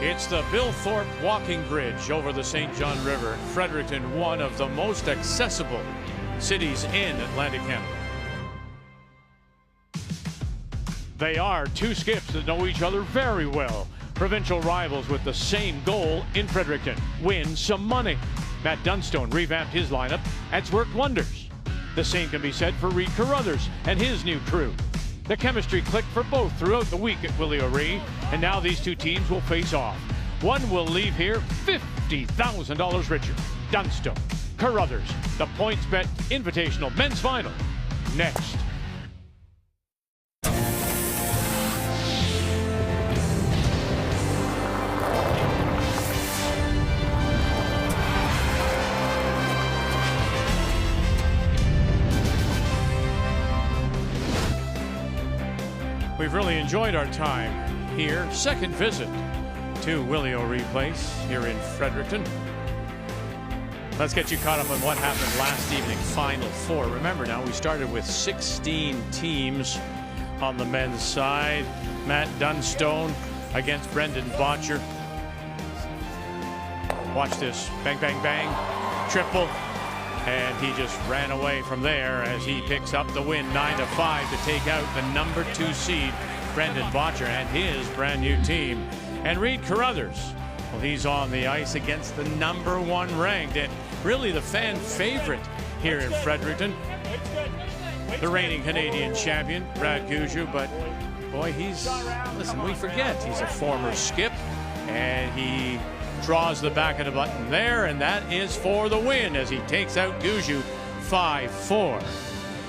It's the Bill Thorpe Walking Bridge over the St. John River. Fredericton, one of the most accessible cities in Atlantic Canada. They are two skips that know each other very well. Provincial rivals with the same goal in Fredericton: win some money. Matt Dunstone revamped his lineup. That's worked wonders. The same can be said for Reid Carruthers and his new crew. The chemistry clicked for both throughout the week at Willie O'Ree, and now these two teams will face off. One will leave here $50,000 richer. Dunstone, Carruthers, the PointsBet Invitational Men's Final, next. We've really enjoyed our time here. Second visit to Willie O'Ree Place here in Fredericton. Let's get you caught up on what happened last evening, Final Four. Remember now, we started with 16 teams on the men's side. Matt Dunstone against Brendan Botcher. Watch this, bang, bang, bang, triple. And he just ran away from there as he picks up the win 9-5 to take out the number 2 seed, Brendan Botcher, and his brand new team. And Reid Carruthers, well, he's on the ice against the number 1 ranked and really the fan favorite here in Fredericton, the reigning Canadian champion, Brad Gushue. But boy, listen, we forget he's a former skip, and he draws the back of the button there, and that is for the win as he takes out Gushue 5-4.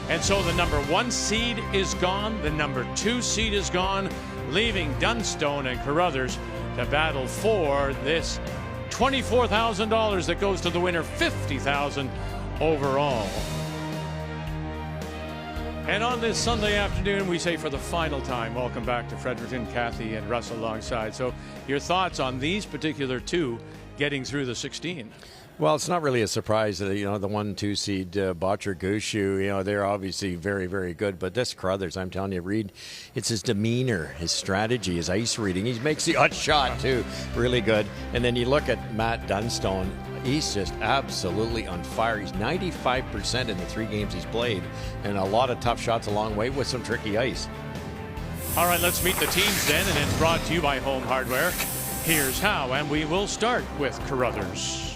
And so the number 1 seed is gone, the number 2 seed is gone, leaving Dunstone and Carruthers to battle for this $24,000 that goes to the winner, $50,000 overall. And on this Sunday afternoon, we say for the final time, welcome back to Fredericton. Kathy and Russ alongside. So your thoughts on these particular two getting through the 16? Well, it's not really a surprise that, the 1-2 seed Botcher, Gushue, they're obviously very, very good. But this Carruthers, I'm telling you, Reid, it's his demeanor, his strategy, his ice reading. He makes the odd shot, too, really good. And then you look at Matt Dunstone. He's just absolutely on fire. He's 95% in the 3 games he's played, and a lot of tough shots along the way with some tricky ice. All right, let's meet the teams then, and it's brought to you by Home Hardware. Here's how, and we will start with Carruthers.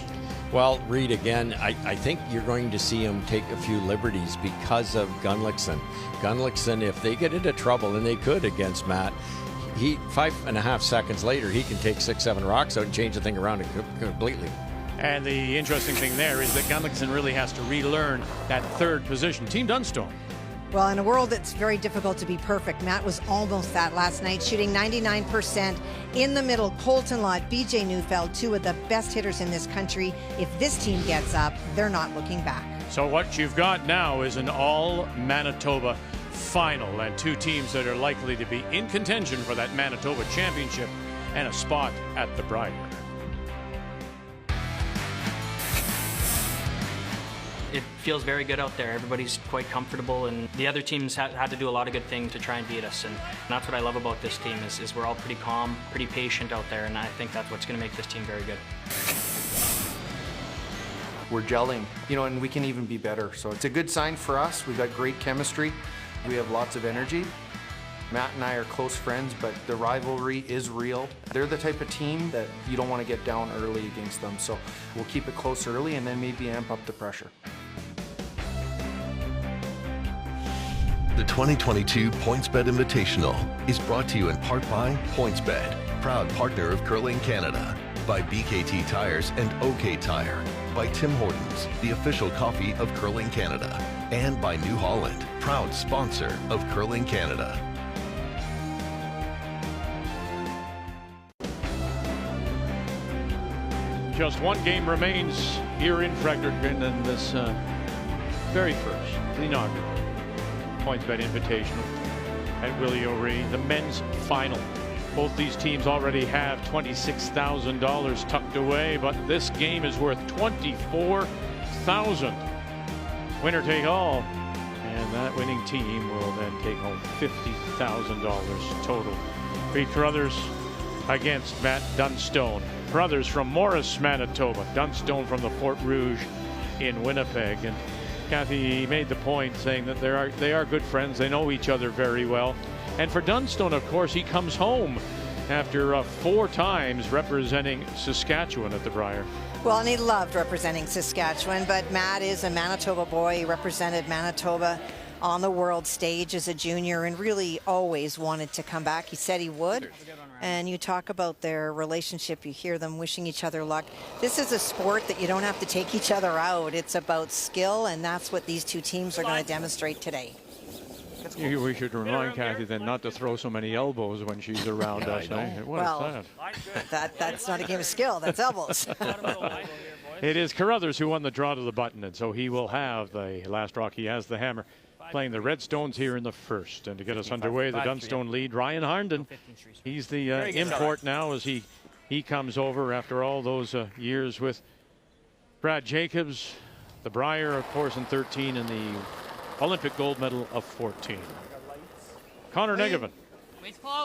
Well, Reid, again, I think you're going to see him take a few liberties because of Gunlickson. Gunlickson, if they get into trouble, and they could against Matt, 5.5 seconds later, he can take 6-7 rocks out and change the thing around completely. And the interesting thing there is that Gunlickson really has to relearn that third position. Team Dunstone. Well, in a world that's very difficult to be perfect, Matt was almost that last night, shooting 99% in the middle. Colton Lott, BJ Neufeld, 2 of the best hitters in this country. If this team gets up, they're not looking back. So what you've got now is an all-Manitoba final, and 2 teams that are likely to be in contention for that Manitoba championship and a spot at the Brier. It feels very good out there. Everybody's quite comfortable, and the other teams had to do a lot of good things to try and beat us. And that's what I love about this team is we're all pretty calm, pretty patient out there, and I think that's what's going to make this team very good. We're gelling, and we can even be better. So it's a good sign for us. We've got great chemistry. We have lots of energy. Matt and I are close friends, but the rivalry is real. They're the type of team that you don't want to get down early against them. So we'll keep it close early and then maybe amp up the pressure. The 2022 PointsBet Invitational is brought to you in part by PointsBet, proud partner of Curling Canada, by BKT Tires and OK Tire, by Tim Hortons, the official coffee of Curling Canada, and by New Holland, proud sponsor of Curling Canada. Just 1 game remains here in Fredericton in this very first, the inaugural PointsBet Invitational at Willie O'Ree, the men's final. Both these teams already have $26,000 tucked away, but this game is worth $24,000. Winner take all, and that winning team will then take home $50,000 total. Reid Carruthers, against Matt Dunstone. Brothers from Morris, Manitoba. Dunstone from the Fort Rouge in Winnipeg. And Kathy made the point saying that they are good friends. They know each other very well. And for Dunstone, of course, he comes home after 4 times representing Saskatchewan at the Brier. Well, and he loved representing Saskatchewan, but Matt is a Manitoba boy. He represented Manitoba on the world stage as a junior and really always wanted to come back. He said he would. And you talk about their relationship, you hear them wishing each other luck. This is a sport that you don't have to take each other out. It's about skill, and that's what these two teams are going to demonstrate today. We should remind Kathy then not to throw so many elbows when she's around us. What is that? That's not a game of skill. That's elbows. It is Carruthers who won the draw to the button, and so he will have the last rock. He has the hammer, playing the Redstones here in the first. And to get us underway, the Dunstone lead, Ryan Harnden. He's the import now as he comes over after all those years with Brad Jacobs, the Brier, of course, in 13, and the Olympic gold medal of 14. Connor Negovin.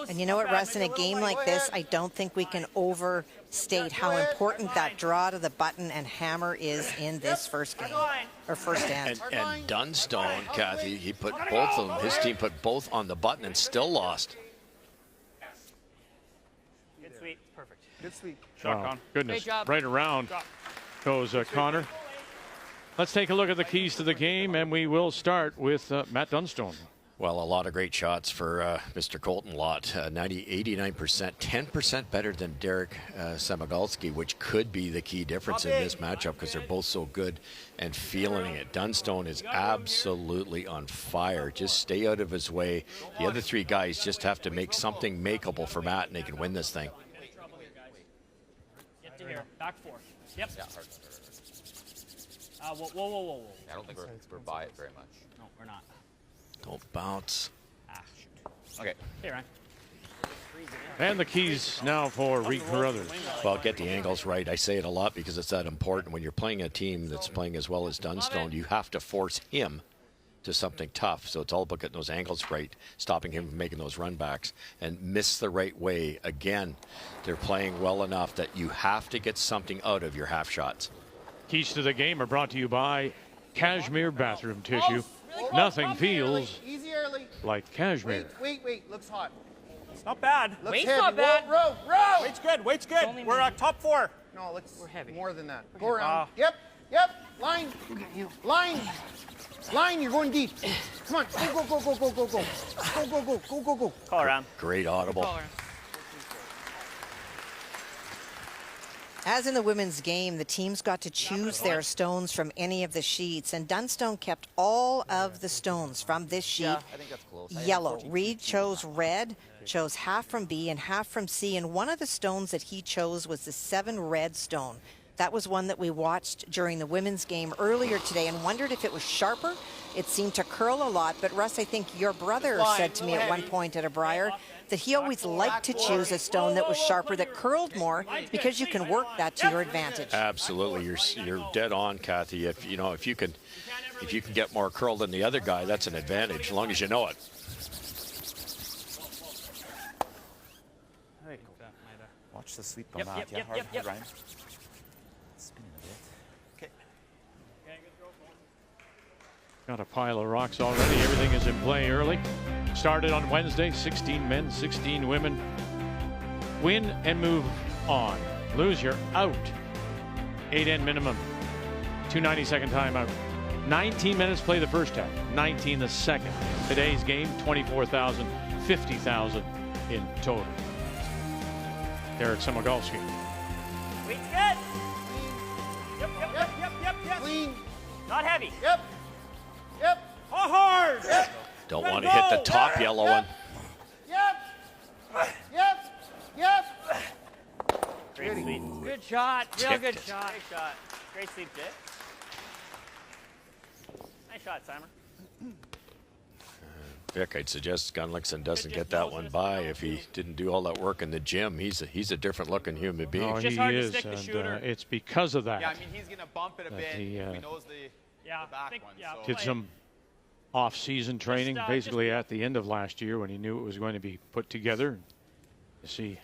And you know what, Russ, in a game like this, I don't think we can overstate how important that draw to the button and hammer is in this first game, or first end. And Dunstone, Kathy, he put both of them, his team put both on the button and still lost. Good sweep, perfect. Good sweep. Oh, goodness, right around goes Connor. Let's take a look at the keys to the game, and we will start with Matt Dunstone. Well, a lot of great shots for Mr. Colton Lott. 89%, 10% better than Derek Samagalski, which could be the key difference in this matchup because they're both so good and feeling it. Dunstone is absolutely on fire. Just stay out of his way. The other 3 guys just have to make something makeable for Matt, and they can win this thing. Get to here. Back 4. Yep. Whoa. I don't think we're by it very much. No, we're not. Don't bounce. Shoot. Okay. Hey, Ryan. And the keys now for Reed Carruthers. Well, get the angles right. I say it a lot because it's that important. When you're playing a team that's playing as well as Dunstone, you have to force him to something tough. So it's all about getting those angles right, stopping him from making those run backs, and miss the right way. Again, they're playing well enough that you have to get something out of your half shots. Keys to the game are brought to you by Cashmere Bathroom Tissue. Nothing feels like cashmere. Wait. Looks hot. It's not bad. Weight's not bad. Row. Weight's good. We're top 4. No, let's. We're heavy. More than that. Go around. Yep. Line. Line. You're going deep. Come on. Go. Call around. Great audible. As in the women's game, the teams got to choose their stones from any of the sheets, and Dunstone kept all of the stones from this sheet yellow. Reed chose red, chose half from B and half from C, and one of the stones that he chose was the 7 red stone. That was one that we watched during the women's game earlier today and wondered if it was sharper. It seemed to curl a lot, but Russ, I think your brother said to me at one point at a Brier that he always liked to choose a stone that was sharper, that curled more, because you can work that to your advantage. Absolutely, you're dead on, Kathy. If you can get more curl than the other guy, that's an advantage, as long as you know it. Watch the sweep on that. Yep. Ryan. Spinning a bit. Okay. Got a pile of rocks already. Everything is in play early. Started on Wednesday, 16 men, 16 women. Win and move on. Lose, you're out. 8 end minimum. 2:90-second timeout. 19 minutes play the first half. 19 the second. Today's game, 24,000, 50,000 in total. Derek Samagalski. Weight's good. Yep. Clean. Not heavy. Yep. Hard. Yep. Don't want to hit the top yellow one. Yep. Great sweep. Good shot. Real good shot. Great shot. Great sweep, Dick. Nice shot, Simer. Vic, I'd suggest Gunlickson doesn't get that one by if he didn't do all that work in the gym. He's a different looking human being. Oh, just he hard to is, stick the and shooter. it's because of that. Yeah, I mean, he's going to bump it a bit. He knows the back one. So. did some off-season training, Just, basically at the end of last year when he knew it was going to be put together. You see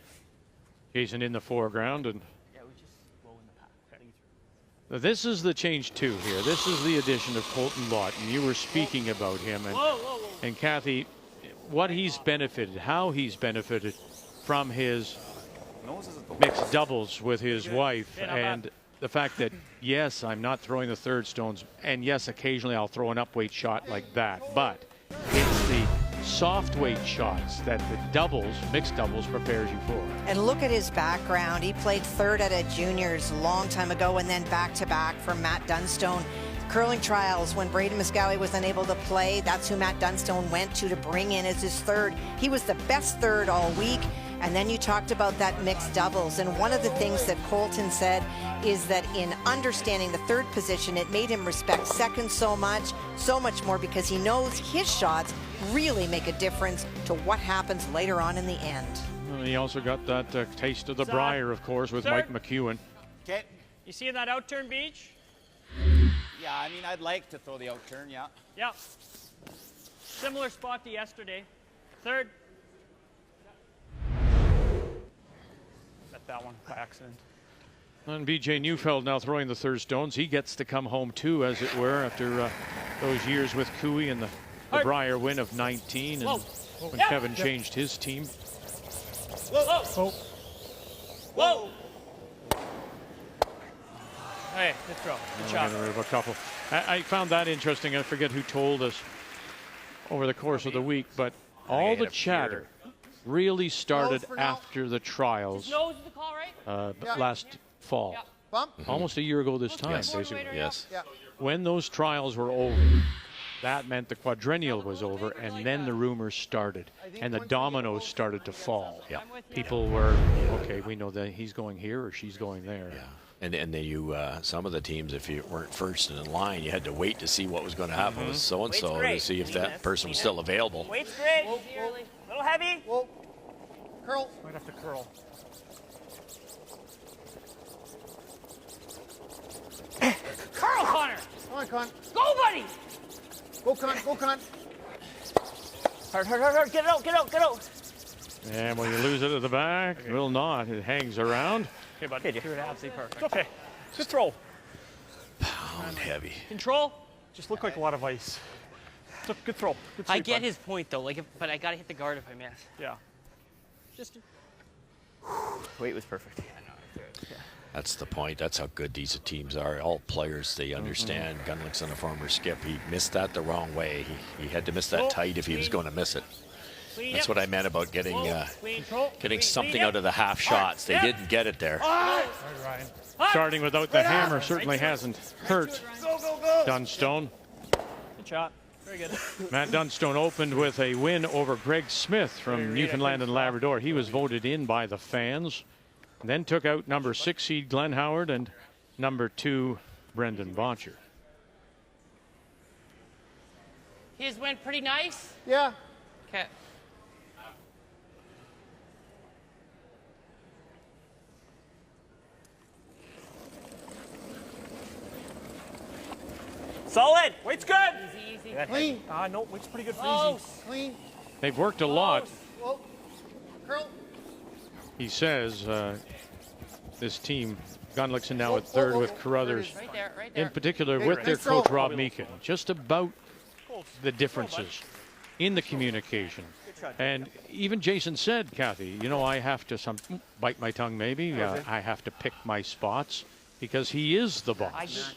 Jason in the foreground, and Yeah, we just go in the pack. this is the change too here. This is the addition of Colton Lawton. You were speaking about him, and Kathy, what he's benefited, how he's benefited from his mixed doubles with his wife, and the fact that, yes, I'm not throwing the third stones, and yes, occasionally I'll throw an upweight shot like that, but it's the soft weight shots that the doubles, mixed doubles, prepares you for. And look at his background. He played third at a juniors long time ago and then back-to-back for Matt Dunstone. Curling trials, when Braden Muscowie was unable to play, that's who Matt Dunstone went to bring in as his third. He was the best third all week. And then you talked about that mixed doubles. And one of the things that Colton said is that in understanding the third position, it made him respect second so much more, because he knows his shots really make a difference to what happens later on in the end. Well, he also got that taste of the Briar, of course, with Mike McEwen. Okay. You seeing that out turn, Beach? Yeah, I mean, I'd like to throw the out turn, yeah. Yeah. Similar spot to yesterday. Third. Got that one by accident. And BJ Neufeld now throwing the third stones. He gets to come home too, as it were, after those years with Cooey and the Briar win of 19, and when Kevin changed his team. Whoa! Whoa! Hey, good throw. Good shot. Rid of a couple. I found that interesting. I forget who told us over the course of the week, but all the chatter really started after the trials Nose is the call, right? last fall. Bump. Almost a year ago this time, basically. Yes. Yeah. When those trials were over, that meant the quadrennial was over, and then the rumors started, and the dominoes started to fall. Yeah. People were, okay, we know that he's going here or she's going there. Yeah. And then you, some of the teams, if you weren't first in line, you had to wait to see what was going to happen with so-and-so to see if that person was still available. Weight's great. Little heavy. Whoa. Curl. Might have to curl. Curl, Connor. Come on, Con. Go, buddy. Go, Con. Go, Con. Hard. Get it out. And will you lose it at the back? Will not. It hangs around. Okay, buddy. You're absolutely perfect. Okay. Good throw. Pound heavy. Control. Just looked like a lot of ice. Good throw. Good I sweep, get bud. his point though, but I gotta hit the guard if I miss. Yeah. Just. Weight was perfect. That's the point. That's how good these teams are. All players, they understand. Gunlickson, a former skip, he missed that the wrong way. He had to miss that tight if he was going to miss it. That's what I meant about getting something out of the half shots. They didn't get it there. Starting without the hammer certainly hasn't hurt Dunstone. Good shot. Very good. Matt Dunstone opened with a win over Greg Smith from Newfoundland and Labrador. He was voted in by the fans. Then took out number 6 seed Glenn Howard and number 2 Brendan Boncher. His went pretty nice. Yeah. Okay. Solid. Weight's good. Easy. Clean. No, weight's pretty good for Close. easy. Clean. They've worked a lot. Whoa. Curl. He says this team, Gunlickson now at third with Carruthers, Right there. in particular Hey, with their nice throw. coach Rob Meekin, just about the differences in the communication. And even Jason said, Kathy, I have to bite my tongue maybe. I have to pick my spots because he is the boss.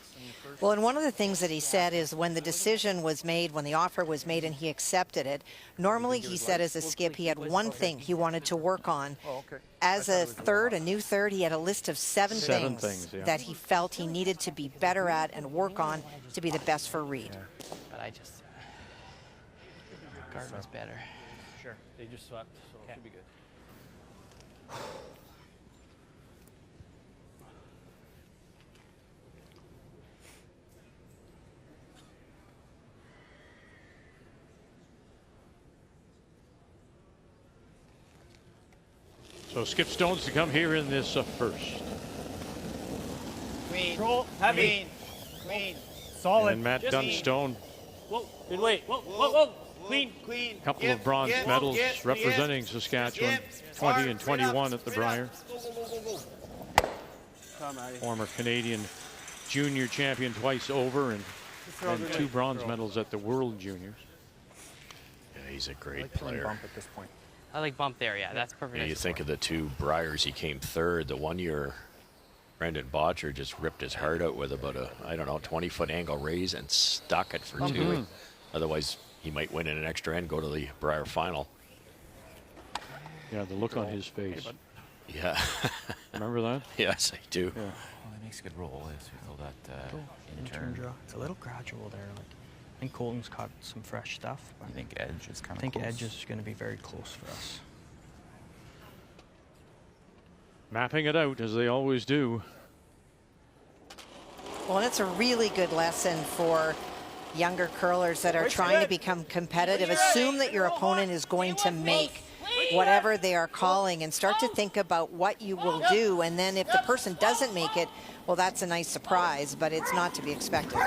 Well, and one of the things that he said is when the decision was made, when the offer was made and he accepted it, normally he said as a skip he had one thing he wanted to work on. As a new third, he had a list of seven things that he felt he needed to be better at and work on to be the best for Reed. But I just guard was better. Sure. They just swept, so it should be good. So Skip Stones to come here in this first. Clean. Control. Heavy. Clean. Solid. And Matt Dunstone Whoa. Good weight. Whoa. Clean. Clean. Couple of bronze medals representing Saskatchewan, 20 and 21 at the Brier. Former Canadian junior champion twice over, and 2 bronze medals at the World Juniors. Yeah, he's a great player. Bump at this point. I like bump there. Yeah, that's perfect. Yeah, you think of the 2 Briers, he came 3rd. The one year, Brendan Botcher just ripped his heart out with about a, I don't know, 20-foot angle raise and stuck it for 2. Otherwise, he might win in an extra end, go to the Brier final. Yeah, the look on his face. Yeah. Remember that? Yes, I do. Yeah. Well, it makes a good roll. Is feel that in turn. Draw. It's a little gradual there. Like, I think Colton's caught some fresh stuff. But I think edge is kind of I think close. edge is going to be very close for us. Mapping it out, as they always do. Well, and it's a really good lesson for younger curlers that are trying to become competitive. Assume that your opponent is going to make whatever they are calling and start to think about what you will do. And then if the person doesn't make it, well, that's a nice surprise, but it's not to be expected.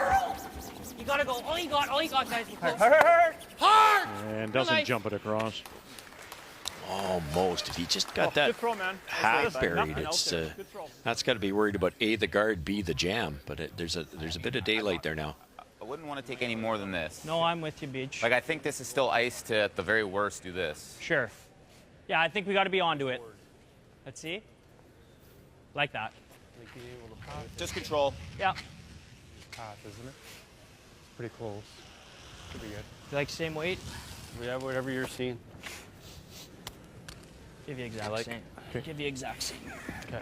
You gotta go. All you got, guys. Hard. And doesn't jump it across. Almost. If he just got that Good throw, man. half buried, Nothing else it's there. Good throw. that's got to be worried about A, the guard, B, the jam. But there's a bit of daylight there now. I wouldn't want to take any more than this. No, I'm with you, Beach. Like, I think this is still ice to, at the very worst, do this. Sure. Yeah, I think we got to be onto it. Let's see. Like that. Just control. Yeah. Path, isn't it? Pretty close. Could be good. You like same weight? Yeah, whatever you're seeing. Give you exact same. Okay. Give you exact same. Okay.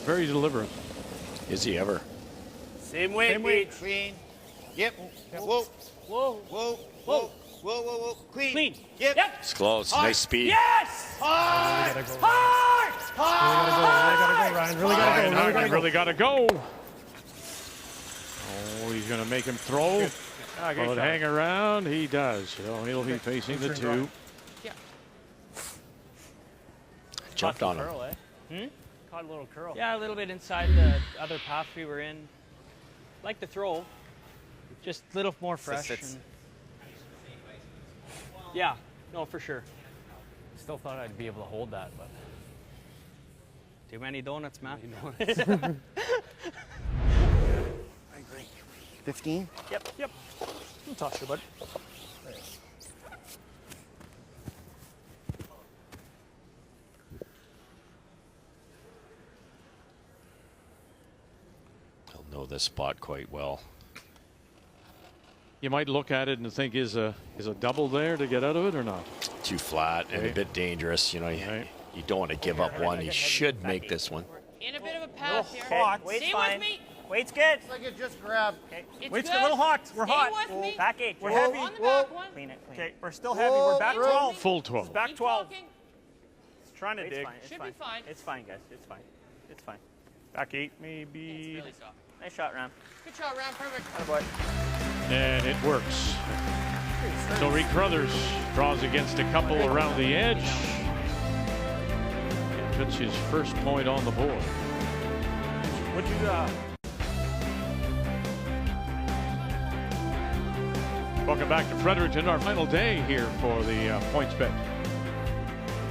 Very deliberate. Is he ever? Same weight. Beach. Clean. Yep. Whoa. Whoa. Whoa. Whoa. Whoa. Whoa. Clean. Clean. Yep. It's close. Nice speed. Yes! Hard. Ryan. Really gotta go. Really got to go. Oh, he's going to make him throw. Will it hang around? He does. So he'll be facing the 2. Yeah. Jumped on him. Curl, eh? Caught a little curl. Yeah, a little bit inside the other path we were in. Like the throw. Just a little more fresh. And yeah, no, for sure. Still thought I'd be able to hold that, but Too many donuts, man. 15? Yep. I'll toss you, bud. He'll know this spot quite well. You might look at it and think, is a double there to get out of it or not? Too flat and a bit dangerous. You know, you don't want to give up one. He should make this one. In a bit of a path here. Weight's Stay fine. with me. Weight's good. Looks like it just grabbed. It's Weight's good. a little hot. We're Stay hot. with me. Back 8. We're We're heavy. heavy. On the back one. Clean it. Okay, we're still heavy. We're back Whoa. 12. Full 12. Back Keep 12. talking. It's trying to It's dig. fine. It's Should fine. be fine. It's fine, guys. It's fine. It's fine. Back 8, It's maybe. really soft. Nice shot, Ram. Good shot, Ram. Perfect. Attaboy. And it works. So Reed Carruthers draws against a couple around the edge. And puts his first point on the board. What'd you Welcome back to Fredericton, our final day here for the PointsBet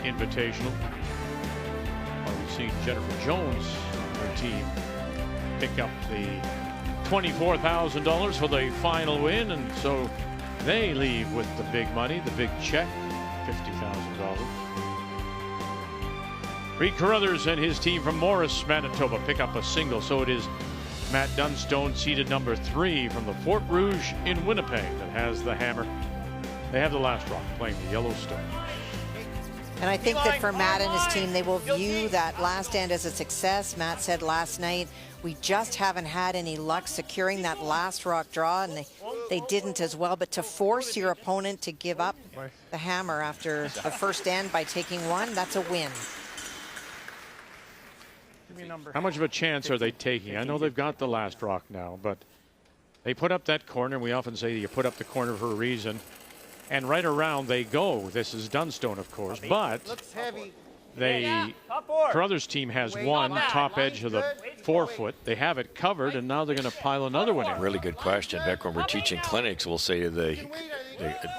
Invitational. We've seen Jennifer Jones, her team, pick up the $24,000 for the final win, and so they leave with the big money, the big check, $50,000. Reed Carruthers and his team from Morris, Manitoba, pick up a single, so it is Matt Dunstone, seeded number 3 from the Fort Rouge in Winnipeg, that has the hammer. They have the last rock, playing the Yellowstone. And I think that for Matt and his team, they will view that last end as a success. Matt said last night, we just haven't had any luck securing that last rock draw, and they didn't as well. But to force your opponent to give up the hammer after the first end by taking one, that's a win. How much of a chance are they taking? I know they've got the last rock now, but they put up that corner. We often say you put up the corner for a reason. And right around they go. This is Dunstone, of course, but Looks heavy. Carruthers' team has one top edge of the 4 foot. They have it covered, and now they're going to pile another one in. Really good question, Vic. When we're teaching clinics, we'll say to the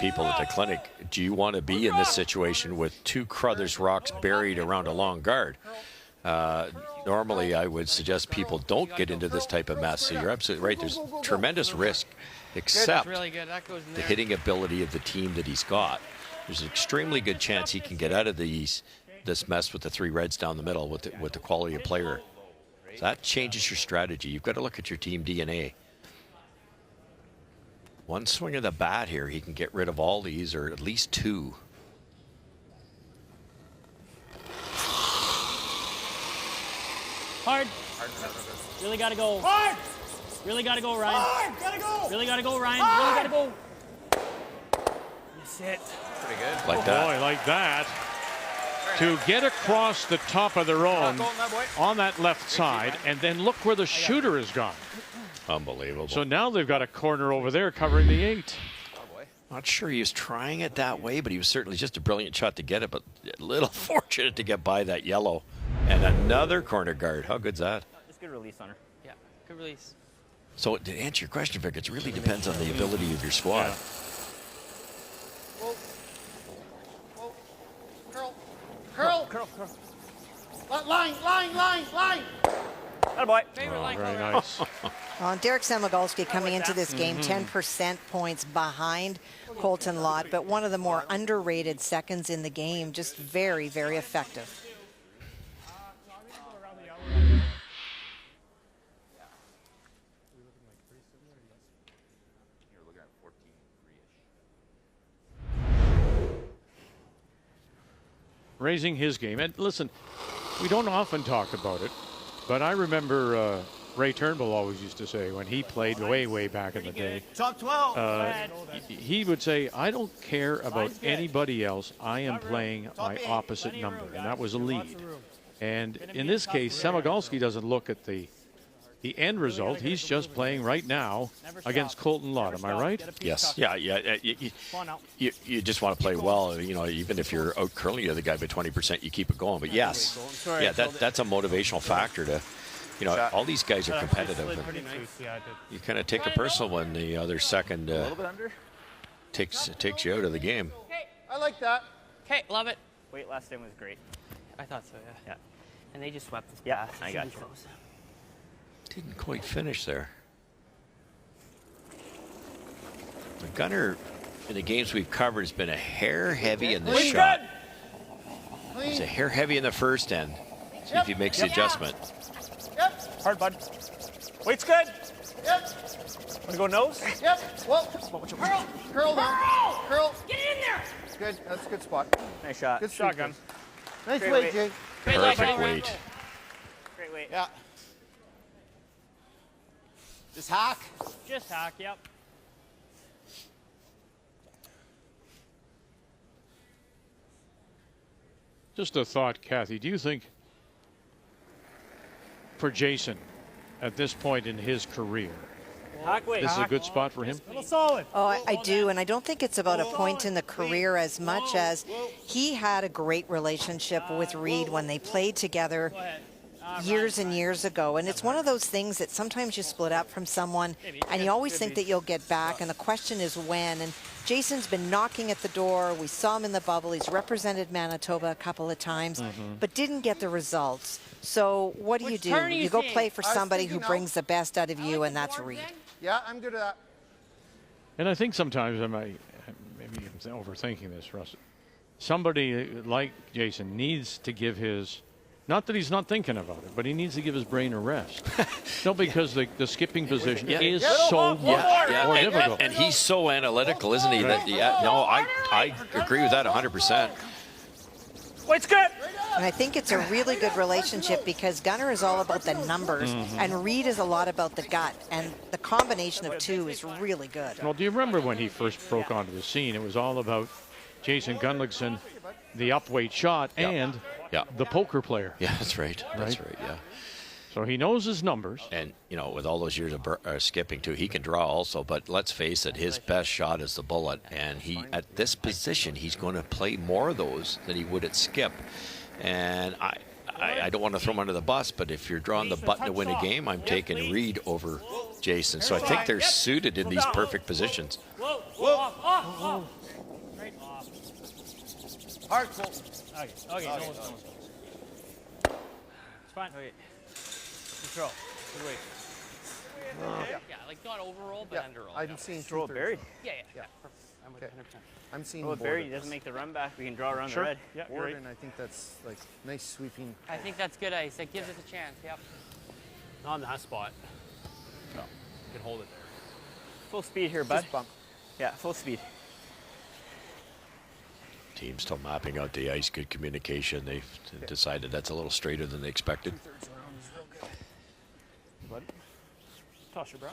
people at the clinic, do you want to be in this situation with 2 Carruthers rocks buried around a long guard? Normally, I would suggest people don't get into this type of mess. So you're absolutely right. There's tremendous risk, except the hitting ability of the team that he's got. There's an extremely good chance he can get out of this mess with the 3 reds down the middle with the quality of player. So that changes your strategy. You've got to look at your team DNA. One swing of the bat here, he can get rid of all these, or at least 2. Hard. Really got to go. Hard. Really got to go, Ryan. Hard. Got to go. Really got to go, Ryan. Hard. Really got to go. That's it. Pretty good. Like that. Boy, like that. To get across the top of their own on that left side, and then look where the shooter has gone. Unbelievable. So now they've got a corner over there covering the 8. Not sure he was trying it that way, but he was certainly just a brilliant shot to get it, but a little fortunate to get by that yellow. And another corner guard. How good's that? Just good release on her. Yeah, good release. So to answer your question, Vic, it really depends on the ability of your squad. Yeah. Curl. Line. Attaboy. Oh, very nice. Derek Samagalski coming into this game 10% points behind Colton Lott, but one of the more underrated seconds in the game, just very, very effective. Raising his game. And listen, we don't often talk about it, but I remember Ray Turnbull always used to say when he played way back in the day, Top 12. he would say, I don't care about anybody else. I am playing my opposite number. And that was a lead. And in this case, Samagalski doesn't look at the end result. He's just playing right now against Colton Lott. Am I right? Yes. Yeah. You just want to play well. You know, even if you're out curling the other guy by 20%, you keep it going. But yes, yeah, that's a motivational factor to, you know, all these guys are competitive. And you kind of take it personal when the other second takes you out of the game. I like that. Okay, love it. Wait, last time was great. I thought so, yeah. Yeah. And they just swept us. Yeah, I got you. Didn't quite finish there. The gunner in the games we've covered has been a hair heavy in this shot. He's a hair heavy in the first end. See if he makes the adjustment. Yep. Hard, bud. Weight's good. Yep. Want to go nose? Yep. Well, curl now. Curl. Get in there. Good. That's a good spot. Nice shot. Good Shotgun. Nice Great weight, weight. Jay. Perfect weight. Great weight. Yeah. Just hack. Just hack, yep. Just a thought, Kathy. Do you think for Jason at this point in his career, this is a good spot for him? Oh, I do, and I don't think it's about a point in the career as much as he had a great relationship with Reed when they played together years and years ago. And it's one of those things that sometimes you split up from someone and you always think that you'll get back, and the question is when. And Jason's been knocking at the door. We saw him in the bubble. He's represented Manitoba a couple of times, but didn't get the results. So what do? You go play for somebody who brings the best out of you, and that's Reed. Yeah, I'm good at that. And I think sometimes maybe I'm overthinking this, Russ. Somebody like Jason needs to give his, not that he's not thinking about it, but he needs to give his brain a rest. No, because the skipping position is so much more difficult. And he's so analytical, isn't he? That I agree with that 100%. Weight's good. And I think it's a really good relationship because Gunnar is all about the numbers and Reed is a lot about the gut. And the combination of two is really good. Well, do you remember when he first broke onto the scene? It was all about Jason Gunlickson, the upweight shot, and the poker player. Yeah, that's right. That's right, yeah. So he knows his numbers. And, you know, with all those years of skipping, too, he can draw also. But let's face it, his best shot is the bullet. And he, at this position, he's going to play more of those than he would at skip. And I don't want to throw him under the bus, but if you're drawing the button to win a game, I'm taking Reed over Jason. So I think they're suited in these perfect positions. Whoa, whoa, right off. Hard pull. Okay, no. It's fine. Okay. Control. Good weight. Yeah, like not overroll, but underroll. I'm seeing Throw it buried. Yeah. I'm with 100%. I'm seeing Throw it buried. He doesn't make the run back. We can draw around the red. Yeah, Borden, I think that's like nice sweeping. I think that's good ice. That gives us a chance. Yep. Not on that spot. No. You can hold it there. Full speed here, bud. Just bump. Yeah, full speed. Team still mapping out the ice, good communication. They've decided that's a little straighter than they expected. Bud. Toss your bro.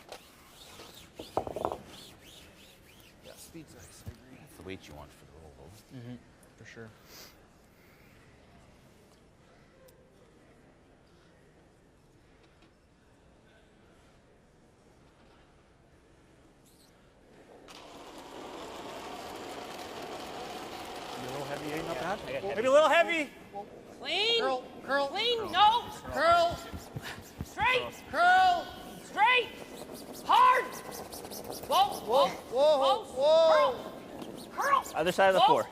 Yeah, speed's nice. I agree. That's the weight you want for the roll, though. For sure. A little heavy, ain't not bad. Maybe a little heavy. Clean. Curl. Clean. No. Curl. Straight. Curl. Straight. Hard. Whoa. Whoa. Curl. Other side of the Close. four.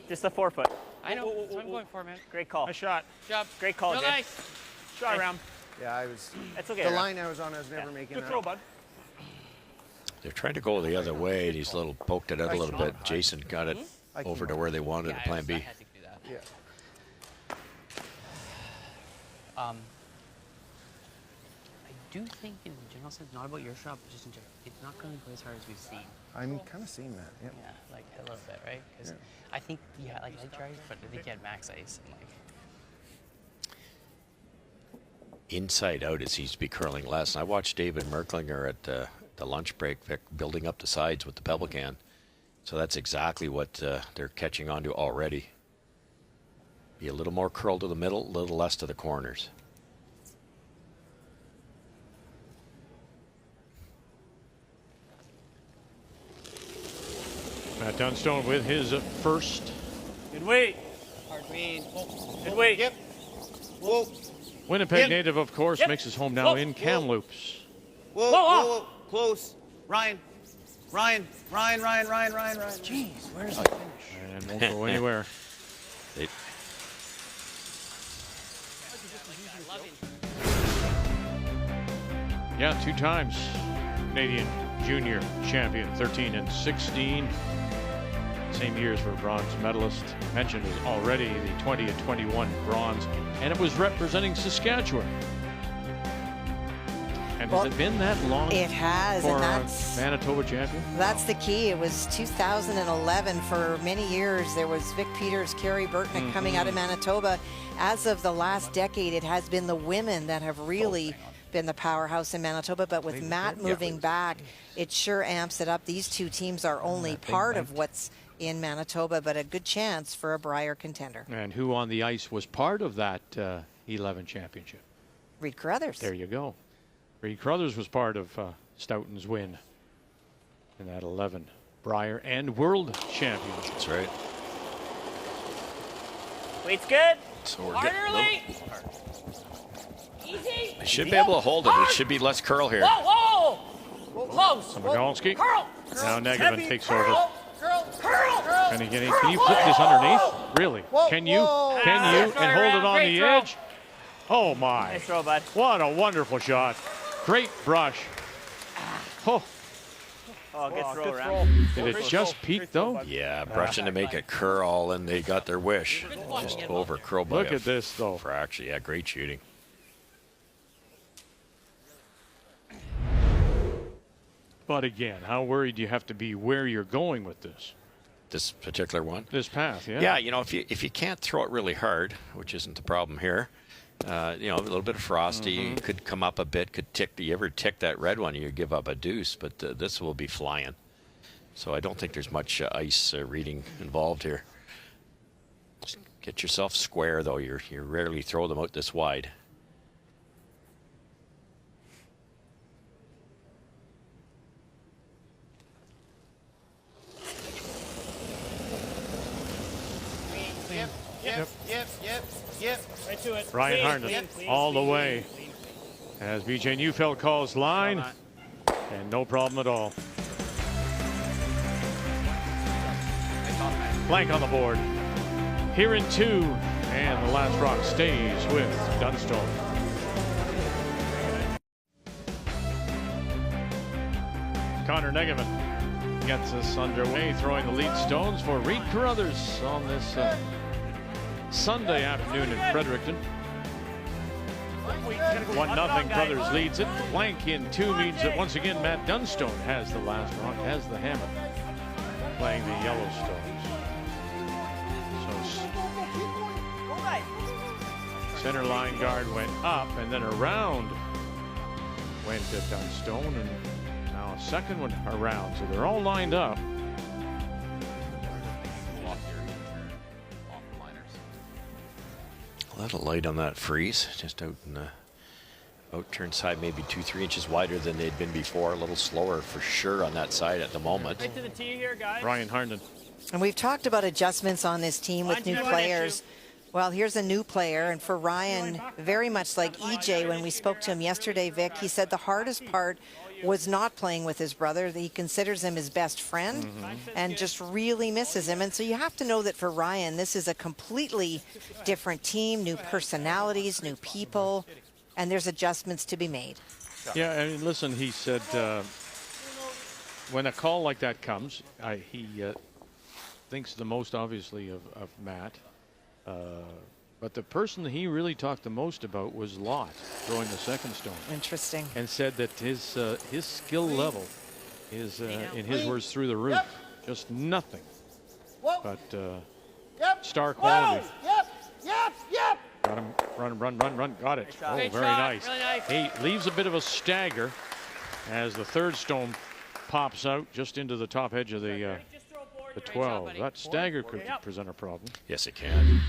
Just the forefoot. I know. That's what I'm going for, man. Great call. Nice shot. Job. Great call, Real Jay. nice. Shot around. Yeah, I was. That's okay. The Rob. line I was on, I was never making Good that. throw, bud. They're trying to go the other way, and he's poked it out a little bit. Jason got it over to where they wanted Yeah, to plan I B. had to do that. Yeah. I do think in general sense, not about your shot, but just in general, it's not going to go as hard as we've seen. I'm kind of seeing that. Yeah. Yeah, like a little bit, right? Because I think you had like edge drive, but I think you had max ice and like. Inside out, it seems to be curling less. And I watched David Merklinger at the lunch break building up the sides with the pebble can. So that's exactly what they're catching on to already. Be a little more curl to the middle, a little less to the corners. Matt Dunstone with his first. Good weight. Hard read. Good weight. Yep. Whoa. Winnipeg native, of course, Yep. makes his home now in Kamloops. Whoa. Close. Ryan. Jeez, where's the finish? And won't go anywhere. They, Yeah, 2 times Canadian junior champion, 13 and 16. Same years for a bronze medalist. Mentioned was already the 20 and 21 bronze, and it was representing Saskatchewan. And has it been that long? It has, for and a that's Manitoba champion. That's the key. It was 2011. For many years, there was Vic Peters, Carrie Burtnick coming out of Manitoba. As of the last decade, it has been the women that have really been the powerhouse in Manitoba. But with Matt moving back, it sure amps it up. These two teams are only part of what's in Manitoba, but a good chance for a Brier contender. And who on the ice was part of that 11 championship? Reed Carruthers. There you go. Reed Carruthers was part of Stoughton's win in that 11 Brier and World Championship. that's right. Weight's good. So we're Harder, Lee. getting. Easy. They should be able to hold it. It should be less curl here. Whoa. Close. Magalski. Curl. Now Negavan takes over. Curl. Can you flip this underneath? Really? Can you? Can you? Great And hold it round, on great the throw. edge? Oh my. Nice throw, bud. What a wonderful shot. Great brush. Oh, Oh, good throw around. did it just peak though? Yeah, brushing to make it curl, and they got their wish. Just over curl by Look a at this though. fraction. Yeah, great shooting. But again, how worried do you have to be where you're going with this? This particular one? This path, yeah. Yeah, you know, if you can't throw it really hard, which isn't the problem here, you know, a little bit of frosty, could come up a bit, could tick. You ever tick that red one, you give up a deuce, but this will be flying. So I don't think there's much ice reading involved here. Just get yourself square, though. You rarely throw them out this wide. Yep. Right to it. Ryan Harden all the way. As BJ Neufeld calls line. And no problem at all. Blank on the board. Here in 2. And the last rock stays with Dunstone. Connor Negavan gets us underway, throwing the lead stones for Reed Carruthers on this Sunday afternoon in Fredericton. 1-0, Carruthers leads it. Blank in 2 means that once again Matt Dunstone has the last rock, has the hammer, playing the Yellowstones. So center line guard went up, and then around went to Dunstone, and now a second one around. So they're all lined up. A little light on that freeze, just out in the out-turn side, maybe 2-3 inches wider than they'd been before. A little slower for sure on that side at the moment. Right to the tee here, guys. Ryan Harden. And we've talked about adjustments on this team with new players. Well, here's a new player, and for Ryan, very much like EJ, when we spoke to him yesterday, Vic, he said the hardest part was not playing with his brother. He considers him his best friend and just really misses him. And so you have to know that for Ryan, this is a completely different team, new personalities, new people, and there's adjustments to be made. Yeah, I mean, listen, he said when a call like that comes, he thinks the most obviously of Matt. But the person that he really talked the most about was Lott throwing the second stone. Interesting. And said that his skill level is, in his words, through the roof. Just nothing but star quality. Got him. Run. Got it. Oh, very nice. Really nice. He leaves a bit of a stagger as the third stone pops out just into the top edge of the 12. That stagger could present a problem. Yes, it can.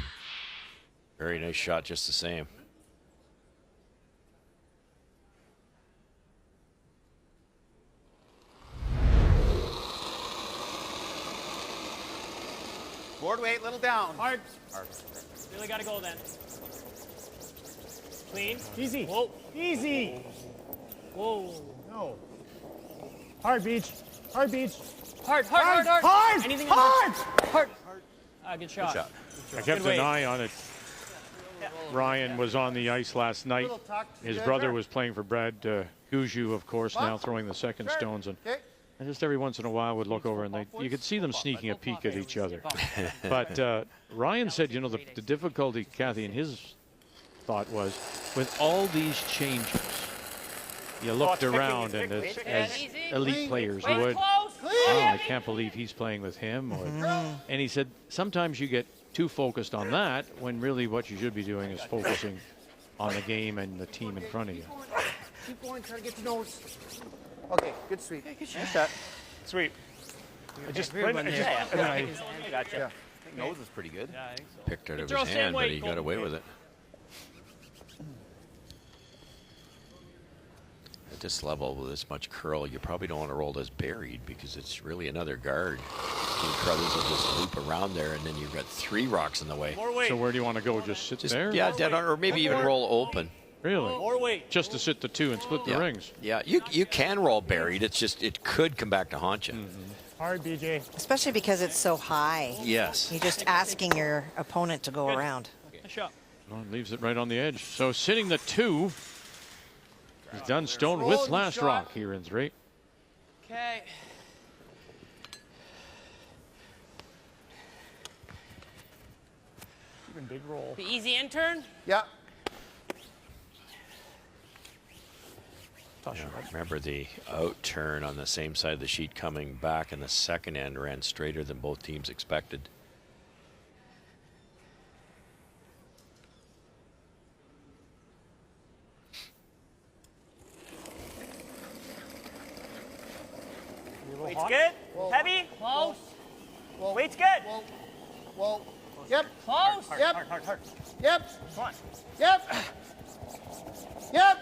Very nice shot, just the same. Board weight, little down. Hard. Really got to go then. Clean. Easy. Whoa. Easy. Whoa. No. Hard beach. Hard beach. Hard. Anything hard. Good shot. I kept an eye on it. Ryan was on the ice last night. His brother was playing for Brad Gouju, of course, now throwing the second stones. And just every once in a while would look over and you could see them sneaking a peek at each other. But Ryan said, you know, the difficulty, Kathy, in his thought was, with all these changes, you looked around and as elite players would, oh, I can't believe he's playing with him. And he said, sometimes you get too focused on that when really what you should be doing is focusing on the game and the team in front of you. Keep going, try to get to nose. Okay, good sweep. Good shot. Sweep. Gotcha. Yeah. Nose is pretty good. Yeah, I think so. Picked it out of his hand, but he got away with it. At this level with this much curl, you probably don't want to roll this buried because it's really another guard. Carruthers will just loop around there, and then you've got 3 rocks in the way. So where do you want to go? Just sit there? Yeah, dead on, or maybe even roll open. Really? More weight. Just to sit the 2 and split the rings. Yeah, you can roll buried. It's just it could come back to haunt you. Hard, BJ. Especially because it's so high. Yes. You're just asking your opponent to go around. Good shot. Well, it leaves it right on the edge. So sitting the 2 is Dunstone with last rock here in 3. Okay. Even big roll. The easy in turn? Yeah. Remember the out turn on the same side of the sheet coming back in the second end ran straighter than both teams expected. Weight's good. Whoa. Heavy. Close. Whoa. Weight's good. Whoa. Whoa. Yep. Close. Yep. Hard. Yep. Come on. Yep. Yep.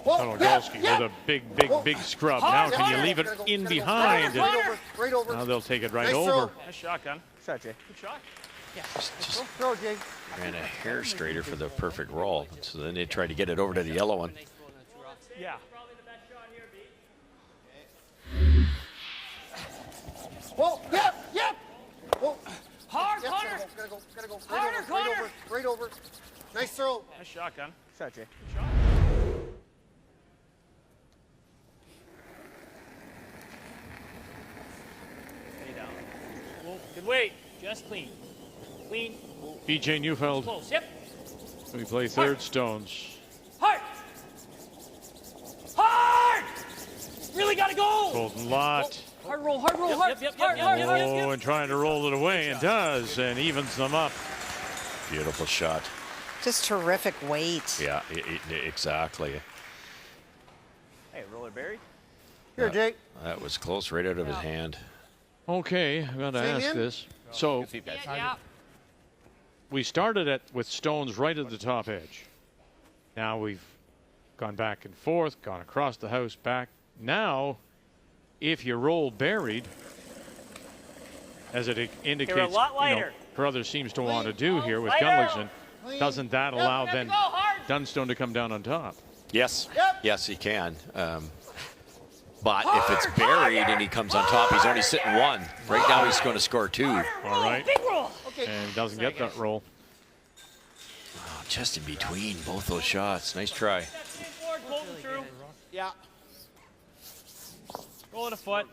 Whoa. Tologolski Yep. with a big scrub. Now can you leave it in behind? Right over. Now they'll take it right Nice over. throw. Nice shotgun. Shot, Jay. Good shot. Just Throw, Jay. ran a hair straighter for the perfect roll. So then they tried to get it over to the yellow one. Yeah. Whoa. Yep. Whoa. Hard, Yep. Connor. Gotta go. Harder, Connor. Right over. Nice throw. Nice shotgun. Shot, Jay. Stay down. Good weight. Just clean. Clean. BJ Neufeld. Close. Yep. We play third stones. Hard. Hard. Really got to go. Colton Lott. Hard roll. Hard. Hard. Oh, and trying to roll it away, and does, and evens them up. Beautiful shot. Just terrific weight. Yeah, exactly. Hey, roller buried. Here, Jay. That was close, right out of his hand. Okay, I'm going to Same ask in? this. So Yeah. we started with stones right at the top edge. Now we've gone back and forth, gone across the house, back. Now, if you roll buried, as it indicates, They're a lot lighter. Carruthers seems to want to do here with Lighter. Gunlickson, doesn't that allow Gotta then go hard. Dunstone to come down on top? Yes. Yep. Yes, he can. But if it's buried and he comes on top, he's only sitting one. Right now, he's going to score two. All right. Big roll. And doesn't get that roll. Oh, just in between both those shots. Nice try. Forward, Colton through. Yeah. Roll it a foot.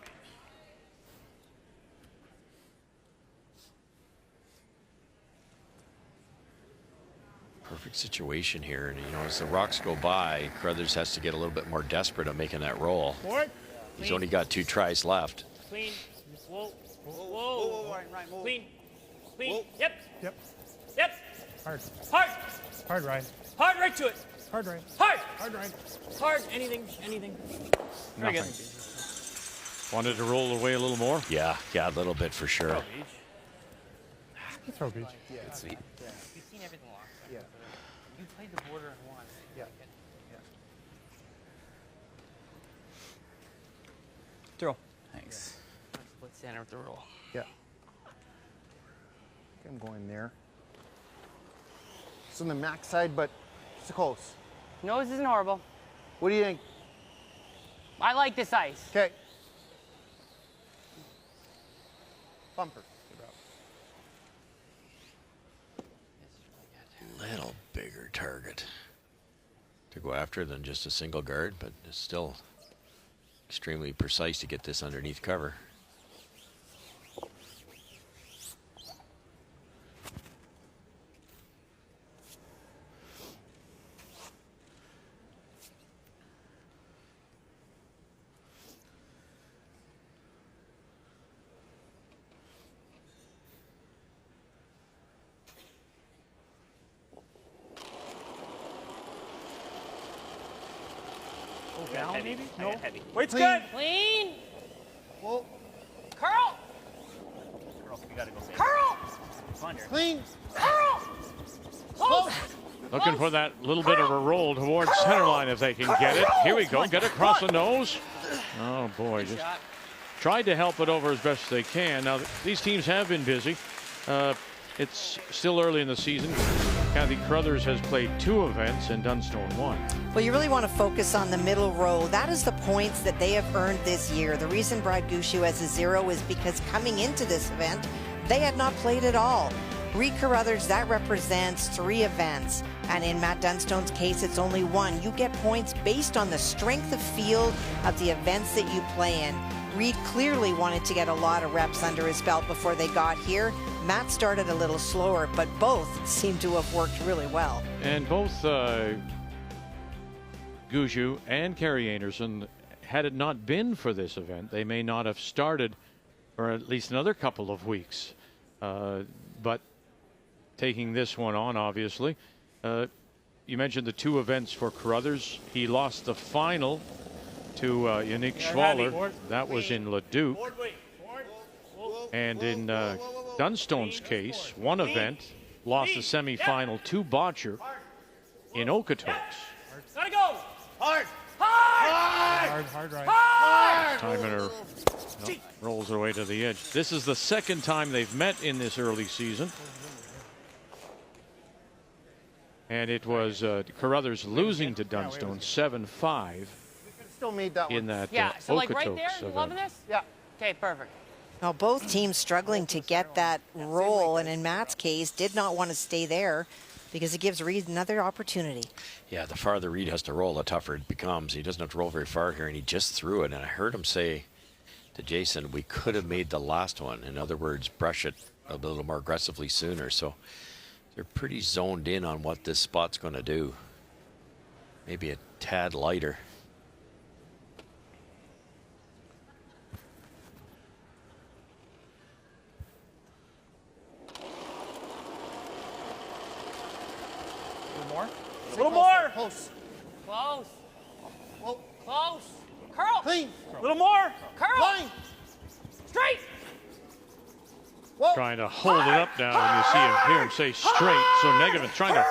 Perfect situation here. And, as the rocks go by, Carruthers has to get a little bit more desperate on making that roll. Forward. He's only got 2 tries left. Clean. Whoa. Ryan, move. Clean. Whoa. Yep. Hard. Hard. Hard, Ryan. Hard right to it. Hard, Ryan. Hard. Hard, Ryan. Hard. Anything. Very good. Wanted to roll away a little more? Yeah, a little bit for sure. Good throw, Beach. Good sweep. You've seen everything lost. Yeah. You played the border and won. Yeah. Throw. Thanks. Split center with the roll. Yeah. I'm going there. It's on the max side, but it's close. No, this isn't horrible. What do you think? I like this ice. Okay. Bumper. Little bigger target to go after than just a single guard, but it's still extremely precise to get this underneath cover. Down, heavy. maybe? No. Heavy. Weight's Clean. good. Clean. Whoa. Curl. Girl, you gotta go save. Curl. Come on here. Clean. Curl. Close. Looking for that little bit of a roll towards center line if they can get it. Here we go. Get it across the nose. Oh, boy. Just tried to help it over as best they can. Now, these teams have been busy. It's still early in the season. Kathy Carruthers has played 2 events and Dunstone 1. Well, you really want to focus on the middle row. That is the points that they have earned this year. The reason Brad Gushue has a 0 is because coming into this event, they had not played at all. Reed Carruthers, that represents 3 events. And in Matt Dunstone's case, it's only 1. You get points based on the strength of field of the events that you play in. Reed clearly wanted to get a lot of reps under his belt before they got here. Matt started a little slower, but both seem to have worked really well. And both Gushue and Kerry Anderson, had it not been for this event, they may not have started for at least another couple of weeks. But taking this one on, obviously. You mentioned the 2 events for Carruthers. He lost the final to Yannick Schwaller. That was in Leduc. And in Dunstone's case, 1 event, lost the semifinal to Botcher in Okotoks. Gotta go! Hard! Timiner rolls away to the edge. This is the 2nd time they've met in this early season. And it was Carruthers losing to Dunstone 7-5 Still made that one. in that So like right there, Okotoks you event. loving this? Yeah. Okay, perfect. Now, both teams struggling to get that roll, and in Matt's case, did not want to stay there because it gives Reed another opportunity. Yeah, the farther Reed has to roll, the tougher it becomes. He doesn't have to roll very far here, and he just threw it. And I heard him say to Jason, we could have made the last one. In other words, brush it a little more aggressively sooner. So they're pretty zoned in on what this spot's going to do. Maybe a tad lighter. A little more. Close. Close. Whoa. Close. Curl. Clean. A little more. Curl. Line. Straight. Whoa. Trying to hold it up now, and you see him hear him say straight. So Negative trying to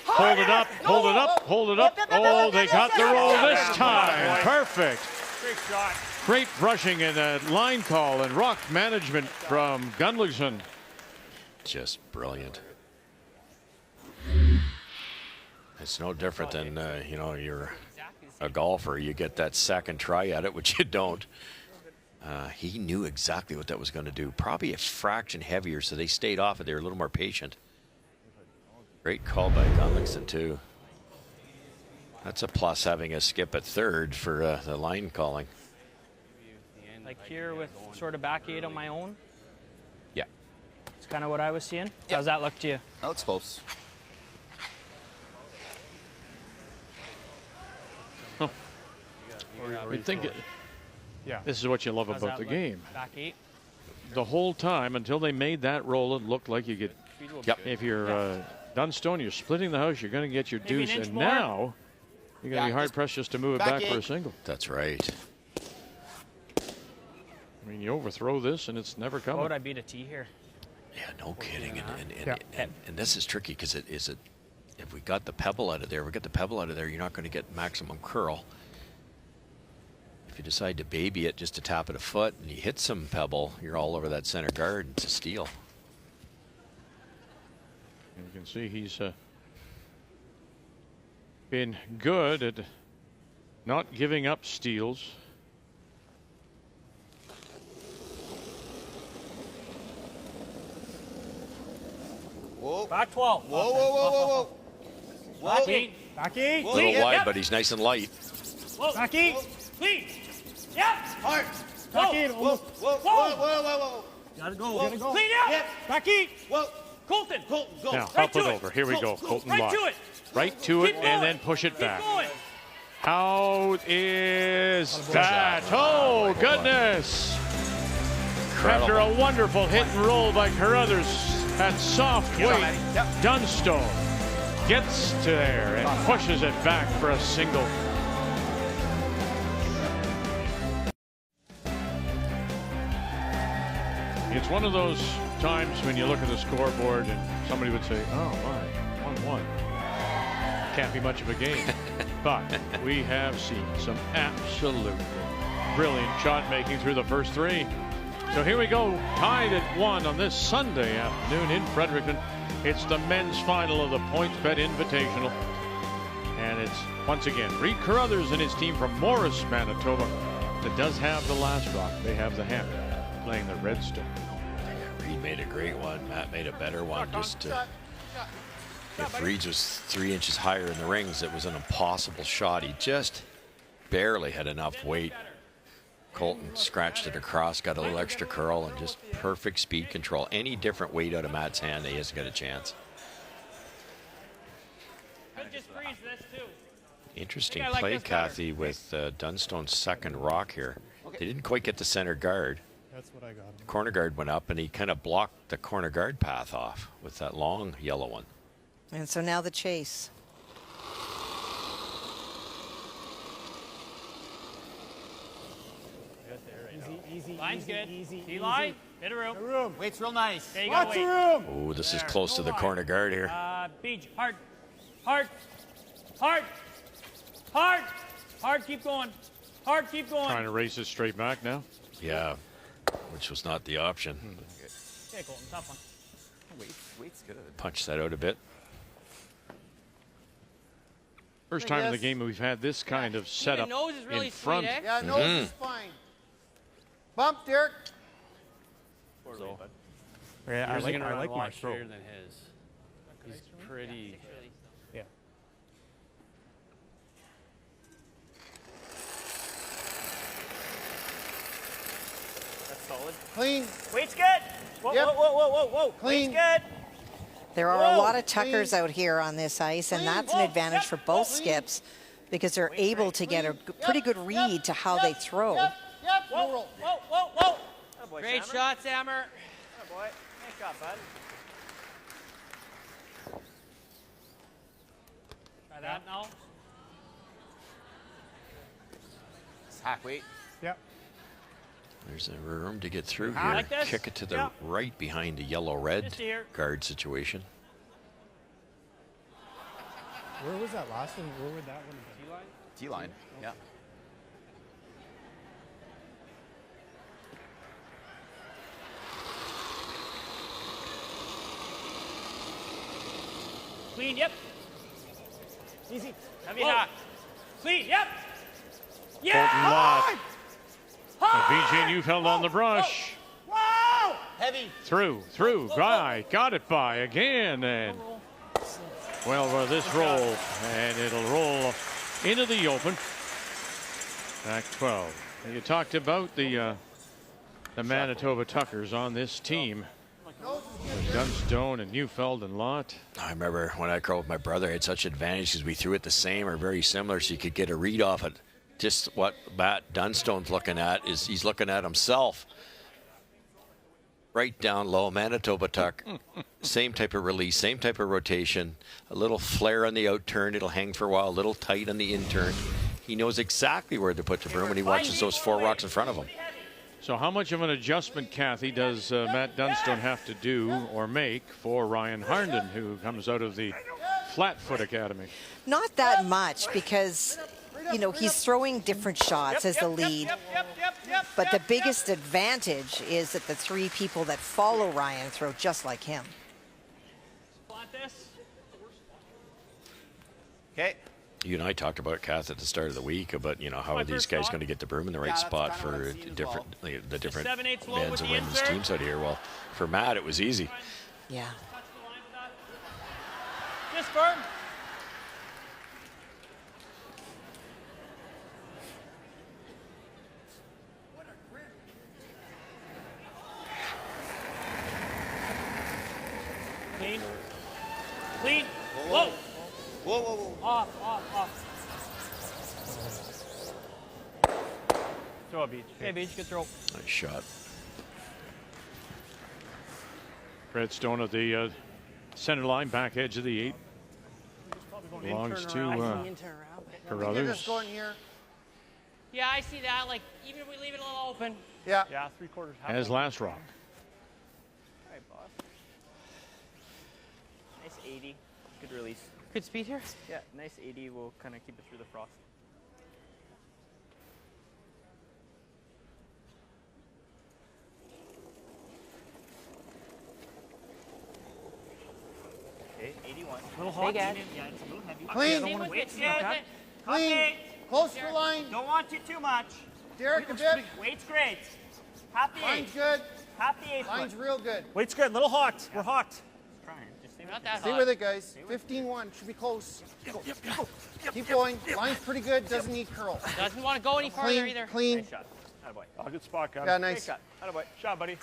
hold it up, hold it up, hold it up. Oh, they got the roll this time. Perfect. Great shot. Great brushing and a line call and rock management from Gunlickson. Just brilliant. It's no different than, you know, you're a golfer. You get that second try at it, which you don't. He knew exactly what that was going to do. Probably a fraction heavier, so they stayed off it. They were a little more patient. Great call by Gunlickson, too. That's a plus, having a skip at third for the line calling. Like here with sort of back 8 on my own. Yeah. It's kind of what I was seeing. How's that look to you? That looks close. I think Yeah. this is what you love How's about that the look? game. Back 8. The whole time until they made that roll, it looked like you could. Yep. If you're Dunstone, you're splitting the house, you're going to get your Maybe an deuce, inch and more. now you're going to be hard pressed just to move it back Back for a 8. single. That's right. I mean, you overthrow this and it's never What coming. would I beat a tee here? Yeah, no kidding. Yeah. And this is tricky because if we got the pebble out of there, you're not going to get maximum curl. If you decide to baby it just to tap it a foot and you hit some pebble, you're all over that center guard. It's a steal. And you can see he's been good at not giving up steals. Whoa. Back 12. Whoa, whoa, whoa, whoa, whoa. Back 8. Back 8. A little wide, but he's nice and light. Whoa. Back 8. Clean. Yep. Hard. Back 8. Whoa, whoa, whoa, whoa, whoa, whoa. Gotta go. Gotta go. Clean out. Back 8. Whoa. Colton. Colton, go. Now, Right up to and it. over. Here we go. Colton Right Locke. to it. Right to it Keep and going. then push it Keep back. going. How is that? Oh, goodness. After a wonderful hit and roll by Carruthers at soft weight, Dunstone gets to there and pushes it back for a single. It's one of those times when you look at the scoreboard and somebody would say, oh my, 1-1. Can't be much of a game. But we have seen some absolutely brilliant shot making through the first 3. So here we go, tied at 1 on this Sunday afternoon in Fredericton. It's the men's final of the PointsBet Invitational. And it's, once again, Reed Carruthers and his team from Morris, Manitoba, that does have the last rock. They have the hammer, playing the Redstone. Yeah, Reed made a great one. Matt made a better one. If Reed's was 3 inches higher in the rings, it was an impossible shot. He just barely had enough weight. Colton scratched it across, got a little extra curl, and just perfect speed control. Any different weight out of Matt's hand, he hasn't got a chance. Could just freeze this too. Interesting I think I like play, this better. Kathy, with Dunstone's second rock here. They didn't quite get the center guard. That's what I got. The corner guard went up, and he kind of blocked the corner guard path off with that long yellow one. And so now the chase. Line's good. T-line. Hit a room. Weight's real nice. There you go, wait. Oh, this is close to the corner guard here. Beach. Hard. Hard. Hard. Hard. Hard. Keep going. Hard. Keep going. Trying to race it straight back now. Yeah, which was not the option. Okay, Colton. Tough one. Weight's good. Punch that out a bit. First time in the game we've had this kind of setup nose is really in front. sweet, eh? Yeah, nose is fine. Bump, Derek. Yeah, I like my Watch throw. than his. He's pretty. Yeah. That's solid. Clean. Weight's good. Whoa, Yep. whoa. Clean. Weight's good. There are a Whoa, lot of tuckers clean. out here on this ice, and Clean. that's an Whoa, advantage for both skips because they're able to get a pretty good read to how they throw. Yep, no roll. Whoa. Attaboy, Great Sammer. shot, Sammer. Attaboy. Nice shot, bud. Try that now. Hack weight. Yep. There's a room to get through Ah, here. like this? Kick it to the Yeah. right behind the yellow-red Just here. guard situation. Where was that last one? Where would that one be? T-line. Yeah. Clean. Yep. Easy. Heavy Whoa. hack. Clean. Yep. Colton Yeah. Lott. VJ Neufeld on the brush. Wow! Heavy. Through. Guy got it by again. And well, this roll. And it'll roll into the open. Back 12. You talked about the Manitoba Tuckers on this team. With Dunstone and Neufeld and Lott. I remember when I curled with my brother, I had such advantage because we threw it the same or very similar, so you could get a read off it. Just what Matt Dunstone's looking at is he's looking at himself. Right down low, Manitoba tuck. Same type of release, same type of rotation. A little flare on the out turn, it'll hang for a while. A little tight on the in turn. He knows exactly where to put the broom when he watches those 4 rocks in front of him. So how much of an adjustment, Kathy, does Matt Dunstone have to do or make for Ryan Harnden, who comes out of the Flatfoot Academy? Not that much because, you know, he's throwing different shots as the lead. But the biggest advantage is that the 3 people that follow Ryan throw just like him. Want this? Okay. You and I talked about, Kath, at the start of the week about, you know, how are these guys going to get the broom in the right that's spot kinda what for I've seen as different, the different 7/8 low men's with and the women's insert. teams out here. Well, for Matt, it was easy. Yeah. Touch the line with that. Just firm. Clean. Clean. Whoa. Whoa. Off. Throw a beach. Okay, Beach, good throw. Nice shot. Redstone at the center line, back edge of the 8. Belongs to Get Carruthers. this going here. Yeah, I see that. Like, even if we leave it a little open. Yeah. Yeah, 3/4. As last rock. All right, boss. Nice 80. Good release. Good speed here. Yeah, nice 80 will kind of keep us through the frost. Okay, 81. Little hot. Big ad. Yeah, it's a little heavy. Clean. Weight's good. Okay. Clean. Okay. Close to the line. Don't want you too much. Derek, a bit. Weight's great. Happy Line's 8. good. Happy 8 Line's foot. real good. Weight's good. Little hot. We're hot. Trying. Just stay Not that Stay hot. with it, guys. 15-1. Should be close. Keep going. Line's pretty good. Doesn't need curl. Doesn't want to go any farther Clean. either. Clean. Nice shot. Attaboy. Oh, good spot, guys. Yeah, Great nice. shot. Attaboy. Shot, buddy.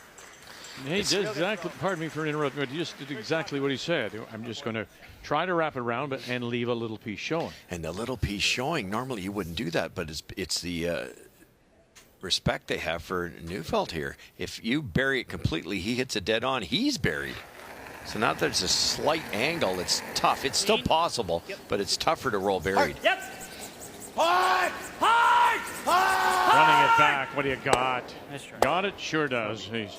He did exactly, pardon me for interrupting, but he just did exactly what he said. I'm just going to try to wrap it around and leave a little piece showing. And the little piece showing, normally you wouldn't do that, but it's the respect they have for Neufeld here. If you bury it completely, he hits it dead on, he's buried. So now there's a slight angle. It's tough. It's still possible, but it's tougher to roll buried. Yep. Hard! Hard! Hard! Running it back. What do you got? Nice try. Got it? Sure does. He's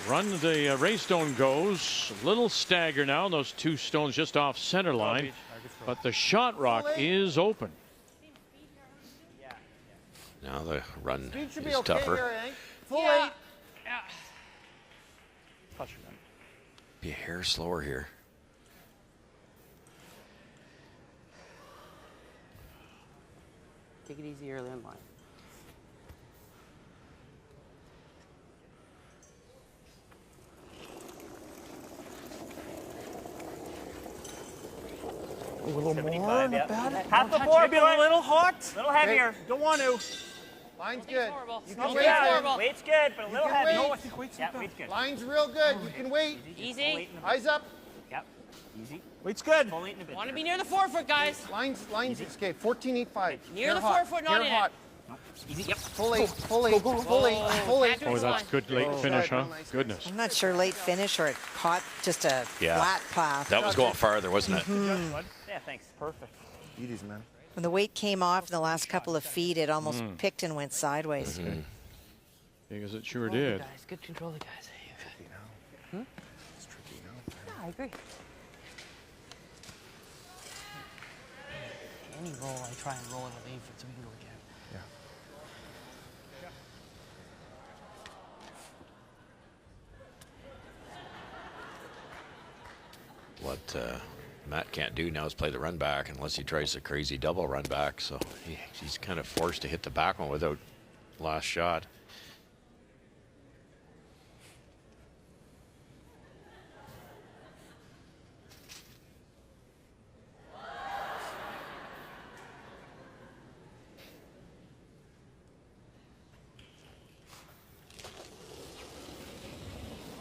run the Raystone goes. A little stagger now. Those two stones just off center line. But the shot rock is open. Now the run Speed should be is okay tougher. here, Hank. Full 8. Be a hair slower here. Take it easy early in line. A little more, not bad. Half the board, maybe a little hot. A little heavier. Don't want to. Line's good. You can Oh, wait. yeah. Weight's good, but a little heavy. wait. No, I think weight's not bad. Weight's good. Line's real good. You can wait. Easy. Eyes up. Yep. Easy. Weight's good. Want to be near the 4 foot, guys. Line's okay. 14.85. Near the 4 foot, not in hot. Easy. Yep. Full 8. Full 8. Full 8. Full 8. Oh, that's good late finish, huh? Goodness. I'm not sure late finish or it caught just a flat path. That was going farther, wasn't it? Yeah, thanks. Perfect. Easy, man. When the weight came off in the last couple of feet, it almost picked and went sideways. Because it sure did. Guys, good control, the guys. It's tricky now. Yeah, I agree. Any roll, I try and roll it with aphid so we can go again. What Matt can't do now is play the run back unless he tries a crazy double run back. So he's kind of forced to hit the back one without last shot.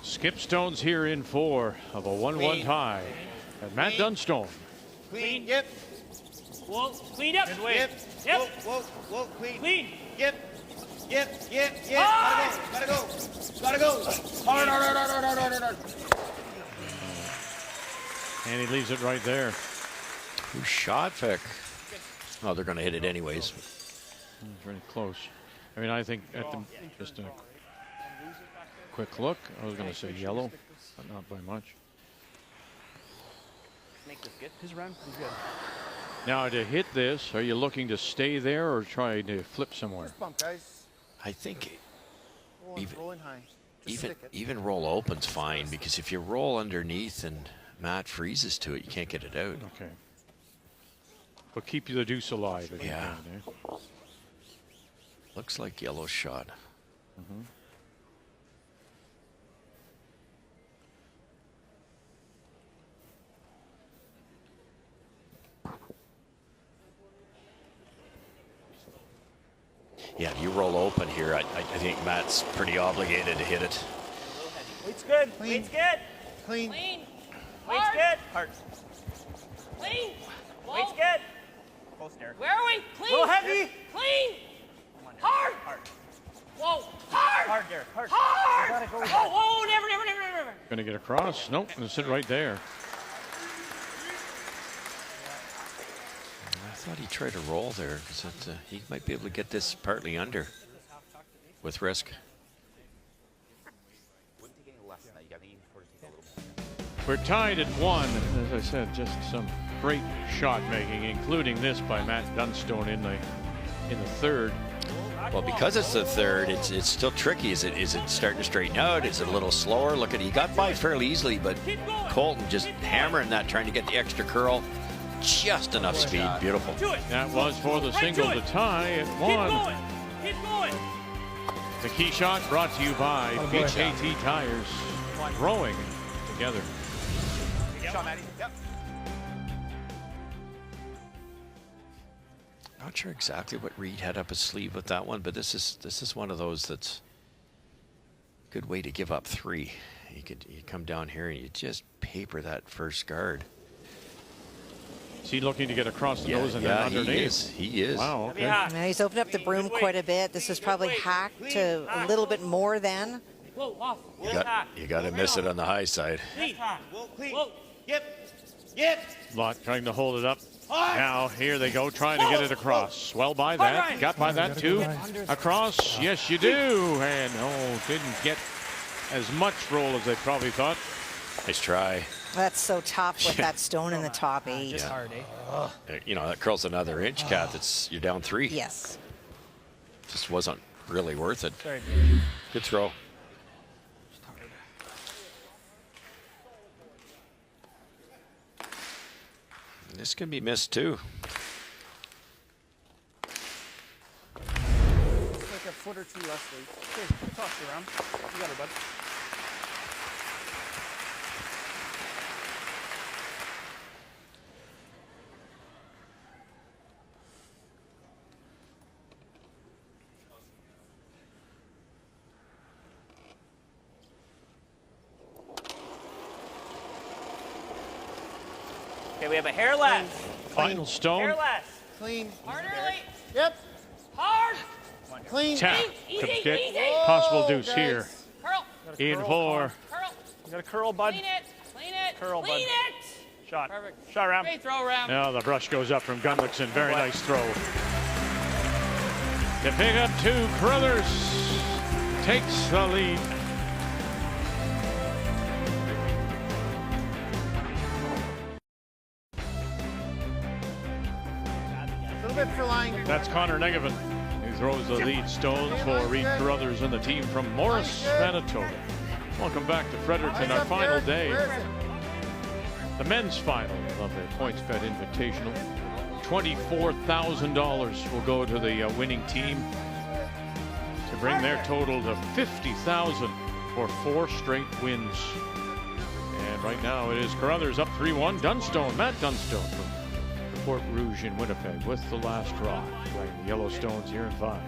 Skip Stone's here in 4 of a 1-1 tie. And Matt Dunstone. Clean. Yep. Whoa, clean up. Good weight. Yep. Whoa. Clean. Clean. Yep. Gotta go. Hard. And he leaves it right there. Who shot Vic? Oh, they're going to hit it anyways. It's really close. I mean, I think at the, just a quick look, I was going to say yellow, but not by much. Make this good. His round is good. Now to hit this, are you looking to stay there or try to flip somewhere? Just bump, guys. I think Roll in high. Just stick it. even roll open's fine, because if you roll underneath and Matt freezes to it, you can't get it out. Okay. But keep the deuce alive. If Yeah. you can, eh? Looks like yellow shot. Yeah, you roll open here. I think Matt's pretty obligated to hit it. Weight's good. Clean. Weight's good. Clean. Clean. Weight's Hard. good. Hard. Clean. Weight's Whoa. good. Close there. Where are we? Clean. Little heavy. Clean. Come on, Derek. Hard. Hard. Whoa. Hard. Hard, Derek. Hard. Hard. You gotta go. Oh, never. Going to get across? Nope, going to sit right there. I thought he tried to roll there, because he might be able to get this partly under with risk. We're tied at 1. As I said, just some great shot making, including this by Matt Dunstone in the third. Well, because it's the third, it's still tricky. Is it starting to straighten out? Is it a little slower? Look at, he got by fairly easily, but Colton just hammering that, trying to get the extra curl. Just enough speed. Beautiful. That was for the single to tie at 1. Keep going. The key shot brought to you by BKT Tires. Growing together. Good shot, Matty. Yep. Not sure exactly what Reed had up his sleeve with that one, but this is one of those that's Good way to give up 3. You come down here and you just paper that first guard. Is he looking to get across the nose and then underneath? He is. Wow. Okay. Now he's opened up the broom quite a bit. This is probably hacked to a little bit more than. Whoa, off. You got to miss it on the high side. Whoa. Yep. Lot trying to hold it up. Now here they go, trying to get it across. Well by that. Got by that too. Across. Yes, you do. And didn't get as much roll as they probably thought. Nice try. That's so tough with that stone in the top 8. Just hard, eh? You know, that curls another inch, Kath. You're down 3. Yes. Just wasn't really worth it. Sorry, Good throw. This can be missed too. It's like a foot or 2 less weight. Okay, toss it around. You got it, bud. Okay, we have a hair less. Final stone. Hair less. Clean. Hard early. Yep. Hard. Clean. Tap Easy, to easy, get easy. possible Whoa, deuce guys. here. Curl. In 4. Curl. You got a curl, bud. Clean it. Clean it. Curl, Clean bud. it. Shot. Perfect. Shot, Ram. Great throw, Ram. Now the brush goes up from Gunlickson. Very nice throw. To pick up 2, Carruthers takes the lead. A little bit for line. That's Connor Negevin, who throws the lead stone for Reed Carruthers and the team from Morris, Manitoba. Welcome back to Fredericton, our final day. The men's final of the PointsBet Invitational. $24,000 will go to the winning team to bring their total to $50,000 for 4 straight wins. And right now it is Carruthers up 3-1. Dunstone, Matt Dunstone from Port Rouge in Winnipeg with the last draw. Playing the Yellowstones here in 5.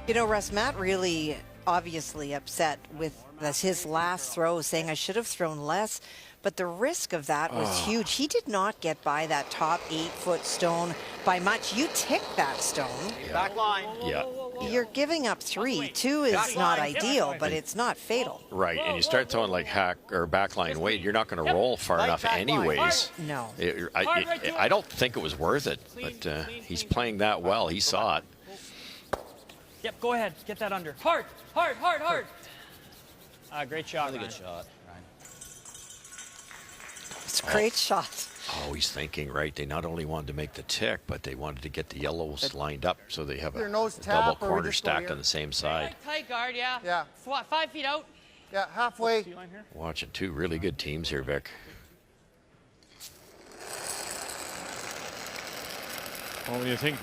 You know, Russ, Matt really obviously upset with his last throw, saying I should have thrown less. But the risk of that was huge. He did not get by that top 8-foot stone by much. You ticked that stone. Yeah. Back line. Yeah. You're giving up 3. 2 is not ideal, but it's not fatal. Right, and you start throwing like hack or backline weight, you're not going to roll far enough anyways. No. I don't think it was worth it, but he's playing that well. He saw it. Yep, go ahead. Get that under. Hard. Great shot, Really Ryan. good shot, Ryan. It's a great shot. Oh, he's thinking right. They not only wanted to make the tick, but they wanted to get the yellows lined up so they have Your a nose double tap, or we corner just go stacked here? on the same side. Tight guard, yeah. Yeah. 5 feet out. Yeah, halfway. Watching 2 really good teams here, Vic. Well, when you think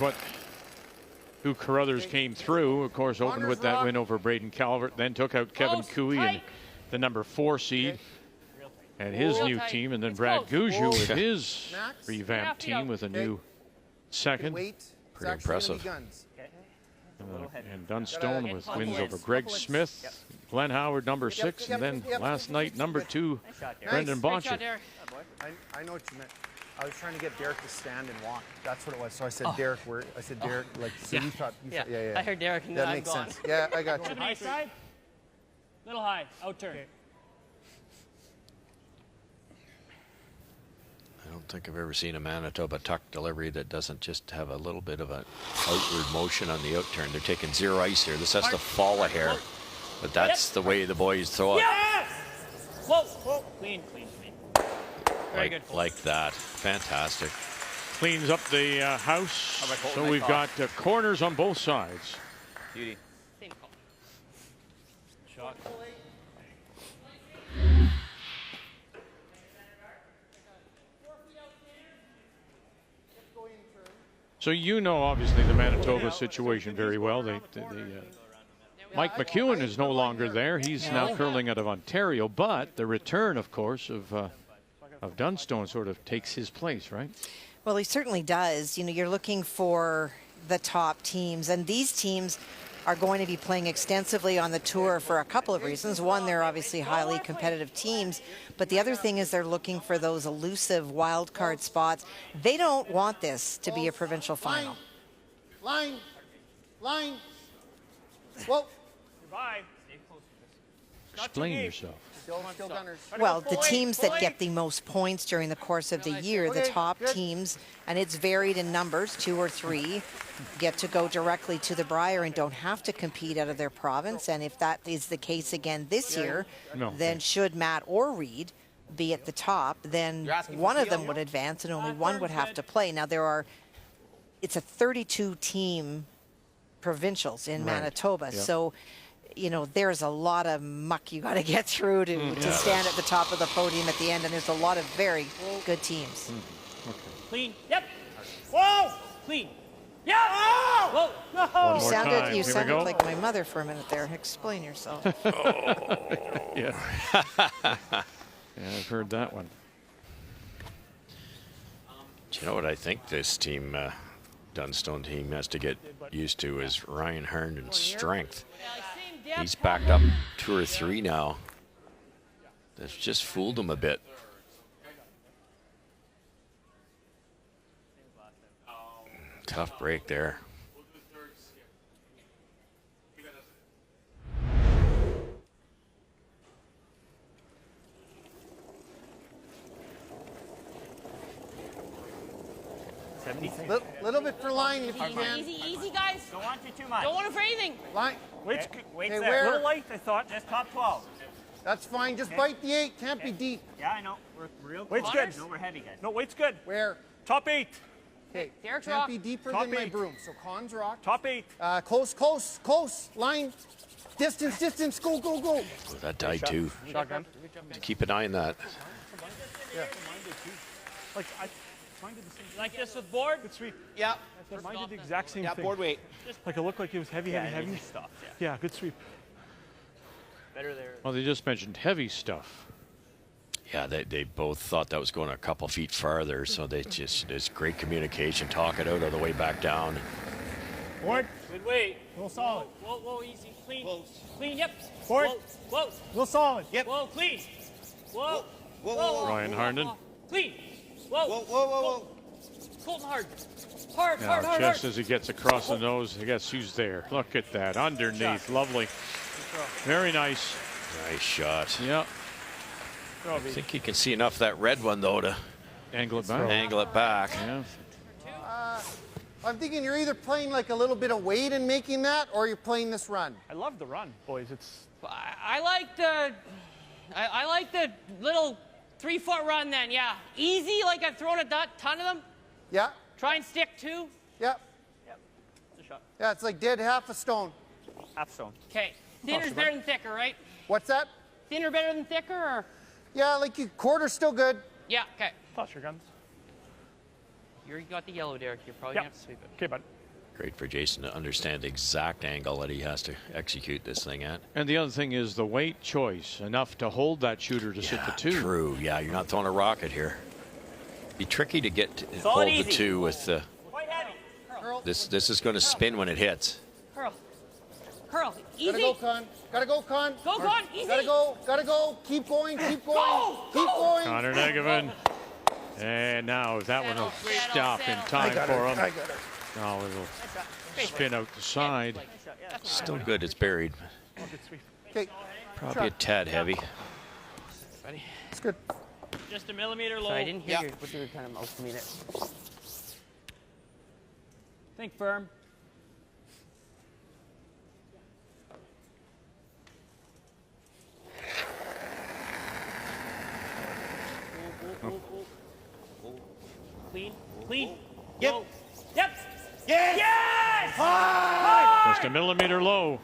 who Carruthers came through, of course, opened with that win over Braden Calvert, then took out Kevin Cooey and the number 4 seed and his new team, and then Brad Gouju with his revamped team with a new second. Pretty impressive. And Dunstone with wins over Greg Smith, Glenn Howard, number 6, and then last night, number 2, Brendan Botcher. I know what you meant. I was trying to get Derek to stand and walk. That's what it was. So I said, Derek, Derek, like, so you thought, yeah. I heard Derek and that I'm makes gone. sense. Yeah, I got you. High side. Little high. Out turn. I don't think I've ever seen a Manitoba tuck delivery that doesn't just have a little bit of an outward motion on the out turn. They're taking 0 ice here. This has to fall a hair, but that's the way the boys throw it. Yes! Whoa. Clean. Very good. Like that. Fantastic. Cleans up the house. So we've got corners on both sides. Beauty. Shot. So you know, obviously, the Manitoba situation very well. Mike McEwen is no longer there. He's now curling out of Ontario, but the return, of course, of Dunstone sort of takes his place, right? Well, he certainly does. You know, you're looking for the top teams, and these teams are going to be playing extensively on the tour for a couple of reasons. One, they're obviously highly competitive teams, but the other thing is they're looking for those elusive wild card spots. They don't want this to be a provincial final. Line. Whoa. Goodbye. Explain yourself. Still gunners. Well, the teams that get the most points during the course of the year, the top teams, and it's varied in numbers, 2 or 3, get to go directly to the Brier and don't have to compete out of their province. And if that is the case again this year, then should Matt or Reed be at the top, then one of them would advance and only one would have to play. Now it's a 32-team provincials in Manitoba, so there's a lot of muck you got to get through to stand at the top of the podium at the end, and there's a lot of very good teams. Clean. Yep. Whoa. Clean. Yeah. Oh. Whoa. No. You sounded like my mother for a minute there. Explain yourself. Yeah. I've heard that one. Do you know what I think this team, Dunstone team, has to get used to is Ryan Herndon's strength. He's backed up 2 or 3 now. That's just fooled him a bit. Tough break there. Little bit for line if you can. Easy, guys. Don't want you too much. Don't want it for anything. Line. Wait Hey, a where? little light, I thought. Just top 12. That's fine. Just bite the 8. Can't be deep. Yeah, I know. We're real close. Weight's good. No, we're heavy, guys. No, weight's good. Where? Top 8. Okay. Derek's Can't rock. be deeper Top than my 8. broom. So Con's rock. Top 8. Close. Line. Distance. Go. Oh, that died too. Shotgun. Keep an eye on that. Yeah. Mine did the same thing. Like this with board. Good sweep. Yeah. Mine did the exact same thing. Board weight. Like it looked like it was heavy. Stuff, Yeah, good sweep. Better there. Well, they just mentioned heavy stuff. Yeah, they both thought that was going a couple feet farther, so there's great communication, talk it out on the way back down. Board. Good weight. Real solid. Whoa, easy. Clean. Close. Clean, yep. Forward. Whoa. Real solid. Yep. Whoa, clean. Whoa. Ryan Herndon. Clean. Whoa. Colton hard. Hard. Just as he gets across the nose, I guess who's there. Look at that. Underneath. Lovely. Very nice. Nice shot. Yeah. I think you can see enough of that red one, though, to angle it back. Yeah. I'm thinking you're either playing like a little bit of weight and making that, or you're playing this run. I love the run, boys. It's I like the little 3-foot run then, yeah. Easy, like I've thrown a ton of them. Yeah. Try and stick 2. Yeah. It's a shot. Yeah, it's like dead half a stone. Half stone. Okay. Thinner's better than thicker, right? What's that? Thinner better than thicker, or? Yeah, like your quarter's still good. Yeah, okay. toss your guns. You already got the yellow, Derek. You're probably Yep. going to have to sweep it. Okay, bud. Great for Jason to understand the exact angle that he has to execute this thing at. And the other thing is the weight choice, enough to hold that shooter to sit the 2. True, yeah, you're not throwing a rocket here. Be tricky to get Solid hold easy. the 2 with the. Quite heavy. Curl. This is going to spin when it hits. Curl. Curl. Easy. Gotta go, Con. Gotta go, Con. Go, Con. Easy. Gotta go. Gotta go. Keep going. Keep going. Go, Keep go. going. Connor Negavan. And now that one will stop in time for him. I got it. Now it'll spin out the side. Still good. It's buried. Okay. Probably a tad heavy. Ready? It's good. Just a millimeter low. Sorry, I didn't hear you. What you were kind of mouth to me there. Think firm. Clean. Clean. Yep. Low. Yep. Yes! Yes! Just a millimeter low.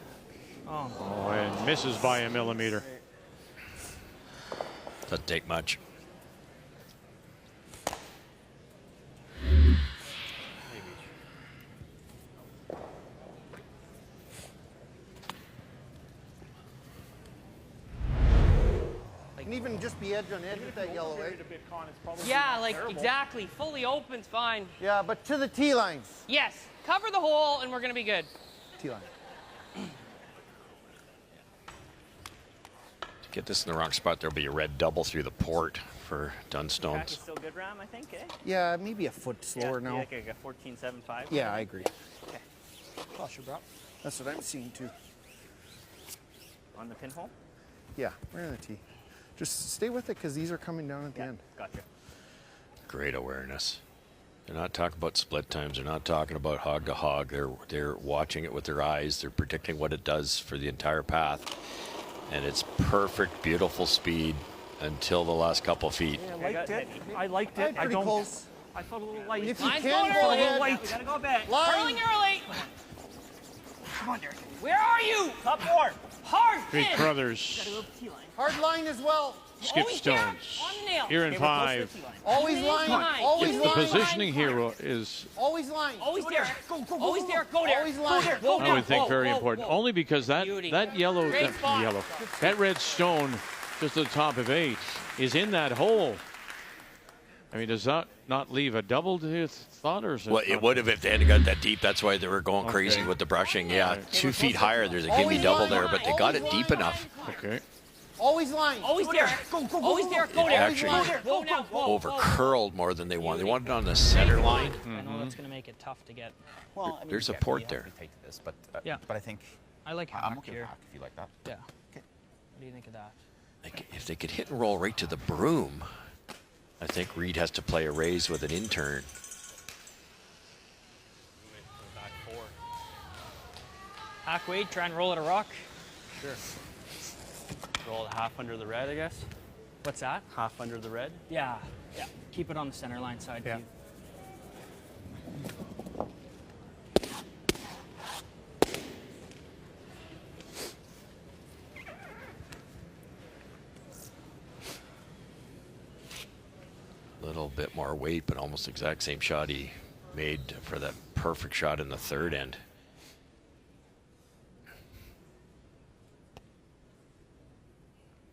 Oh, and misses by a millimeter. Doesn't take much. Can even just be edge on edge with that yellow, right? Yeah, like exactly. Fully open's fine. Yeah, but to the T line. Yes. Cover the hole and we're going to be good. T line. Get this in the wrong spot, there'll be a red double through the port for Dunstone. Track is still good, Ram, I think, eh? Yeah, maybe a foot slower now. Like a 14.75. Yeah, I agree. Okay. Caution, bro. That's what I'm seeing too. On the pinhole? Yeah, right on the tee. Just stay with it because these are coming down at the end. Gotcha. Great awareness. They're not talking about split times. They're not talking about hog to hog. They're watching it with their eyes. They're predicting what it does for the entire path. And it's perfect, beautiful speed until the last couple feet. Yeah, I liked it. I liked it. I don't. Close. I felt a little light. If you can, go a little light. We gotta go back. Curling early. Come on, Derek. Where are you? Top 4. Hard Great pin. Carruthers. Hard line as well. Skip Always Stones. there, on the nail. Here in 5. Always line. Always The line. positioning here is, Always line. Always there. Always there. Go there. Always line. Go I would think, Whoa, very whoa, important. whoa. Only because that yellow, Great spot. that red stone just at the top of 8 is in that hole. I mean, does that not leave a double to his thought, or is it? Well, it would have if they hadn't got that deep. That's why they were going crazy with the brushing. Yeah, 2 feet higher. There's a gimme double there, but they got it deep enough. Okay. Always line. Always there. Always there. Go there. Actually, Go now. over curled more than they wanted. They wanted it on the center line. I know that's going to make it tough to get. Well, I mean, There's a yeah, port you there. have to take this, but Yeah. but I think I like I'm hammock okay here. with hack if you like that. Yeah. Okay. What do you think of that? Like, if they could hit and roll right to the broom, I think Reed has to play a raise with an intern. Hack weight, try and roll it a rock. Sure. Roll it half under the red, I guess. What's that? Half under the red. Yeah. Yeah. Keep it on the center line side. Yeah. Too. Little bit more weight, but almost exact same shot he made for that perfect shot in the third end.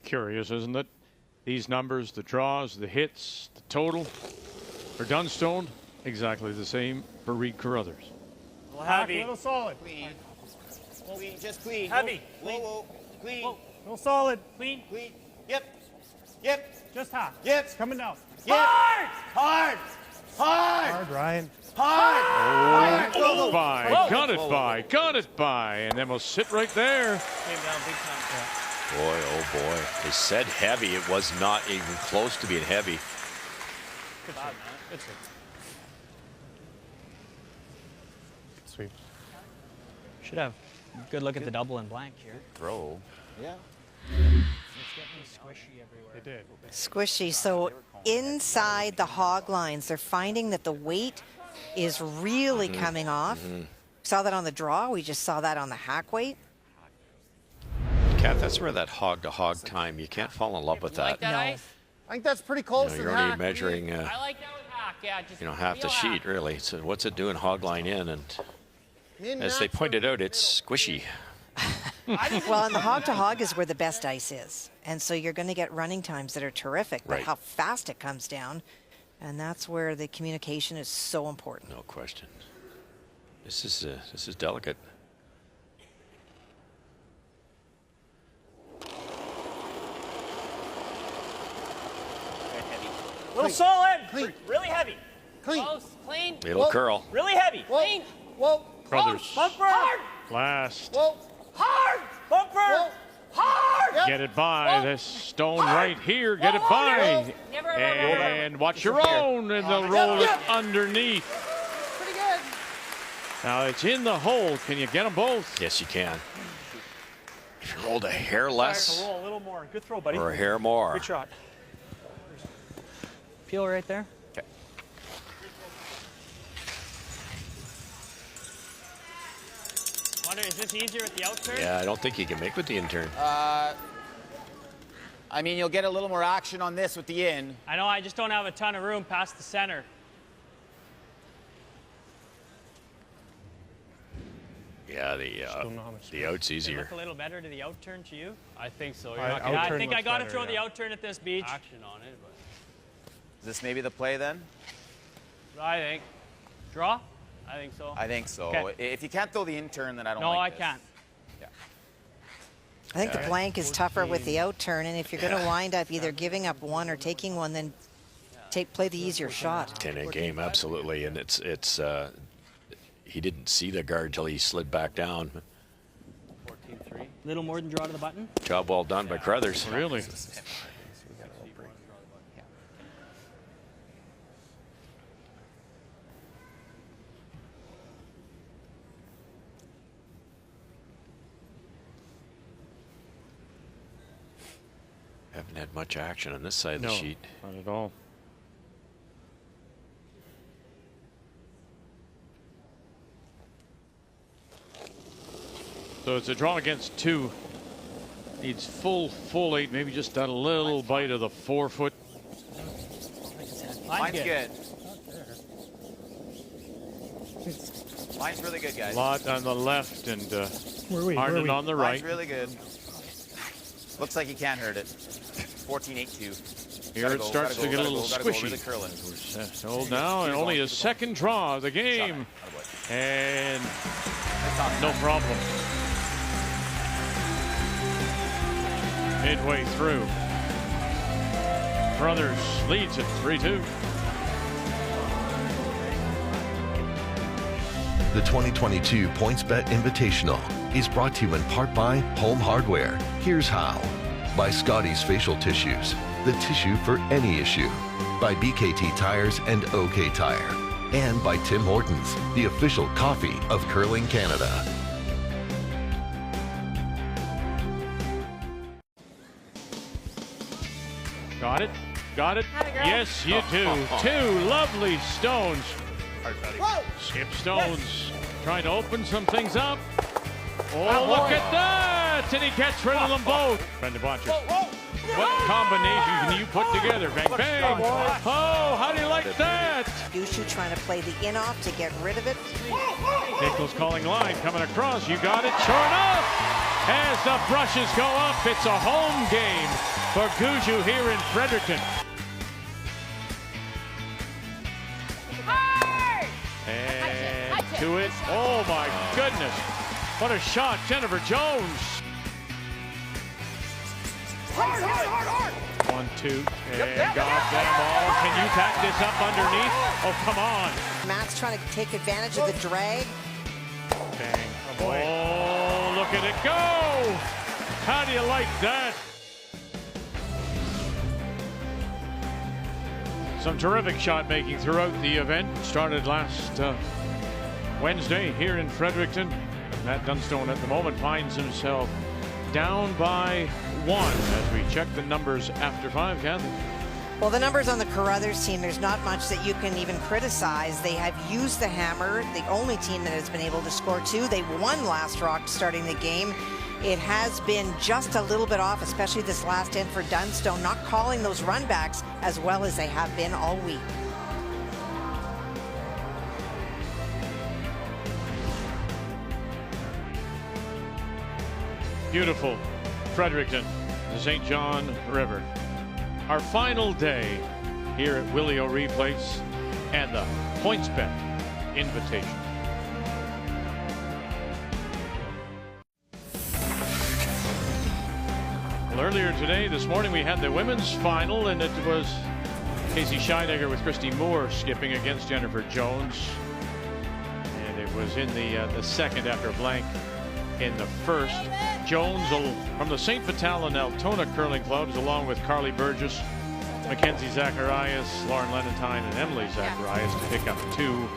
Curious, isn't it? These numbers, the draws, the hits, the total for Dunstone, exactly the same for Reed Carruthers. A little heavy. A little solid. Clean. Clean, just clean. Heavy. Whoa, whoa. Clean. A little solid. Clean. Clean. Yep. Yep. Just half. Yep. It's coming down. Yep. Hard! Hard! Hard! Hard, Ryan. Hard! Oh, by. Got it by. Got it by. And then we'll sit right there. Came down big time. Boy, oh boy. They said heavy. It was not even close to being heavy. Good shot, man. Good shot. Sweet. Should have a good look at the double and blank here. Throw. Yeah. It's getting squishy everywhere. They did. Squishy. So inside the hog lines, they're finding that the weight is really coming off. Saw that on the draw. We just saw that on the hack weight. Kat, that's where that hog to hog time, you can't fall in love with Like that. that ice? I think that's pretty You close know, to you're the only hack. measuring, I like that with hack. Yeah, just half the real sheet, hack. really. So what's it doing hog line in? And Min as they max pointed out, it's squishy. Well, and the hog to hog is where the best ice is. And so you're going to get running times that are terrific, but Right. how fast it comes down. And that's where the communication is so important. No question. This is delicate. Very heavy. A little solid. Clean. Really heavy. Clean. Close, clean, Little curl. Really heavy. Whoa. clean. Whoa. Carruthers. Bumper. Hard, Last. Whoa. hard, Bumper. Whoa. hard. Yep. Get it by. This stone right here. Get it by. Never ever. And watch your own. And they'll roll it underneath. Pretty good. Now it's in the hole. Can you get them both? Yes, you can. If you rolled a hair Sorry, less roll a little more. Good throw, buddy. or a hair more. Good shot. Peel right there. Okay. Wonder, is this easier with the out turn? Yeah, I don't think you can make with the intern. I mean, you'll get a little more action on this with the in. I know, I just don't have a ton of room past the center. Yeah, don't know how much the out's Does it easier. look a little better to the out turn to you? I think so. You're I- not out Yeah, I turn think I looks got to better, throw the yeah. out turn at this beach. action on it, but Is this maybe the play then? I think. Draw? I think so. I think so. Okay. If you can't throw the in turn, then I don't No, like I this. can't. Yeah. I think the blank is tougher with the out turn, and if you're going to wind up either giving up one or taking one, then play the easier shot. 10-8 game, absolutely, and it's he didn't see the guard till he slid back down. 14-3. Little more than draw to the button. Job well done by Carruthers. Really? Haven't had much action on this side of the sheet. Not at all. So it's a draw against 2. Needs full 8, maybe just a little bite of the 4-foot. Mine's good. Mine's really good, guys. Lot on the left and Arden on the right. Mine's really good. Looks like he can't hurt it. 14-8-2. Here it starts to get a little squishy. Hold now, and only a second draw of the game. And no problem. Midway through. Carruthers leads at 3-2. The 2022 PointsBet Invitational is brought to you in part by Home Hardware. Here's how. By Scotty's Facial Tissues, the tissue for any issue. By BKT Tires and OK Tire. And by Tim Hortons, the official coffee of Curling Canada. Got it? Got it? Yes, you do. 2 lovely stones. Skip Stones trying to open some things up. Oh, look at that! And he gets rid of them both. Brendan Botcher. What combination can you put together? Bang, bang. Oh, how do you like that? Gushue trying to play the in-off to get rid of it. Nichols calling line, coming across. You got it. Sure enough. As the brushes go up, it's a home game for Gushue here in Fredericton. And to it. Oh, my goodness. What a shot, Jennifer Jones. Hard. 1-2, and got them all. Can you back this up underneath? Oh, come on. Matt's trying to take advantage of the drag. Bang. Oh, look at it go. How do you like that? Some terrific shot making throughout the event. Started last Wednesday here in Fredericton. Matt Dunstone at the moment finds himself down by 1 as we check the numbers after 5, Kathy. Well, the numbers on the Carruthers team, there's not much that you can even criticize. They have used the hammer, the only team that has been able to score 2. They won last rock starting the game. It has been just a little bit off, especially this last end for Dunstone, not calling those runbacks as well as they have been all week. Beautiful Fredericton, the St. John River. Our final day here at Willie O'Ree Place and the PointsBet Invitation. Well, earlier today, this morning, we had the women's final, and it was Casey Scheidegger with Christy Moore skipping against Jennifer Jones. And it was in the second after a blank in the first. Jones from the St. Vital and Altona Curling Clubs, along with Carly Burgess, Mackenzie Zacharias, Lauren Lenentine, and Emily Zacharias to pick up 2.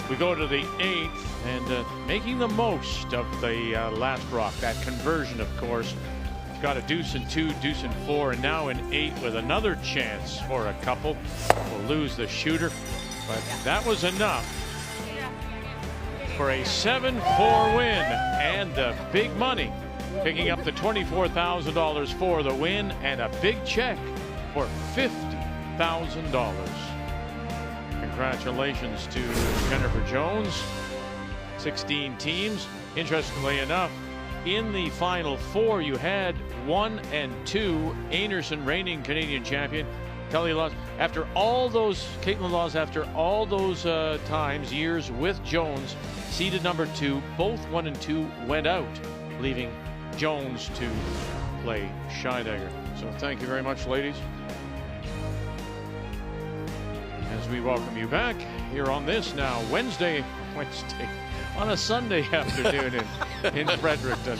We go to the 8th, and making the most of the last rock. That conversion, of course. Got a deuce and 2, deuce and 4, and now an 8 with another chance for a couple. We'll lose the shooter, but that was enough for a 7-4 win and the big money, picking up the $24,000 for the win and a big check for $50,000. Congratulations to Jennifer Jones. 16 teams. Interestingly enough, in the final 4, you had 1 and 2. Einarson, reigning Canadian champion. Kelly Laws, after all those, Caitlin Laws, after all those years with Jones, seeded number 2, both 1 and 2 went out, leaving Jones to play Scheidegger. So thank you very much, ladies. As we welcome you back here on this now Wednesday, on a Sunday afternoon in Fredericton.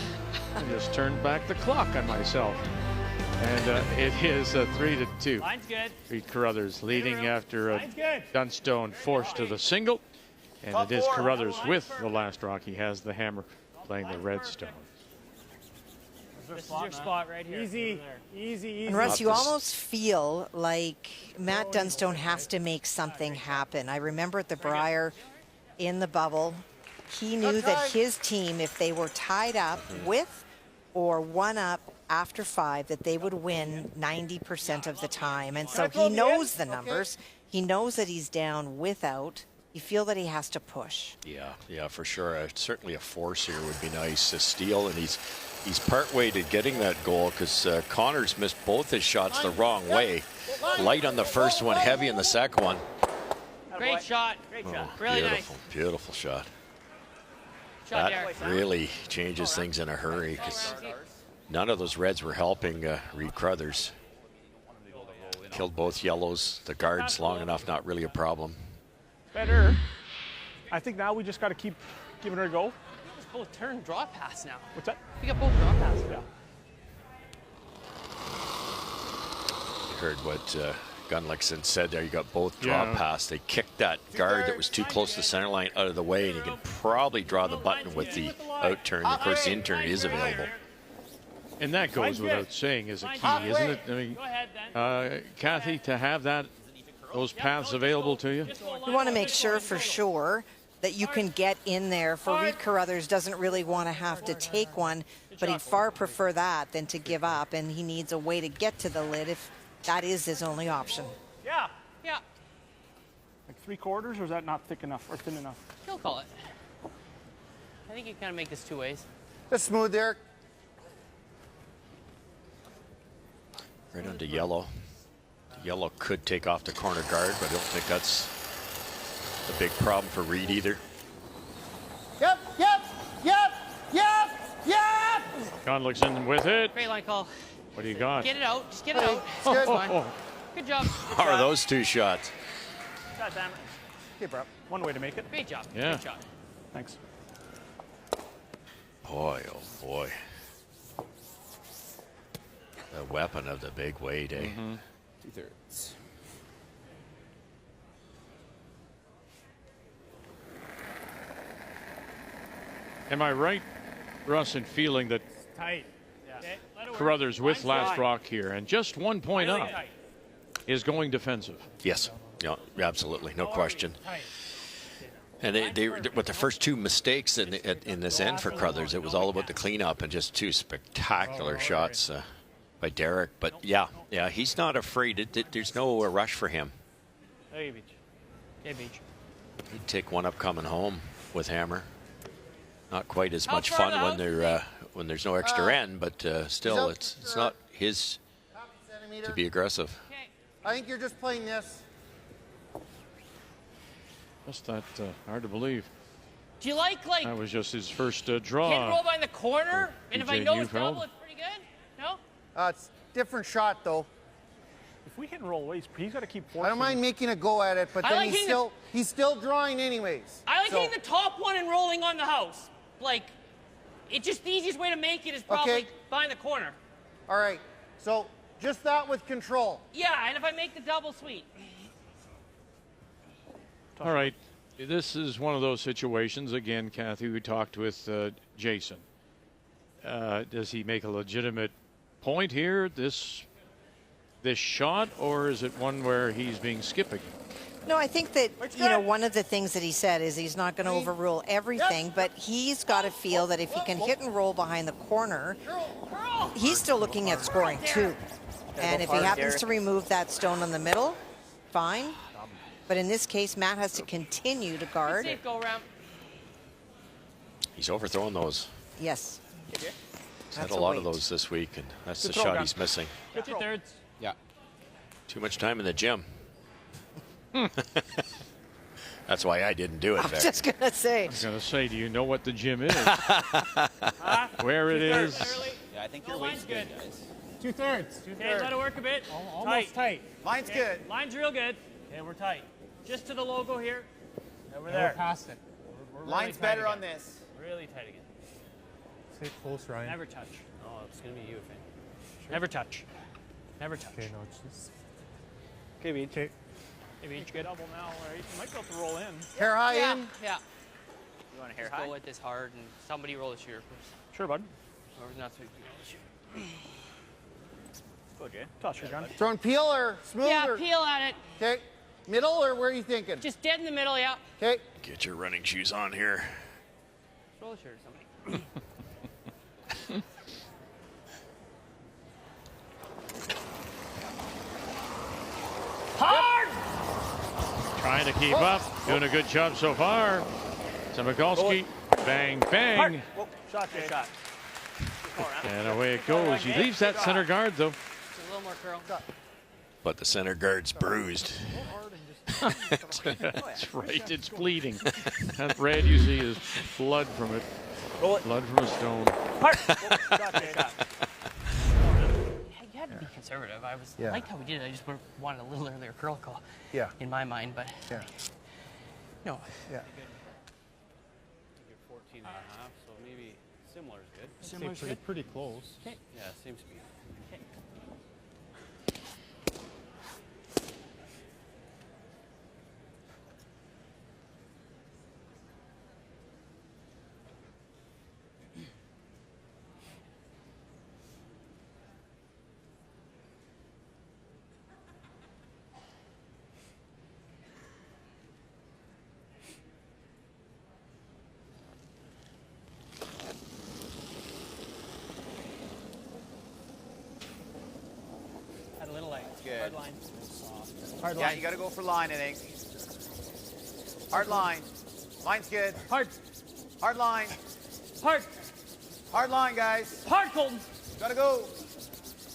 I just turned back the clock on myself. And it is 3-2. Line's good. Reed Carruthers leading after Dunstone forced to the single. And it is Carruthers with the last rock. He has the hammer playing the Redstone. This is your spot right here. Easy, easy. And Russ, you almost feel like Matt Dunstone has to make something happen. I remember at the Brier in the bubble, he knew that his team, if they were tied up with or one up after 5, that they would win 90% of the time. And so he knows the numbers. He knows that he's down without. You feel that he has to push. Yeah, for sure. Certainly a force here would be nice. A steal, and he's partway to getting that goal because Connors missed both his shots the wrong way. Light on the first one, heavy on the second one. Great shot. Great shot. Really beautiful, nice. Beautiful shot. Shot that really changes things in a hurry because none of those Reds were helping Reed Carruthers. Killed both yellows. The guards long enough, not really a problem. Better. I think now we just got to keep giving her a go. Just both turn draw pass now. What's that? We got both draw passes. Yeah. You heard what Gunlickson said there. You got both draw pass. They kicked that guard that was too close to the center line out of the way, and you can probably draw the button with the out turn. Of course, the in turn is available. And that goes without saying is a key, isn't it? I mean, Kathy, to have those paths available to you? You want to make sure for sure that you can get in there. For Reed Carruthers doesn't really want to have to take one, but he'd far prefer that than to give up, and he needs a way to get to the lid if that is his only option. Yeah. Like 3/4, or is that not thick enough or thin enough? He'll call it. I think you kind of make this 2 ways. That's smooth, Derek. Right onto yellow. Yellow could take off the corner guard, but I don't think that's a big problem for Reed either. Yep. John looks in with it. Great line call. What do you got? Get it out. Just get it out. It's good. Good job. How are those two shots? God damn it. Okay, bro. One way to make it. Great job. Yeah. Good shot. Thanks. Boy, oh boy. The weapon of the big weight, eh? 2/3. Am I right, Russ, in feeling that Tight. Carruthers with last rock here, and just 1 point up, is going defensive? Yes. Yeah, absolutely. No question. And they with the first 2 mistakes in this end for Carruthers, it was all about the cleanup and just 2 spectacular shots by Derek. But yeah, he's not afraid. There's no rush for him. Hey, Beach. Hey, Beach. He'd take one up coming home with hammer. Not quite as much fun when there's no extra end, but still, it's not his to be aggressive. I think you're just playing this. Just that hard to believe. Do you like That was just his first draw. hit and roll behind the corner? And if I PJ know it's Neufeld. double, it's pretty good? No? It's different shot though. If we hit and roll away, he's got to keep forcing. I don't mind making a go at it, but I then like he's still drawing anyways. I like hitting the top one and rolling on the house. Like, it's just the easiest way to make it is probably behind the corner. All right, so just that with control. Yeah, and if I make the double, sweet. All right. This is one of those situations, again, Kathy, we talked with Jason. Does he make a legitimate point here, this shot, or is it one where he's being skipping? No, I think that, one of the things that he said is he's not going to overrule everything, but he's got to feel that if he can hit and roll behind the corner, he's still looking at scoring too. And if he happens to remove that stone on the middle, fine. But in this case, Matt has to continue to guard. Safe go around. He's overthrowing those. Yes. He's had a lot of those this week, and that's the shot he's missing. Good 2/3. Yeah. Too much time in the gym. That's why I didn't do it. I was just going to say. I was going to say, do you know what the gym is? Where it is? Yeah, I think your weight's good, guys. 2/3. Okay, let it work a bit. Almost tight. Line's good. Line's real good. Okay, we're tight. Just to the logo here. We're there. We're past it. We're Line's really better on this. Really tight again. Stay close, Ryan. Never touch. Oh, it's going to be you, Finn. Sure. Never touch. Never touch. Okay, no, it's just... Okay, Beach. Okay. Maybe each get double now, right? You might be able to roll in. Hair high in? Yeah. You want a hair Just high? go with this hard and somebody roll the shooter first. Sure, bud. Whoever's not so good. Go, Jay. Toss your gun. Throwing peel or smooth? Yeah, or... peel at it. Okay. Middle or where are you thinking? Just dead in the middle, yeah. Okay. Get your running shoes on here. Roll the shooter, somebody. Hard! Trying to keep up. Doing a good job so far. Samagalski. Bang, bang. Whoa. Shot, Jay. Shot. And away it goes. He leaves that center guard, though. Just a little more curl. But the center guard's bruised. That's right. It's bleeding. That red you see is blood from it. Blood from a stone. You had to be conservative. I Yeah. liked how we did it. I just wanted a little earlier curl call. Yeah. In my mind, but Yeah. no. Yeah. You're 14 and a half, so maybe similar is good. Similar's good. Pretty close. Okay. Yeah, same speed. Okay. Had a little light. Good. Hard line. Hard Yeah, line. you got to go for line, I think. Hard line. Line's good. Hard. Hard line. Hard. Hard line, guys. Hard, Colton. Got to go.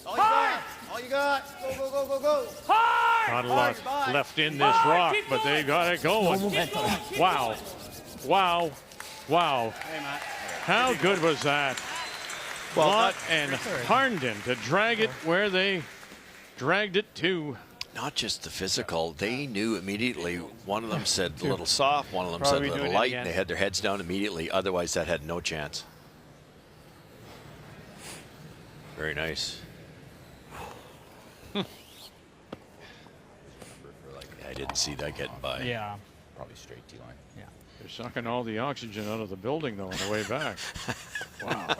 All you got. All you got. Go, go, go, go, go. Hard. Not a lot left in this rock, but they got it going. Wow. Wow. Wow. Hey, Matt. How good was that? Lott and Harnden to drag it where they dragged it to. Not just the physical, they knew immediately. One of them said a little soft, one of them said a little light, and they had their heads down immediately. Otherwise, that had no chance. Very nice. I didn't see that getting by. Yeah. Probably straight T line. Yeah. They're sucking all the oxygen out of the building, though, on the way back. Wow.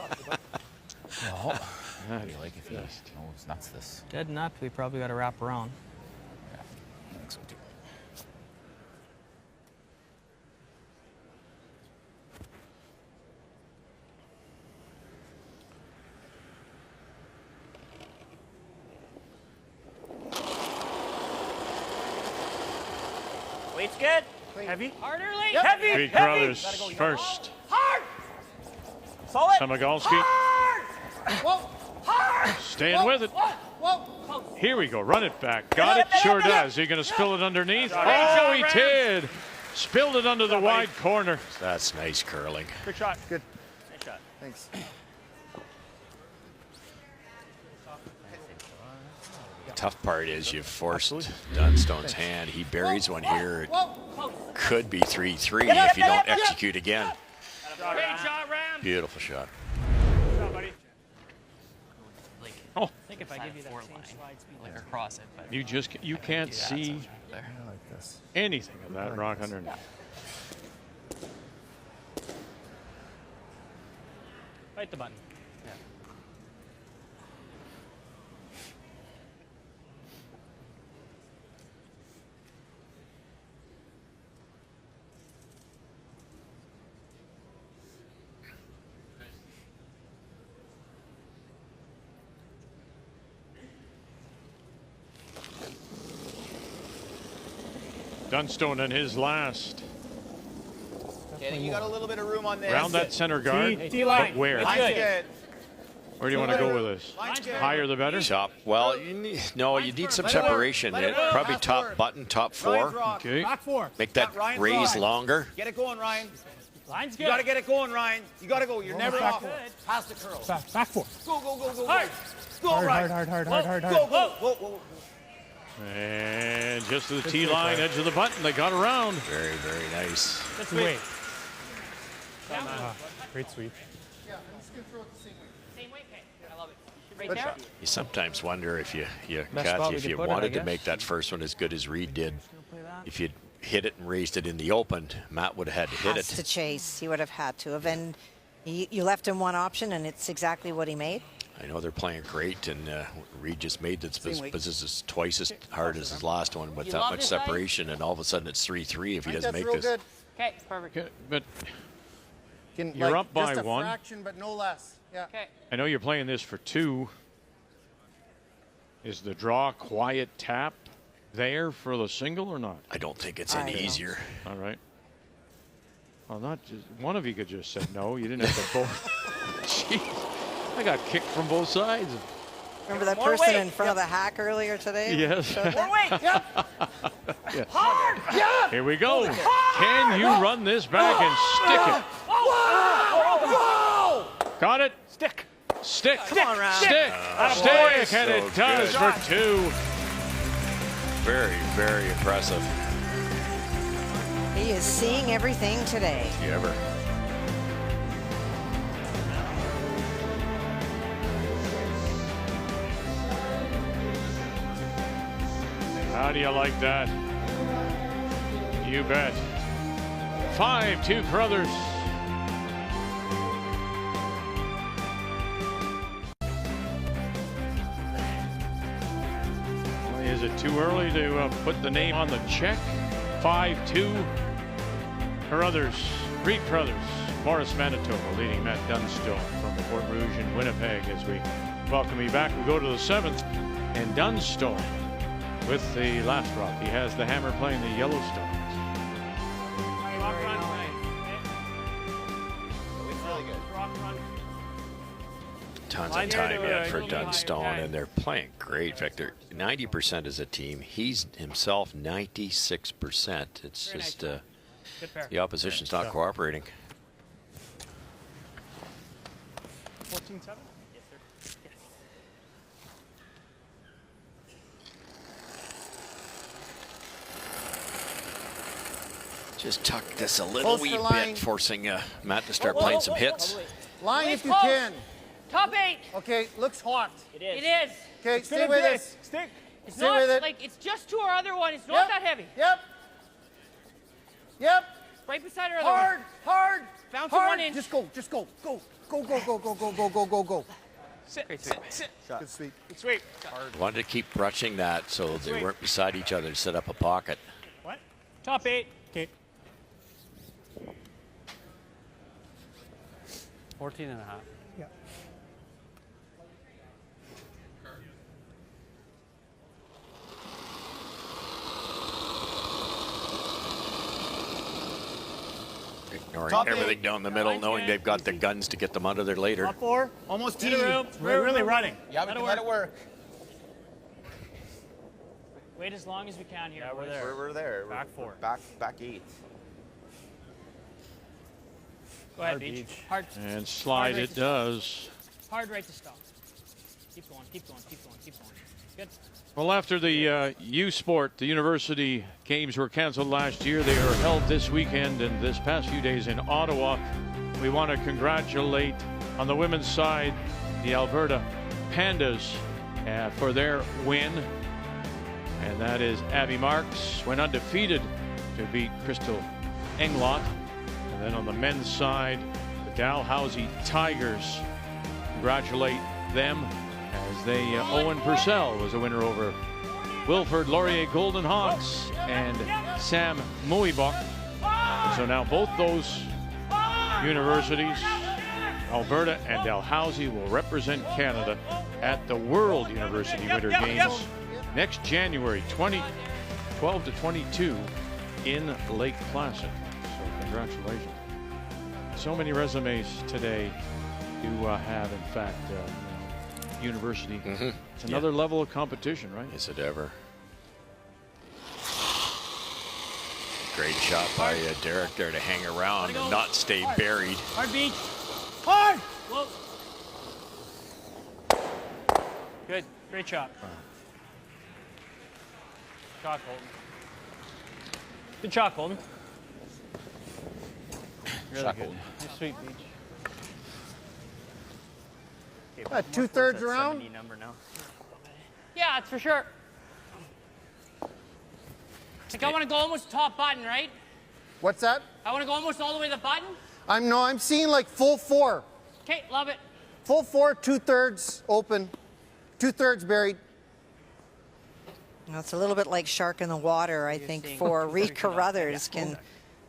Well, I feel like if he knows nuts this. Dead nut, we probably got to wrap around. Yeah, I think so too. Weight's good. Heavy. Hard early. Yep. Heavy. Three Heavy. Carruthers first. Hard. Solid. Samagalski Hard. Whoa. Hard. staying with it. Whoa. Here we go. Run it back. Got it. Sure does. He going to spill it underneath? Great Oh, shot, he Rams. did. Spilled it under the wide corner. That's nice curling. Good shot. Good. Nice shot. Thanks. The tough part is you've forced Dunstone's hand. He buries one here. It could be 3-3 if you don't execute again. Great shot, Ram. Beautiful shot. Good shot, buddy. Like, Oh. I think if I give you that same slide speed, like across it, but You can't see there. I like this. anything of that rock underneath. Bite the button. Yeah. Dunstone in his last. Okay, I think you got a little bit of room on this. Round that center guard. T line. But where? Line's good. Where do you want to go with this? Higher the better? Top. Well, you need some separation. Probably top button, top 4. Okay. Back 4. Make that raise longer. Get it going, Ryan. Line's good. You got to get it going, Ryan. You got to go. You're never off. Pass the curl. Back 4. Go, go, go, go, go. Hard. Go, Ryan. Hard. Go, go, go, go. And just to the tee line, edge of the button, they got around. Very, very nice. That's Wait. Yeah. Great sweep. Yeah, I'm just going to throw it the same way. Same way, okay. I love it. Right there. You sometimes wonder if Best Kathy, spot we if could you put it, I wanted to guess. make that first one as good as Reed did. If you'd hit it and raised it in the open, Matt would have had to hit Has to it. chase. He would have had to have. And you left him one option, and it's exactly what he made. I know they're playing great, and Reed just made this business twice as hard as his last one with that much separation, and all of a sudden it's 3-3 if he doesn't make this. Good. Okay, perfect. Okay, but You're up by just a 1. fraction, but no less. Yeah. Okay. I know you're playing this for 2. Is the draw quiet tap there for the single or not? I don't think it's any easier. All right. Well, not just one of you could just say no. You didn't have to both. Jeez. I got kicked from both sides. Remember that person in front of the hack earlier today? Yes. More weight. Yep. Yeah. Hard. Yeah. Here we go. Can you run this back and stick it? Got it? Stick. Stick. Come on, Ryan. Stick. Stick. And it does for 2. Very, very impressive. He is seeing everything today. If you ever. How do you like that? You bet. 5-2 Carruthers. Is it too early to put the name on the check? 5-2 Carruthers. Reed Carruthers. Morris, Manitoba, leading Matt Dunstone from Fort Rouge in Winnipeg as we welcome you back. We go to the 7th, and Dunstone with the last drop. He has the hammer playing the Yellowstones. Rock run. It's really good. Rock run. Tons of time yet for Dunstone, and they're playing great. In fact, they're 90% as a team. He's himself 96%. It's just the opposition's not cooperating. 14-7? Yes, sir. Yes. Just tuck this a little wee bit, forcing Matt to start playing some hits. Line if you Close. can. Top 8. Okay, looks hot. It is. It is. Okay, stay with it. Stick. It's Stay not with it. like it's just to our other one. It's not that heavy. Yep. Yep. Right beside our other one. Hard. Bounce Hard. 1 inch. Just go. Go. Go. Go. Go. Go. Go. Go. Go. Go. Go. Sit. Good sweep. Good sweep. Wanted to keep brushing that so they weren't beside each other to set up a pocket. What? Top 8. Okay. 14 and a half. Yeah. Ignoring Top everything 8. down the middle, knowing they've got the guns to get them out of there later. Top 4. Almost Hit teed. a room. We're really running. Yeah, we can let it work. Wait as long as we can here. Yeah, we're there. We're there. Back 4. Back 8. Go ahead, Hard Beach. Beach. Hard. And slide Hard right it to does. Hard right to stop. Keep going. Keep going. Keep going. Keep going. Good. Well, after the U Sport, the university games were canceled last year. They are held this weekend and this past few days in Ottawa. We want to congratulate, on the women's side, the Alberta Pandas for their win. And that is Abby Marks went undefeated to beat Crystal Englot. And then on the men's side, the Dalhousie Tigers. Congratulate them as they, Owen Purcell was a winner over Wilford Laurier Golden Hawks and Sam Muibok. So now both those universities, Alberta and Dalhousie, will represent Canada at the World University Winter Games next January 12 to 22 in Lake Placid. So congratulations. So many resumes today to have, in fact, university. It's another level of competition, right? Is it ever? Great shot by Derek there to hang around and not stay buried. Hard beach. Hard! Whoa. Good. Great shot. Shot, Colton. Good shot, Colton. Really Shot, good. Colton. Nice sweep, Beach. Okay, 2/3 around. 70 number now. Yeah, it's for sure. Like I want to go almost top button, right? What's that? I want to go almost all the way to the button. I'm seeing like full 4. Okay, love it. Full 4, 2/3 open, 2/3 buried. Well, it's a little bit like shark in the water, I think, for Reed Carruthers can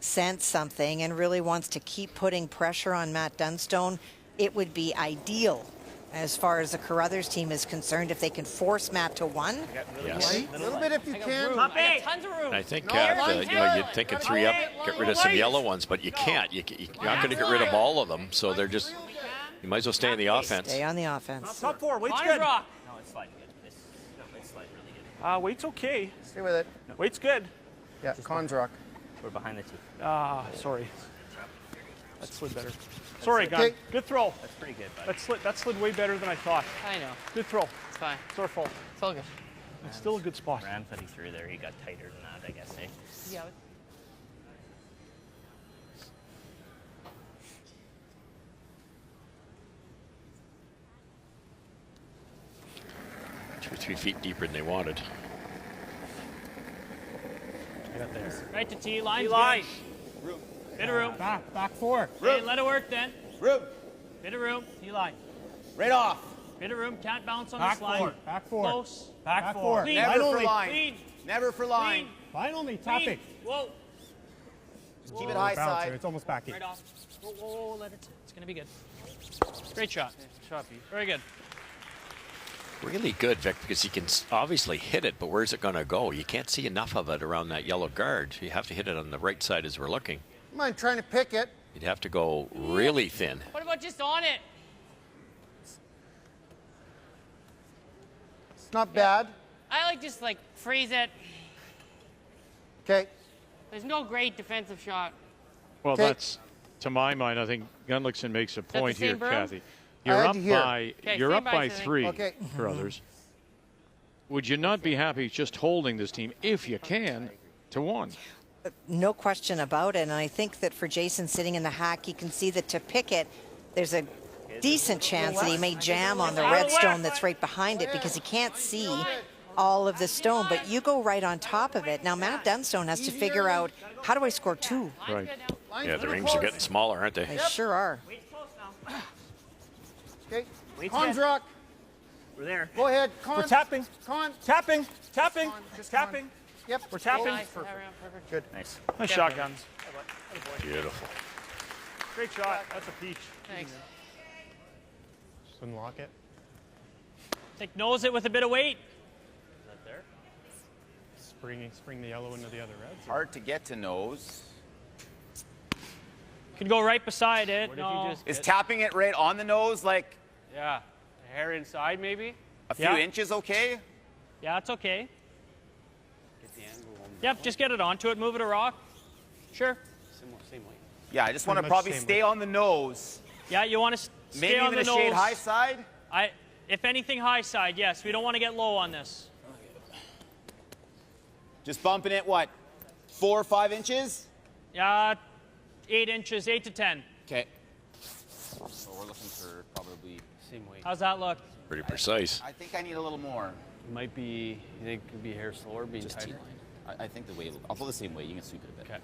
sense something and really wants to keep putting pressure on Matt Dunstone. It would be ideal as far as the Carruthers team is concerned if they can force Matt to 1. Yes. A little bit if you can. I got tons of room. I think you'd think a 3 up, get rid of some yellow ones, but you can't. You're not going to get rid of all of them, so they're just. You might as well stay in the offense. Stay on the offense. Top 4. Weight's Honors good. rock. No, it's sliding good. It's sliding really good. Weight's okay. Stay with it. Weight's good. Yeah, cons rock. We're behind the tee. Sorry. That slid better. Sorry, Gunn. Good throw. That's pretty good, bud. That slid way better than I thought. I know. Good throw. It's fine. It's our fault. It's all good. It's still a good spot. Ram putting through there. He got tighter than that, I guess, eh? Yeah. Two or 3 feet deeper than they wanted. Get there. Right to tee line. Line. Bit of room. Back 4. Okay, let it work then. Room. Bit of room. Tee line. Right off. Bit of room. Can't bounce on Back the slide. 4. Back 4. Close. Back 4. Clean. Never for only. line. Clean. Never for line. Clean. Line only. Clean. Whoa. Just keep it high side. It's almost back in. Right off. Whoa, let it. It's going to be good. Great shot. Shot, Pete. Very good. Really good, Vic, because he can obviously hit it, but where's it going to go? You can't see enough of it around that yellow guard. You have to hit it on the right side as we're looking. Mind trying to pick it. You'd have to go really thin. What about just on it? It's not bad. I like just like freeze it. Okay. There's no great defensive shot. Well, Okay. that's, to my mind, I think Gunlickson makes a point the here, same berm? Kathy. I You're had up to hear. by Okay, you're same up by by Sidney. 3 Okay. for others. Would you not be happy just holding this team, if you can, to 1? No question about it. And I think that for Jason sitting in the hack, he can see that to pick it, there's a decent chance that he may jam on the red stone that's right behind it because he can't see all of the stone. But you go right on top of it. Now, Matt Dunstone has to figure out, how do I score 2? Right. Yeah, the rings are getting smaller, aren't they? They sure are. Okay. Weight's Cons good. rock. We're there. Go ahead. Con. We're tapping. Con. Tapping. Tapping. Just Tapping. Yep. We're tapping. Nice. Good. Nice. Nice shotguns. Beautiful. Great shot. That's a peach. Thanks. Just unlock it. Take nose it with a bit of weight. Is that there? Spring the yellow into the other reds. Hard to get to nose. Can go right beside it. What if No. you just Is get- tapping it right on the nose, like Yeah. A hair inside, maybe? a few Yeah. inches, okay? Yeah, it's okay. Get the angle on Yep, just get it onto it. Move it a rock. Sure. same way. Yeah, I just want to much probably same stay on the nose. Yeah, you want to stay Maybe on even the a shade nose. high side. If anything, high side. Yes, we don't want to get low on this. Just bumping it, what, 4 or 5 inches? Yeah, 8 inches, 8 to 10. Okay. So we're looking for probably Same way. How's that look? Pretty precise. I think I need a little more. It might be, you think it could be hair slower, being just tighter? T-line. I think the way, I'll go the same way. You can sweep it a bit. Okay.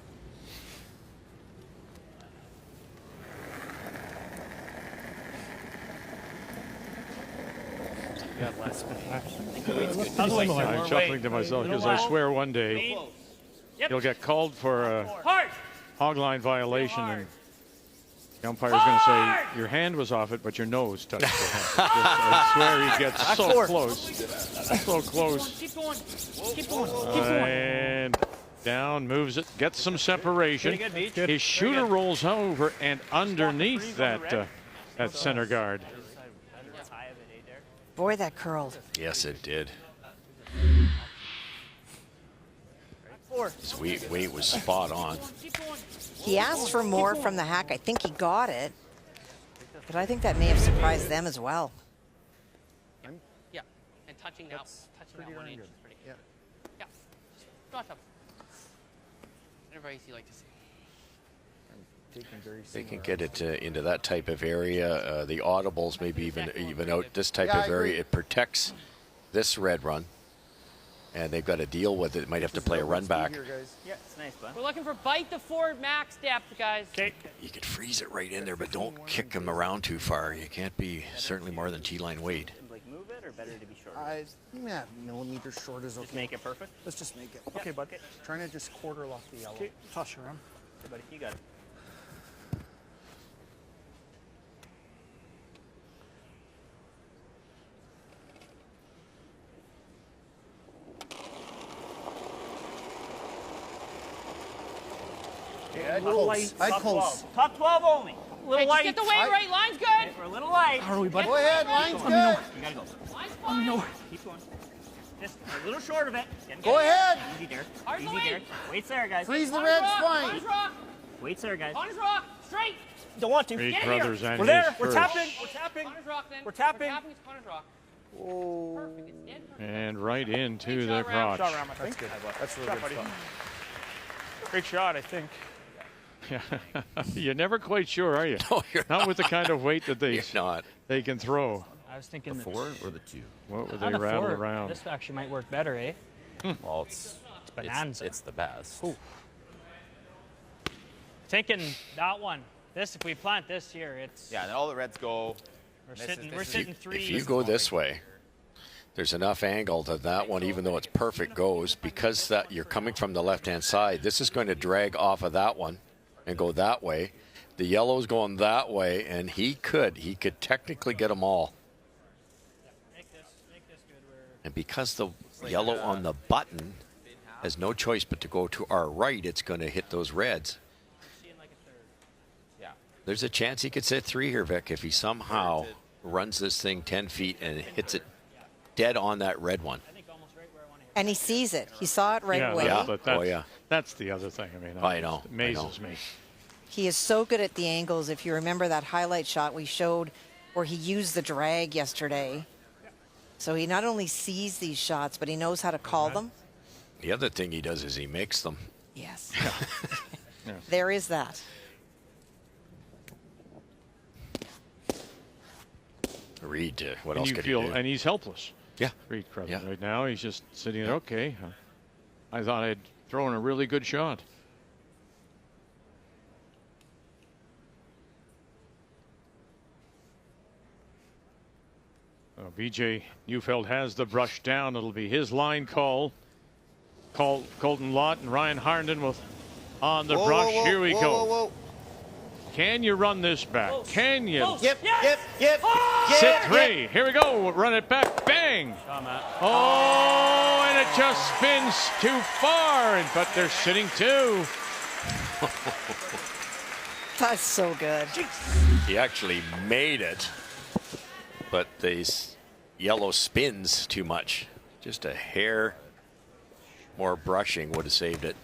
Got less space. How's the weight? I'm chuckling to myself because I swear one day Clean. Yep. you'll get called for a Hard. hog line violation and the umpire's going to say your hand was off it, but your nose touched it. I swear he gets so close. So close. Keep going. Keep going. Keep going. And down, moves it, gets some separation. Pretty good, Beach. His shooter rolls over and underneath that center guard. Boy, that curled. Yes, it did. His weight was spot on. He asked for more from the hack. I think he got it. But I think that may have surprised them as well. Yeah, and touching that 1 inch is pretty good. Yeah. Not tough. Whatever ice you like to see. They can get it into that type of area. The audibles maybe even out this type of area. It protects this red run. And they've got to deal with it. Might have to play a run back. Yeah, it's nice, bud. We're looking for bite to forward max depth, guys. You could freeze it right in there, but don't kick them around too far. You can't be certainly more than T-line weight. Like move it or better to be short? Yeah, millimeters short is okay. Just make it perfect? Let's just make it. Yeah. Okay, bud. Trying to just quarter off the yellow. Okay, toss your arm. Okay, buddy, you got it. I'd close. I'd close. Top 12 only. Little Hey, light. just get the weight right. Line's good. We're a little light. How are we, bud? Go ahead, line's good. You gotta go. Line's fine. Keep going. Just a little short of it. Go ahead. Easy, Derek. Hard Easy, the weight. Derek. Weight's there, guys. Freeze the On red's his rock. On fine. his rock. Weight's there, guys. On his rock. Straight. Don't want to. Reed Get Carruthers here. and We're there. his We're first. tapping. We're tapping. On his rock then. We're tapping. We're tapping. It's on his rock. Oh. Perfect. It's dead perfect. And right into Great the shot, Ram. crotch. Shot, Ram, I That's think. good. That's really Shot, good buddy. stuff. Great shot, I think. You're never quite sure, are you? No, you're not with the kind of weight that You're not. they can throw. I was thinking The 4 or the 2? What would on they the rattle 4, around? This actually might work better, eh? Well, it's bonanza. It's the best. Ooh. Thinking that one. This, if we plant this here, it's. Yeah, and all the reds go. We're sitting 3. If you go this way, there's enough angle that one, even though it's perfect, goes because that you're coming from the left-hand side. This is going to drag off of that one and go that way. The yellow's going that way, and he could technically get them all. And because the yellow on the button has no choice but to go to our right, it's going to hit those reds. Yeah. There's a chance he could sit 3 here, Vic, if he somehow runs this thing 10 feet and hits it dead on that red one. And he sees it. He saw it right away. Yeah. But that's the other thing. I mean, I know. It amazes me. He is so good at the angles. If you remember that highlight shot we showed where he used the drag yesterday. So he not only sees these shots, but he knows how to call them. The other thing he does is he makes them. Yes. There is that. Reed, what And else you could feel, he do? and he's helpless. Yeah. Reed Carruthers. Yeah. Right now, he's just sitting there. Okay, I thought I'd thrown a really good shot. BJ Neufeld has the brush down. It'll be his line call. Colton Lott and Ryan Harnden will on the brush. Here we go. Can you run this back? Can you? Yep. Sit 3. Here we go. Run it back. Bang. Oh, and it just spins too far. But they're sitting 2. That's so good. He actually made it, but the yellow spins too much. Just a hair more brushing would have saved it.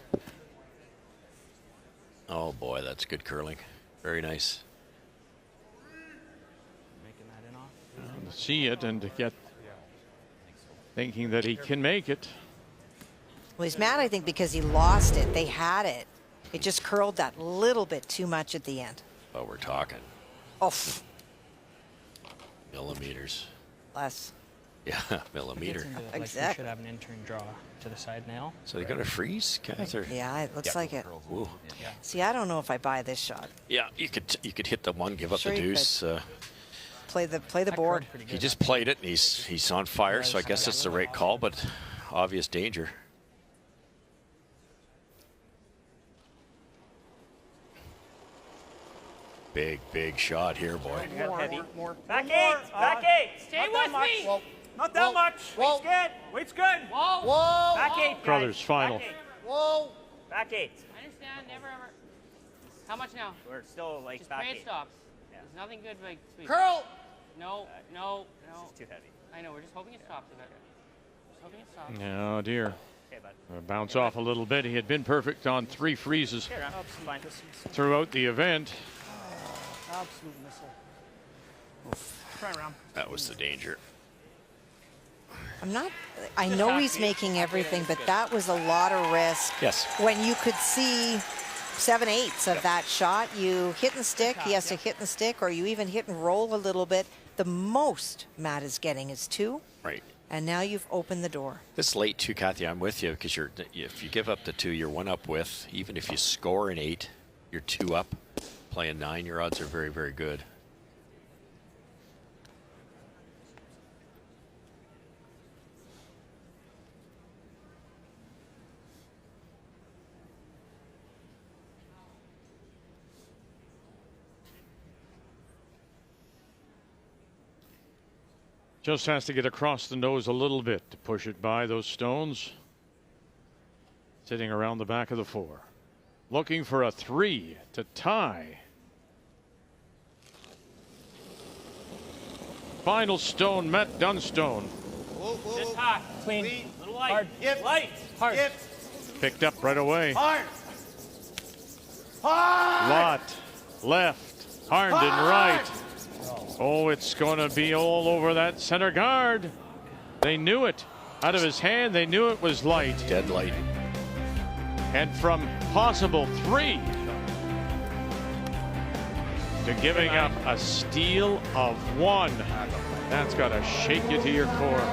Oh boy, that's good curling. Very nice. To see it and to get thinking that he can make it. Well, he's mad, I think, because he lost it. They had it. It just curled that little bit too much at the end. Oh, we're talking Oh, millimeters. less. Yeah, millimeter. Like Exactly. we should have an intern draw to the side nail. So they're going to freeze, Kath? Or? Yeah, it looks like it. Ooh. See, I don't know if I buy this shot. Yeah, you could hit the one, give up Sure the you deuce. Play the board. He just played it, and he's on fire. So I guess it's the right call, but obvious danger. Big shot here, boy. More. Back 8. Back 8. Stay with me. Whoa. Not that much. Weight's good. Weight's good. Whoa. Back 8. guys. Carruthers final. Back 8. Whoa. Back 8. I understand. Never ever. How much now? We're still like Just back pray 8. it stops. There's nothing good like sweep. Curl. No. It's just too heavy. I know, we're just hoping it stops a bit. Just hoping it stops. Oh, dear. Bounce off a little bit. He had been perfect on 3 freezes throughout the event. Absolute missile. Try around. That was the danger. I know he's making everything, but that was a lot of risk. Yes. When you could see 7/8 of that shot, you hit and stick, he has to hit and stick, or you even hit and roll a little bit. The most Matt is getting is 2. Right. And now you've opened the door. This late too, Kathy, I'm with you, because if you give up the 2, you're 1 up with. Even if you score an 8, you're 2 up. Playing 9, your odds are very, very good. Just has to get across the nose a little bit to push it by those stones. Sitting around the back of the 4. Looking for a 3 to tie. Final stone, Matt Dunstone. Just hot. Clean. Little light. Hard. Yep. Light. Hard. Yep. Picked up right away. Hard. Hard. Lot. Left. Harnden right. Oh, it's going to be all over that center guard. They knew it. Out of his hand, they knew it was light. Dead light. And from possible 3 to giving up a steal of 1. That's got to shake you to your core.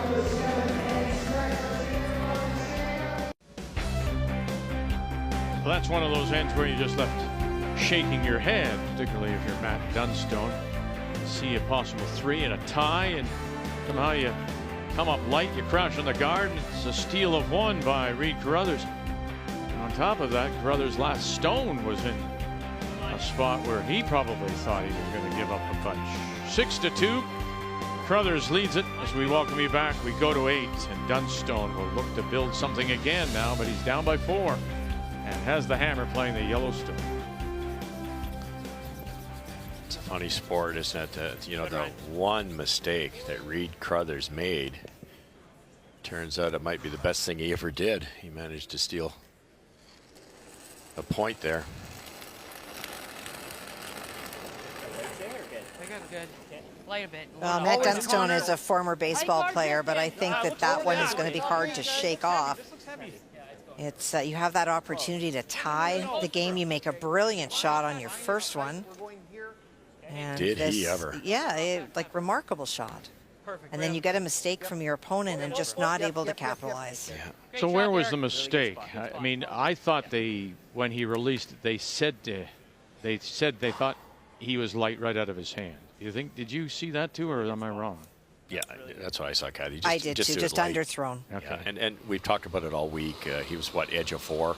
Well, that's one of those ends where you just left shaking your head, particularly if you're Matt Dunstone. See a possible 3 and a tie, and somehow you come up light, you crash on the guard, and it's a steal of 1 by Reed Carruthers. And on top of that, Carruthers' last stone was in a spot where he probably thought he was going to give up a bunch. 6-2, Carruthers leads it. As we welcome you back, we go to 8, and Dunstone will look to build something again now, but he's down by 4 and has the hammer playing the Yellowstone. It's a funny sport, isn't it? The one mistake that Reed Carruthers made, turns out it might be the best thing he ever did. He managed to steal a point there. I got good. Light a bit. Matt Dunstone is a former baseball player, but I think that one is going to be hard to shake off. It's you have that opportunity to tie the game. You make a brilliant shot on your first one. And Did he ever? Yeah, like remarkable shot. And then you get a mistake from your opponent and just not able to capitalize. Yeah. So where was the mistake? I mean, I thought when he released it, they said they thought he was light right out of his hand. Did you see that too, or am I wrong? Yeah, that's what I saw, Kathy. I did too, just underthrown. Okay. Yeah, and we've talked about it all week. He was edge of 4.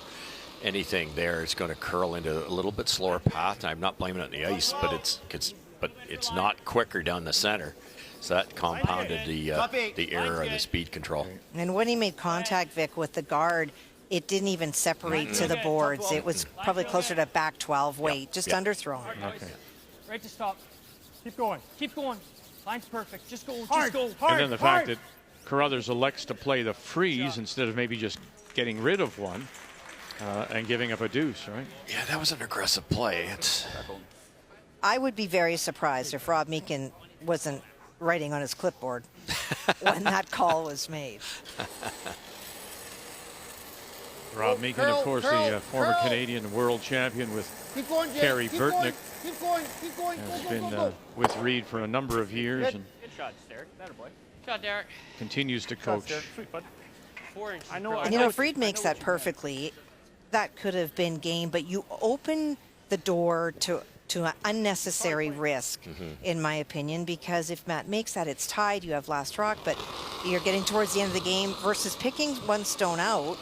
Anything there is going to curl into a little bit slower path. I'm not blaming it on the ice, but it's not quicker down the center. So that compounded the error of the speed control. And when he made contact, Vic, with the guard, it didn't even separate to the boards. It was probably closer to back 12 weight, just underthrown. Okay. Right to stop. Keep going. Keep going. Line's perfect. Just go. Hard. Just go. Hard. And then the fact that Carruthers elects to play the freeze instead of maybe just getting rid of 1 and giving up a deuce, right? Yeah, that was an aggressive play. I would be very surprised if Rob Meakin wasn't writing on his clipboard when that call was made. Rob Meakin, of course, the former Canadian world champion with Kerry Burtnick. Keep going. Has been with Reed for a number of years and Good shot, Derek. That a boy. Shot, Derek. continues to coach. Sweet, bud. 4 inches. And Reed makes that perfectly. That could have been game, but you open the door to an unnecessary risk, in my opinion, because if Matt makes that, it's tied. You have last rock, but you're getting towards the end of the game versus picking 1 stone out.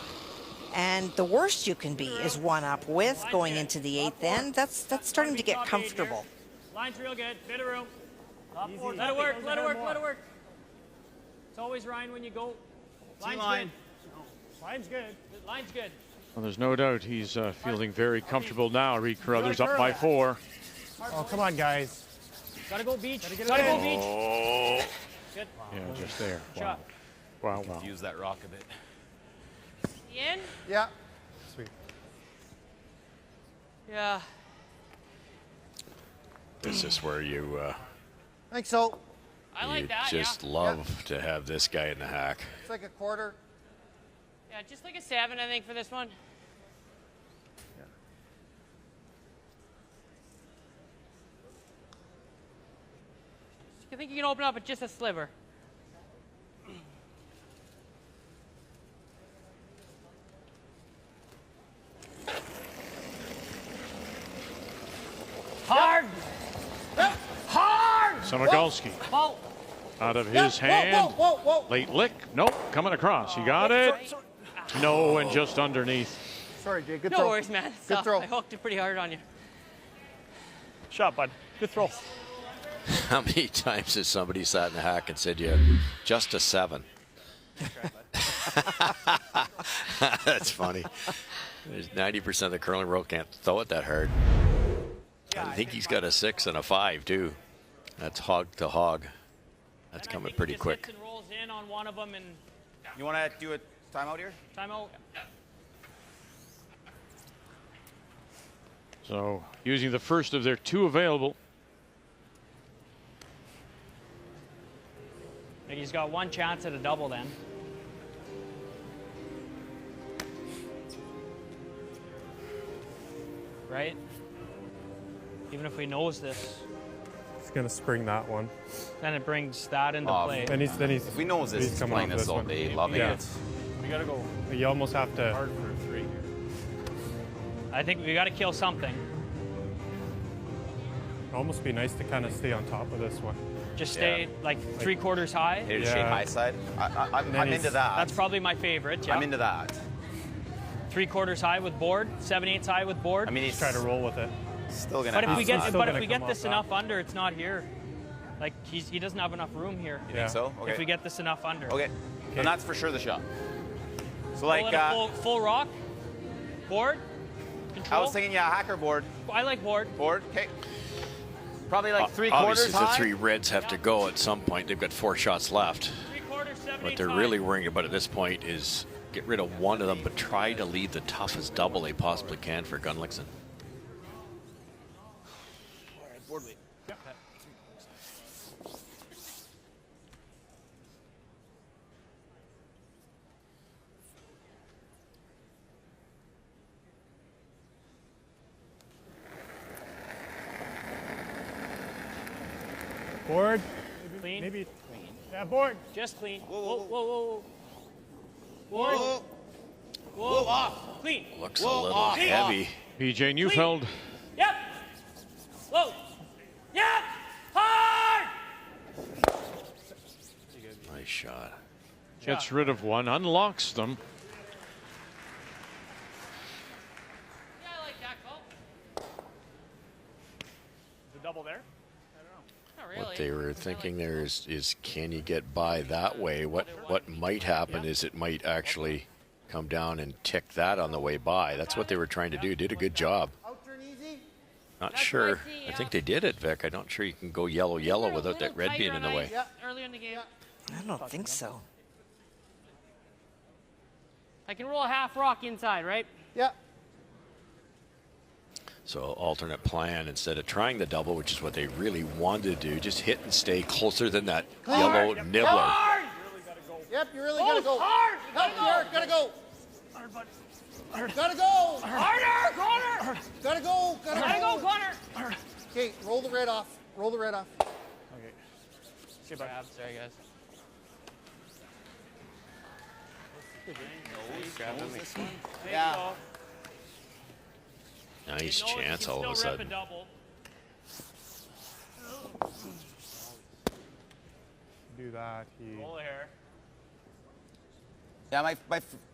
And the worst you can be is 1 up with going into the 8th end. That's starting to get comfortable. Line's real good. Bit of room. Let it work. Let it work. Let it work. It's always Ryan when you go. Line's good. Line's good. Line's good. Well, there's no doubt he's feeling very comfortable now. Reed Carruthers up by 4. Oh, come on, guys. Gotta go beach. Gotta go beach. Oh. Good. Yeah, just there. Shot. Wow, wow. Use that rock a bit. In? Yeah. Sweet. Yeah. This is where you I think so. I like you that, just love to have this guy in the hack. It's like a quarter. Yeah, just like a 7, I think, for this one. I think you can open up with just a sliver. Hard! Hard! Samogolski Ball. out of his hand. Late lick. Nope. Coming across. He got it. No, and just underneath. Sorry, Jay. Good No throw. worries, man. Good throw. I hooked it pretty hard on you. Shot, bud. Good throw. How many times has somebody sat in the hack and said, "Yeah, just a 7"? That's funny. There's 90% of the curling world can't throw it that hard. I think he's got a 6 and a 5 too. That's hog to hog. That's coming pretty quick. Hits and rolls in on one of them and You want to do a timeout here? timeout. So using the first of their 2 available. I think he's got one chance at a double then. Right? Even if he knows this, He's gonna spring that one. then it brings that into play. And he's If we know this, he's coming playing off this all one. day, loving Yeah. it. We gotta go You almost have to. hard for a 3 here. I think we got to kill something. Almost be nice to kind of stay on top of this one. Just stay like 3/4 high. Hit a shape high side. I'm into that. That's probably my favorite. Yeah. I'm into that. 3/4 high with board, 7/8 high with board. I mean, he's Try to roll with it. still gonna. But if have we get, that. but if we get this enough under, it's not here. Like he doesn't have enough room here. You think so? Okay. If we get this enough under. Okay. And that's for sure the shot. So Roll like, it a full rock, board, control. I was thinking, yeah, hacker board. I like board. Board. Okay. Probably like 3/4 Obviously, the high. 3 reds have to go at some point. They've got 4 shots left. 3/4, 7/8 What they're high. really worrying about at this point is get rid of one of them, but try to leave the toughest double they possibly can for Gunlickson. Board weight. Board. Clean. Maybe. Yeah, board. Just clean. Whoa, Whoa, whoa, whoa, whoa. Board. Whoa. Whoa, off. Clean. Looks Whoa, a little off. heavy. PJ Neufeld. Yep. Whoa. Yep. Hard. Nice shot. Gets rid of one, unlocks them. Yeah, I like that call. The double there? Not really. What they were thinking there is can you get by that way? What might happen is it might actually come down and tick that on the way by. That's what they were trying to do. Did a good job. Not That's sure. what I see, I think they did it, Vic. I'm not sure you can go yellow without that red being in the way. Earlier in the game. I don't think so. I can roll a half rock inside, right? Yeah. So alternate plan, instead of trying the double, which is what they really wanted to do, just hit and stay closer than that yellow nibbler. Hard. Yep, you really gotta go. Hard. Gotta go. Hard, bud. Gotta go. Harder, Connor. Gotta go. Gotta go, Connor. Okay, roll the red off. Roll the red off. Okay. See you, bud. Sorry, guys. Yeah. Nice chance all of a sudden. Do that. Roll hair. Yeah,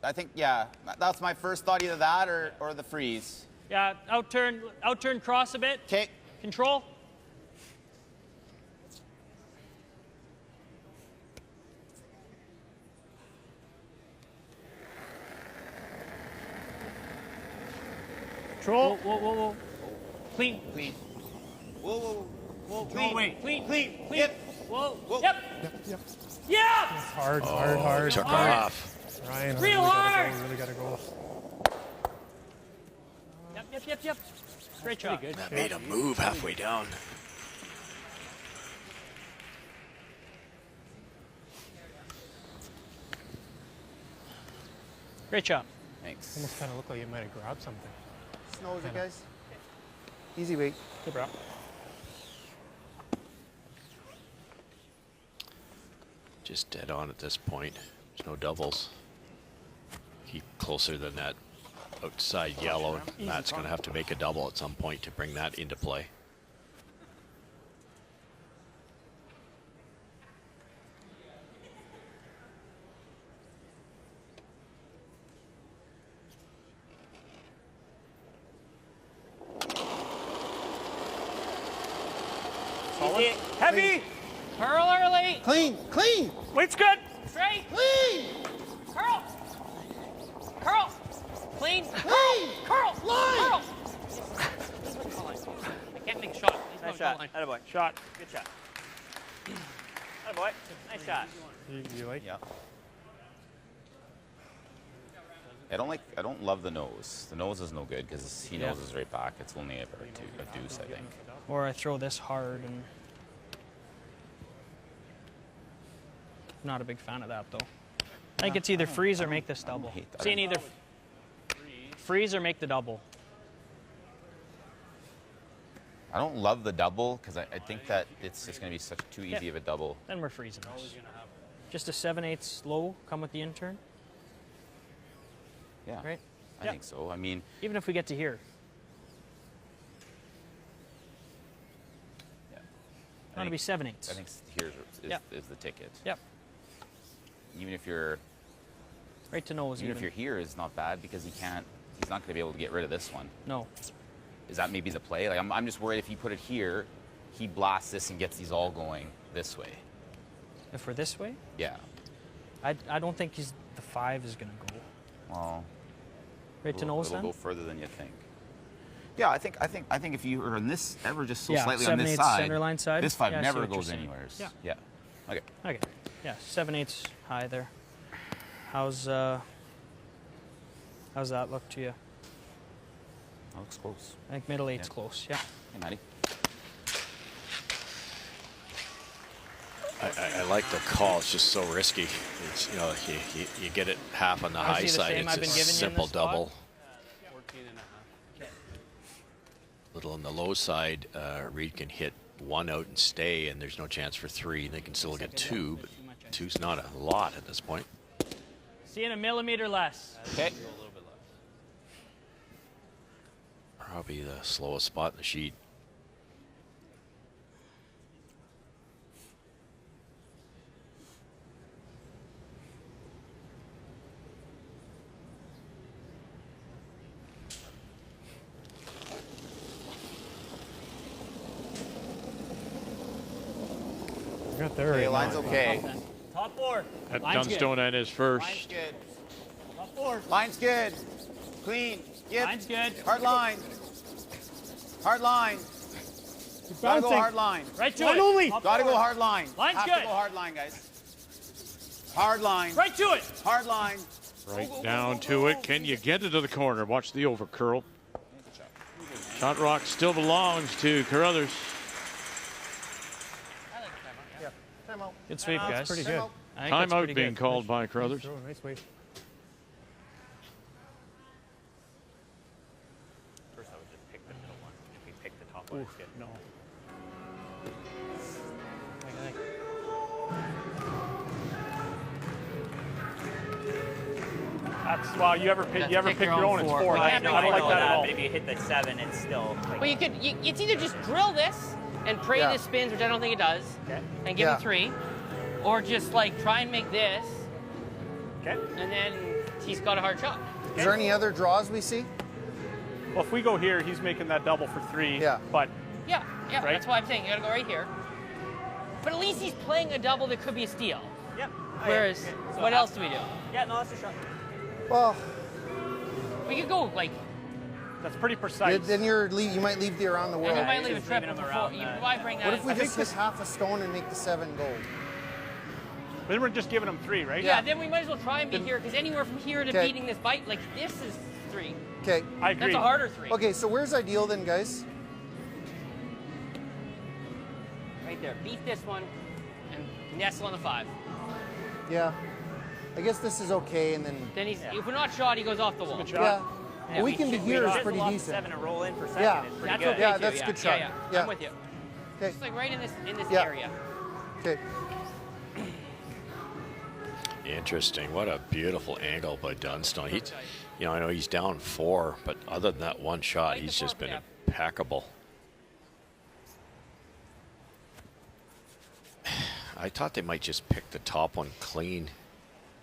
I think, yeah, that's my first thought, either that or the freeze. Yeah, outturn cross a bit. Okay. Control. Control. Whoa, whoa, whoa. Clean. Clean. Whoa, whoa, whoa. Whoa, Clean. clean. Clean. Clean. Clean. Yep. Whoa. Whoa. Yep. Yep. Yeah. Hard, hard. Took her off. Ryan, Real hard. Really gotta go. Yep. Great job. Good. That made a move halfway down. Great job. Thanks. Almost kind of looked like you might have grabbed something. Snows it, guys. Easy weight. Good, bro. Just dead on at this point. There's no doubles. Keep closer than that outside yellow. Matt's going to have to make a double at some point to bring that into play. Easy. Heavy. Curl early. Clean. Weight's good. Straight. Clean. Curl. Clean. Curl. Line. I can't make a shot. He's Nice not shot. line. Attaboy. Shot. Good shot. Attaboy. Nice shot. You like? Yeah. I don't love the nose. The nose is no good because he knows it's right back. It's only ever a deuce, I think. Or I throw this hard and. Not a big fan of that though. I think it's either freeze or make this double. Seeing either freeze or make the double. I don't love the double because I think that it's just going to be such too easy of a double. Then we're freezing this. Just a 7/8 low, come with the intern. Yeah, Right? I think so. I mean, even if we get to here. Yeah. I want to be 7/8. I think here's is the ticket. Yep. Even if you're right to nose. Even if you're here is not bad because he's not going to be able to get rid of this one. No. Is that maybe the play? Like I'm just worried if you put it here, he blasts this and gets these all going this way. If we're this way? Yeah. I don't think the 5 is going to go. Well. Right to nose it'll then? go further than you think. Yeah, I think if you were on this ever just so slightly on this 7/8 side, center line side. this 5 Yeah, I see never what you're goes saying. anywhere. Yeah. Yeah. Okay. Okay. Yeah, 7/8 high there. How's that look to you? That looks close. I think middle 8's close. Yeah. Hey, Matty. I like the call. It's just so risky. It's, you get it half on the high side. It's a simple double. 14 and a half. Little on the low side, Reed can hit 1 out and stay, and there's no chance for 3. They can still get 2, but 2's not a lot at this point. Seeing a millimeter less. Okay. Probably the slowest spot in the sheet. Got there. Okay, line's okay. Top 4. At Dunstone at his first. Line's good. Top 4. Line's good. Clean. Yep. Line's good. Hard line. Hard line. Gotta go hard line. Right to it. Gotta go hard line. Line's Have good. to go hard line, guys. Hard line. Right to it. Hard line. Right down to it. Can you get it to the corner? Watch the over curl. Shot rock still belongs to Carruthers. Good sweep, guys. Pretty good. Timeout being called by Carruthers. Nice weight. First, I would just pick the middle one. If we pick the top one, it's good. No. That's wow. You ever pick your own? It's 4. I don't like that at all. But if you hit the 7, it's still. Like, Well, it's either just drill this and pray this spins, which I don't think it does, and give him 3, or just like try and make this, and then he's got a hard shot. Is there any other draws we see? Well, if we go here, he's making that double for 3. Yeah. But Yeah, Right? that's why I'm saying you gotta go right here. But at least he's playing a double that could be a steal. Yep. Whereas, So what else do we do? Yeah, no, that's a shot. Well, We could go like That's pretty precise. Then you might leave the around the world. And you might leave a triple before. Why bring that What in? if we just hit half a stone and make the 7 gold? Then we're just giving them 3, right? Yeah, then we might as well try and be here, because anywhere from here to Okay. beating this bite, like this is 3. Okay. I agree. That's a harder 3. Okay, so where's ideal then, guys? Right there. Beat this one and nestle on the 5. Yeah. I guess this is okay, and then... Then if we're not shot, he goes off the wall. Yeah. A weekend to here is pretty Off the decent. 7 and roll in for second Yeah. is pretty That's good. okay Yeah, too. that's a good shot. Yeah. I'm with you. Okay. Just like right in this Yeah. area. Okay. Interesting. What a beautiful angle by Dunstone. He, you know, I know he's down 4, but other than that one shot, he's just been impeccable. I thought they might just pick the top one clean.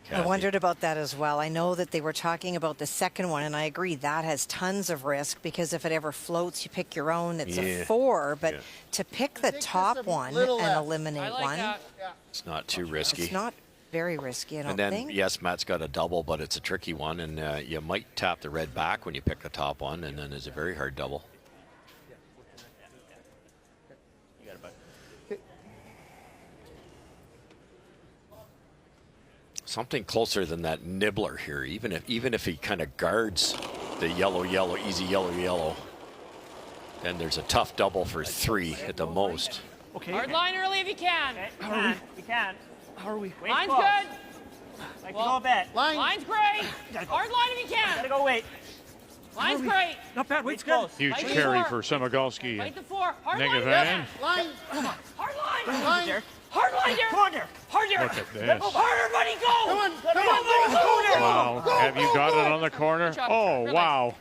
I Kathy. wondered about that as well. I know that they were talking about the second one, and I agree that has tons of risk, because if it ever floats, you pick your own. It's a 4, but to pick the top one and eliminate one, It's not too risky. it's not very risky, I don't And then, think. yes, Matt's got a double, but it's a tricky one, and you might tap the red back when you pick the top one, and then it's a very hard double. You got it, bud. Something closer than that nibbler here, even if he kind of guards the yellow, easy yellow, then there's a tough double for 3 at the most. Okay. Hard line early if you can. Okay. You can. How are we? Wait Line's close. good. Like to go a bit. Line's great. Hard line if you can. Gotta go wait. Line's great. Not bad. Wait's Wait's good. close. Huge Fight the carry 4. for Samagalski. Fight the 4. Hard Negative line. hand. Line. Hard line. Line. Hard line there. Come on there. Hard there. Look at this. Harder, buddy, go. Come on. Come on, buddy, go there. Wow. Have you got it on the corner? Good job. Oh, Really. wow.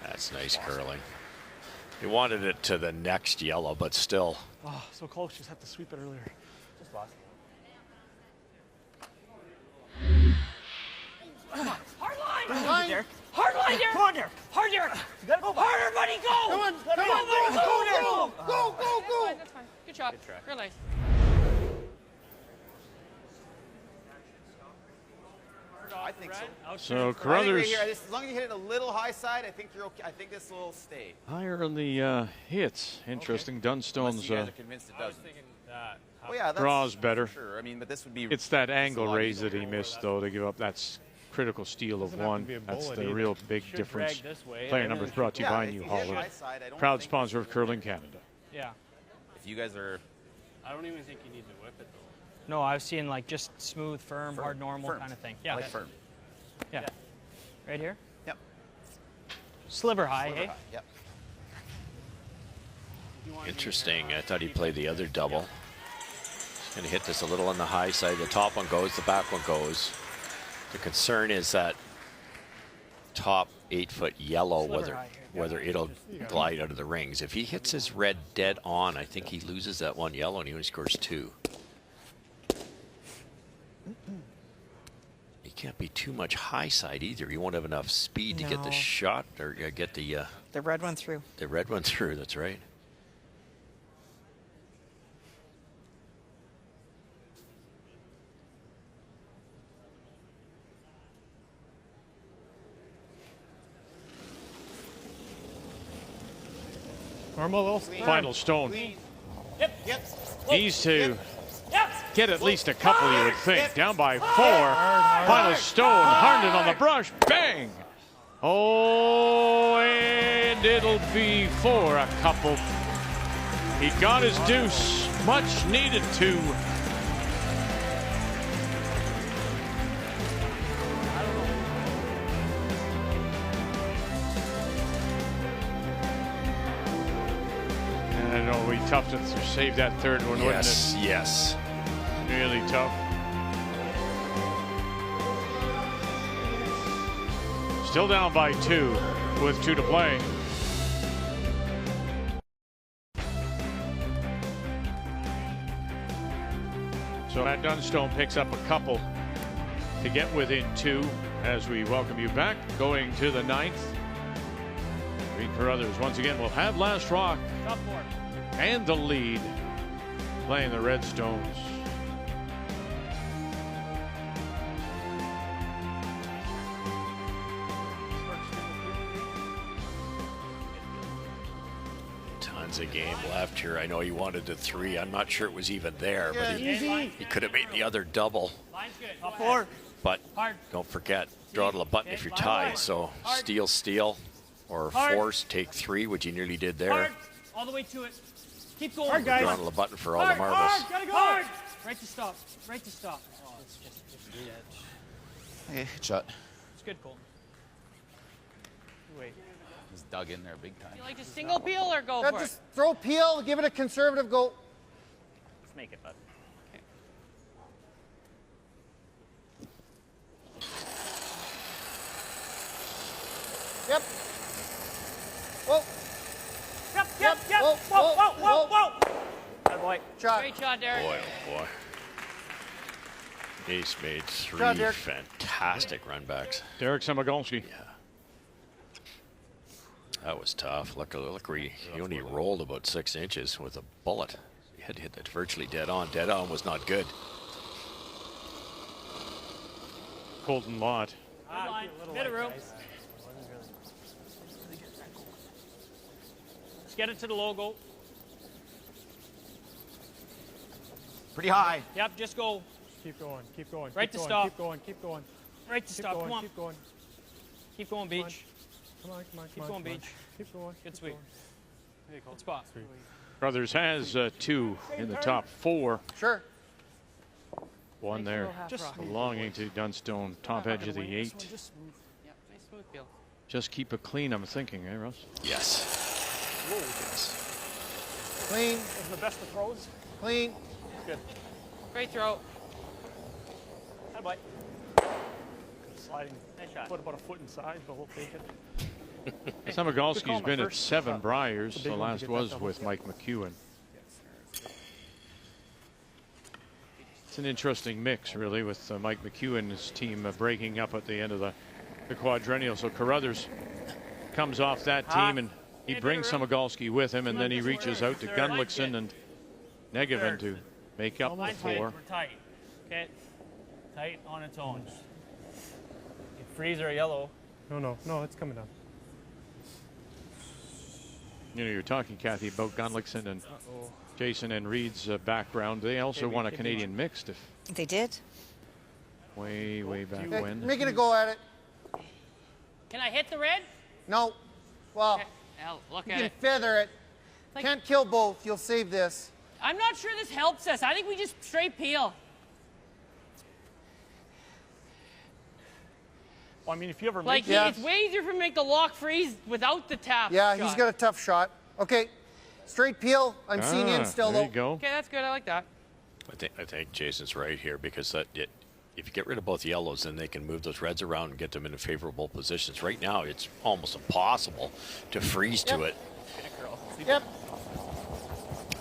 That's nice curling. He wanted it to the next yellow, but still. Oh, so close. Just had to sweep it earlier. Just lost. Hard line. Line. Derek. Hard line there. Come on there. Hard there. You gotta go. Harder, buddy, go. Come on. Come on, buddy, go. Go. That's fine. Good shot. Good try. Real nice. I think so. So I think right Carruthers here, as long as you hit it a little high side, I think you're okay. I think this will stay. higher in the hits. Interesting. Dunstone's Unless you guys are convinced it doesn't. that. Oh yeah, that's draws better. Sure. I mean, but this would be. It's that a angle lot raise easier. that he missed, though, to give up. That's critical steal of Doesn't have to 1. be a That's bullet the either. real big Should difference. drag this way, Player and numbers then- brought to you Yeah, by if New you hit it Holland. high side, I don't Proud think sponsor this of Curling Canada. Yeah. If you guys are. I don't even think you need to whip it though. No, I was seeing like just smooth, firm, hard, normal Firm. kind of thing. Yeah. Like firm. Yeah. Right here? Yep. Sliver high, Sliver eh? high, Yep. Interesting. I thought he played the other double. He's going to hit this a little on the high side. The top one goes, the back one goes. The concern is that top 8-foot yellow, whether it'll glide out of the rings. If he hits his red dead on, I think he loses that one yellow and he only scores 2. He can't be too much high side either. He won't have enough speed to get the No. shot or get the red one through. The red one through. That's right. Normal little Final stone. Yep. Needs to get at least a couple, you would think. Down by 4. Final stone. Harnden on the brush. Bang! Oh, and it'll be 4. A couple. He got his deuce. Much needed to. And I know it'll be tough to save that third one, wouldn't it? Yes, yes. Really tough. Still down by 2 with 2 to play. So Matt Dunstone picks up a couple to get within 2 as we welcome you back going to the 9th. Reed Carruthers once again will have last rock and the lead playing the Redstones. game left here. I know he wanted the 3. I'm not sure it was even there, but Easy. he could have made the other double. Line's good. Top 4. But Hard. don't forget, throttle a button if you're tied. So steal, or Hard. force, take 3, which he nearly did there. Hard. All the way to it. Keep going. Hard, guys. Throttle a button for all Hard, the marbles. hard, gotta go. Hard. Right to stop. Right to stop. Oh, it's just the edge. Hey, good shot. It's good, Colton. Wait. He's dug in there big time. You like to single peel or go Yeah, for just it? throw peel, give it a conservative go. Let's make it, bud. Yep. Whoa. Yep. Whoa. Good boy. Shot. Great shot, Derek. Boy, oh boy. He's made 3 Shot, Derek. fantastic run backs. Derek Samogolski. Yeah. That was tough. Look, he only rolled about 6 inches with a bullet. He had hit that virtually dead on. Dead on was not good. Colton Lott. Bit of room. Let's get it to the logo. Pretty high. Yep, just go. Keep going. Keep going. Right keep to going, stop. Keep going. Keep going. Right to Keep stop. going. Come on. Keep going. Keep going, Beach. Come on. Keep going, Beach. Keep going. Good sweep. Good spot. Carruthers has 2 in the top 4. Sure. 1 there, belonging to Dunstone, top edge of the 8. Yep, nice smooth peel. Just keep it clean, I'm thinking, eh, Russ? Yes. Whoa. Clean. Those are the best of throws. Clean. Good. Great throw. Good boy. Sliding. Nice shot. Put about a foot inside, but we'll take it. Samogolski's been at 7 Briars. big The one to last get that was double. with Mike McEwen. It's an interesting mix, really, with Mike McEwen's team breaking up at the end of the quadrennial. So Carruthers comes off that team, and he brings Samogolski with him, and then he reaches out to Gunlickson and Negevin to make up the Line's tight. 4. We're tight. Okay. Tight on its own. You freeze or yellow. No, it's coming down. You know, you're talking, Kathy, about Gunlickson and Jason and Reed's background. They also won a Canadian mixed They did. way back Okay, when. making a go at it. Can I hit the red? No. Well, Hell, look you at can it. feather it. Like- Can't kill both. You'll save this. I'm not sure this helps us. I think we just straight peel. Well, I mean, if you ever Like, make it's way easier for me to make the lock freeze without the tap. Yeah, shot. he's got a tough shot. Okay, straight peel. I'm seeing in still there though. you go. Okay, that's good. I like that. I think Jason's right here, because if you get rid of both yellows, then they can move those reds around and get them into favorable positions. Right now, it's almost impossible to freeze to it Yep.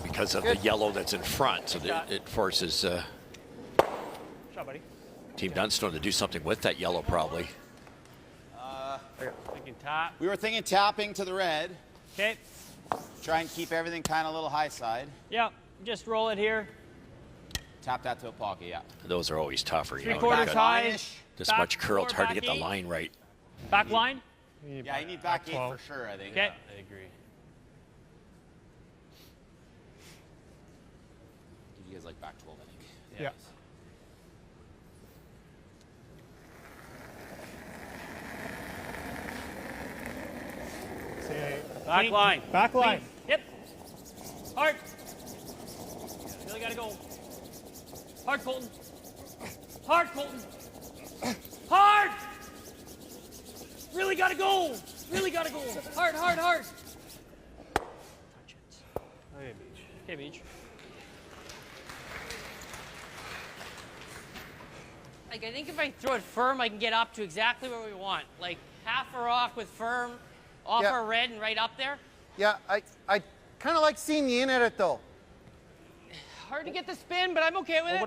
because of the yellow that's in front. So it forces shot, buddy. Team Dunstone to do something with that yellow, probably. Thinking tap. We were thinking tapping to the red. Okay. Try and keep everything kind of a little high side. Yep. Just roll it here. Tap that to a pocket, yeah. Those are always tougher. You know, 3/4 you've got high. this Back much curl, it's four, hard to back get the 8. line right. Back line. Yeah, you need back 8 for sure, I think. Okay. I agree. You guys like back 12, I think. Yeah. Back line. Back line. Yep. Hard. Really gotta go. Hard, Colton. Hard, Colton. Hard. Really gotta go. Really gotta go. Hard. Touch it. Okay, Beach. Okay, Beach. Like, I think if I throw it firm, I can get up to exactly where we want. Like, half a rock with firm, off our red and right up there. Yeah, I kind of like seeing the in at it though. Hard to get the spin, but I'm okay with Well, it.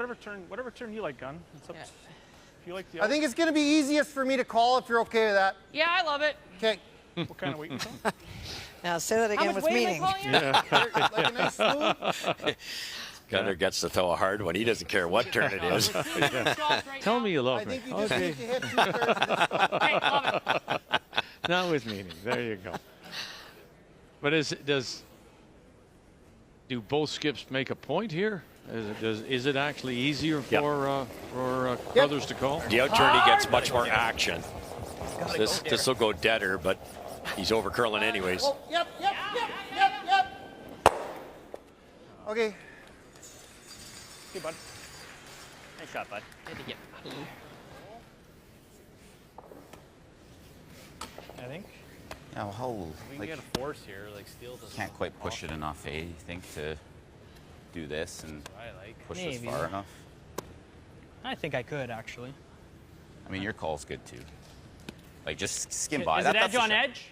whatever turn you like, Gun. It's up. Yeah. If you like the. I think it's going to be easiest for me to call if you're okay with that. Yeah, I love it. Okay. What kind of weight? Now say that How again much with weight am I meaning. calling you? Like a nice smooth. Gunner gets to throw a hard one. He doesn't care what turn it is. Tell me you love I me. think you just Okay. need to hit 2/3 of this. Hey, love it. Not with meaning. There you go. But Do both skips make a point here? Is it actually easier for Carruthers to call? The out turn, he gets much more action. This will go deader, but he's over curling anyways. Yep. Okay. Good, bud. Nice shot, bud. I think. Yeah, well, We can like, get a force here, like Steele doesn't. can't quite push it enough, eh? You think to do this and push this Maybe. far enough? I think I could actually. I mean, your call's good too. Like, just skim Is by. it That's edge the on shot. edge?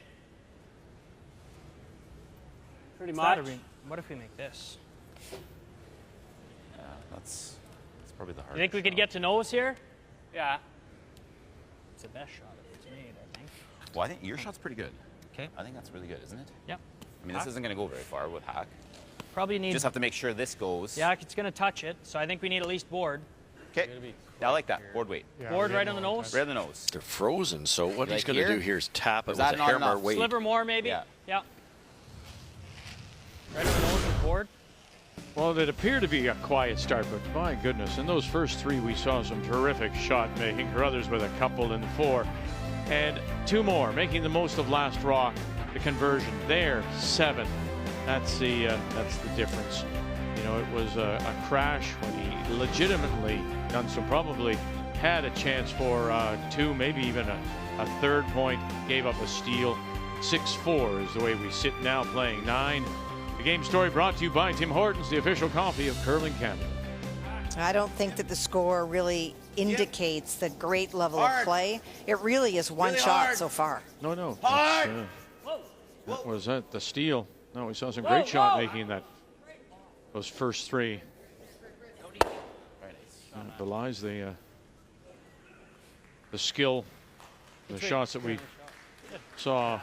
Pretty It's much. that or what if we make this? Yeah, that's probably the You hardest. think we could get to nose here? Yeah. It's the best shot if it's made, I think. Well, I think your shot's pretty good. Okay. I think that's really good, isn't it? Yep. I mean, this isn't going to go very far with hack. Probably need. Just have to make sure this goes. Yeah, it's going to touch it, so I think we need at least board. Okay. I like that. Board weight. Board right on the nose. Right on the nose. They're frozen, so what he's Like going to here? do here is tap it Is with that a not hair more enough? weight. Sliver more, maybe. Yeah. Right on the nose with board. Well, it appeared to be a quiet start, but my goodness, in those first three, we saw some terrific shot making. Carruthers with a couple in 4, and 2 more, making the most of last rock. The conversion there, 7. That's the difference. You know, it was a crash when he legitimately, Dunstone probably had a chance for 2, maybe even a third point. Gave up a steal. 6-4 is the way we sit now, playing 9. The game story brought to you by Tim Hortons, the official coffee of Curling Canada. I don't think that the score really indicates the great level of play. It really is one shot so far. No. That was the steal. No, we saw some great shot making those first 3. And belies the skill, the shots that we saw.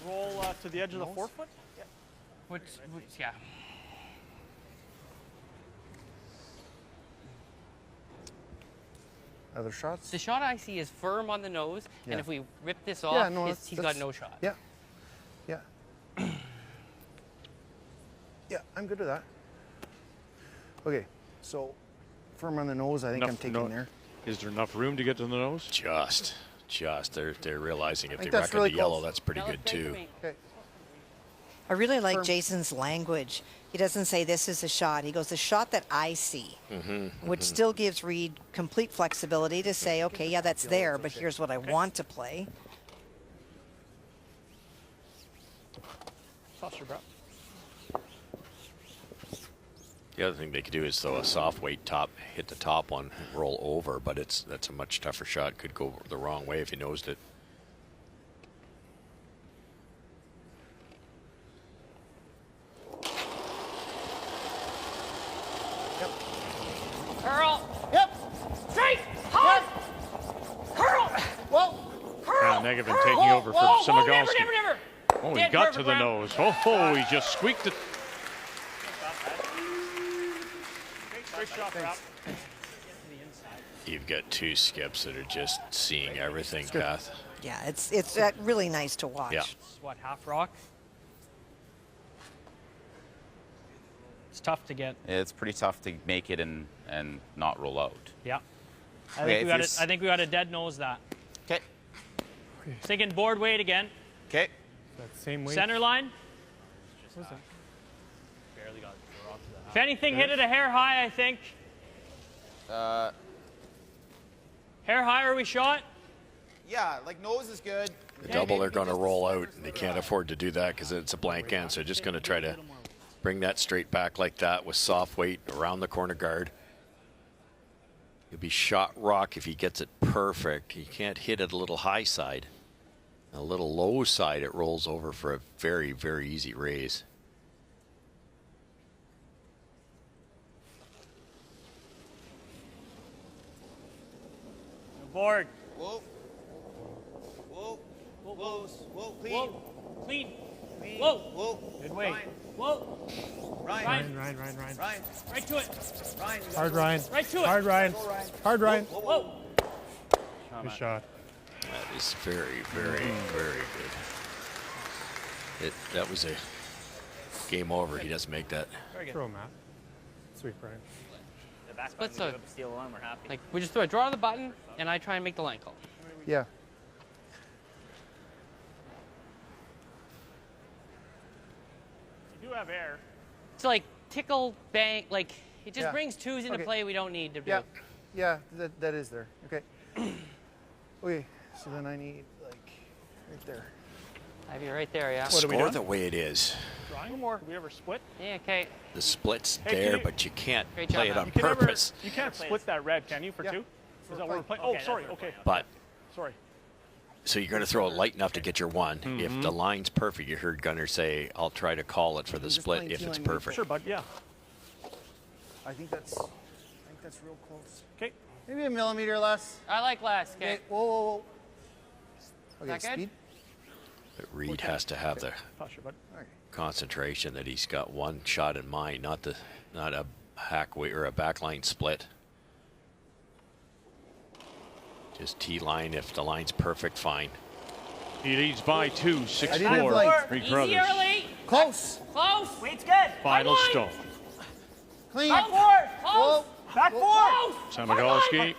Roll to the edge of the forefoot. Which yeah. Other shots? The shot I see is firm on the nose, Yeah. and if we rip this off, Yeah, no, he's got no shot. Yeah. Yeah, I'm good with that. Okay, so firm on the nose, I think I'm taking there. Is there enough room to get to the nose? Just. They're realizing if I they think that's wreck on really the yellow, close. that's pretty good too. Okay. I really like Jason's language. He doesn't say this is a shot. He goes, the shot that I see, which still gives Reed complete flexibility to say, okay, yeah, that's there, but here's what I want to play. Toss your breath. The other thing they could do is throw a soft weight top, hit the top one, and roll over, but that's a much tougher shot. Could go the wrong way if he nosed it. Curl. Yep. Straight. Hard. Curl. Whoa. Now Negative taking over for Samagalski. Never. Oh, he Dead got perfect to the round. nose. Oh, he just squeaked it. Great shot, Rob. You've got 2 skips that are just seeing everything, Kath. Yeah, it's really nice to watch. Yeah. What, half rock? It's tough to get. It's pretty tough to make it and not roll out. Yeah. I Okay, think we got to dead nose that. Okay. Thinking board weight again. Okay. That same weight. Center line. Barely got the rock to the If anything, hit it a hair high, I think. Hair higher we shot. Yeah, like nose is good. The double they're going to roll out, and they can't afford to do that because it's a blank end. So just going to try to bring that straight back like that with soft weight around the corner guard. He'll be shot rock if he gets it perfect. He can't hit it a little high side. A little low side, it rolls over for a very, very easy raise. Board. Whoa. Whoa. Whoa. Whoa. Clean. Whoa. Clean. Clean. Whoa. Whoa. Good weight. Ryan. Whoa. Ryan. Ryan. Ryan. Right to it. Ryan. you Hard gotta Ryan. Right to it. Hard Ryan. go, Ryan. Hard Ryan. Whoa. Good shot. That is very, very, very good. That was a Game over. He doesn't make that. Very good. Throw Matt. Sweet, Brian. The back Split button, we so- give up steal one, we're happy. Like, we just throw a draw to the button, and I try and make the line call. Yeah. You do have air. It's like tickle, bang, like, it just Yeah. brings twos into Okay. play we don't need to do. Yeah. Yeah, that is there. Okay. Okay, so then I need, like, right there. I have you right there, yeah. Score the way it is. Drawing more. Did we ever split? Yeah, okay. The split's Hey, can there, you- but you can't Great play job, it on You can never- purpose. you can't split that red, can you, for Yeah. two? Is that what we're playing? Okay, Oh, that's sorry. what we're Okay. But Sorry. so you're going to throw it light enough to get your one. If the line's perfect, you heard Gunner say, "I'll try to call it for the just split playing if it's T-line perfect." Sure, bud. Yeah. I think that's real close. Okay. Maybe a millimeter less. I like less, okay. Okay. Whoa. Okay, That good? speed. But Reed has to have the Posture, bud. concentration that he's got one shot in mind, not a hackway or a backline split. Just T-line. If the line's perfect, fine. He leads by 2, 6-4. I didn't like- Reed Easy Carruthers. early. Close. Close. Weight's good. Final High stone. Clean. Back forward. Close. Back forward. Samagalski,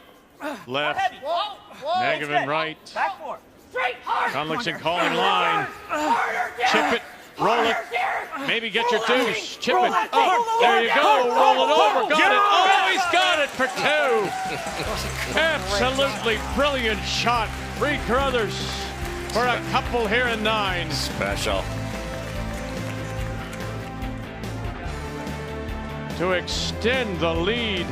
left. Heavy. Whoa. Negevin right. Back forward. Straight, hard. Gunlickson calling line. Harder, Derek. Chip it. Roll it. Derek. Maybe get your deuce. Chip Roll it. that Oh, thing. there you go. Hard. Roll it over. Got Get it. it. Oh, he's got it for 2. Absolutely brilliant shot. Reed Carruthers for a couple here in 9. Special. To extend the lead.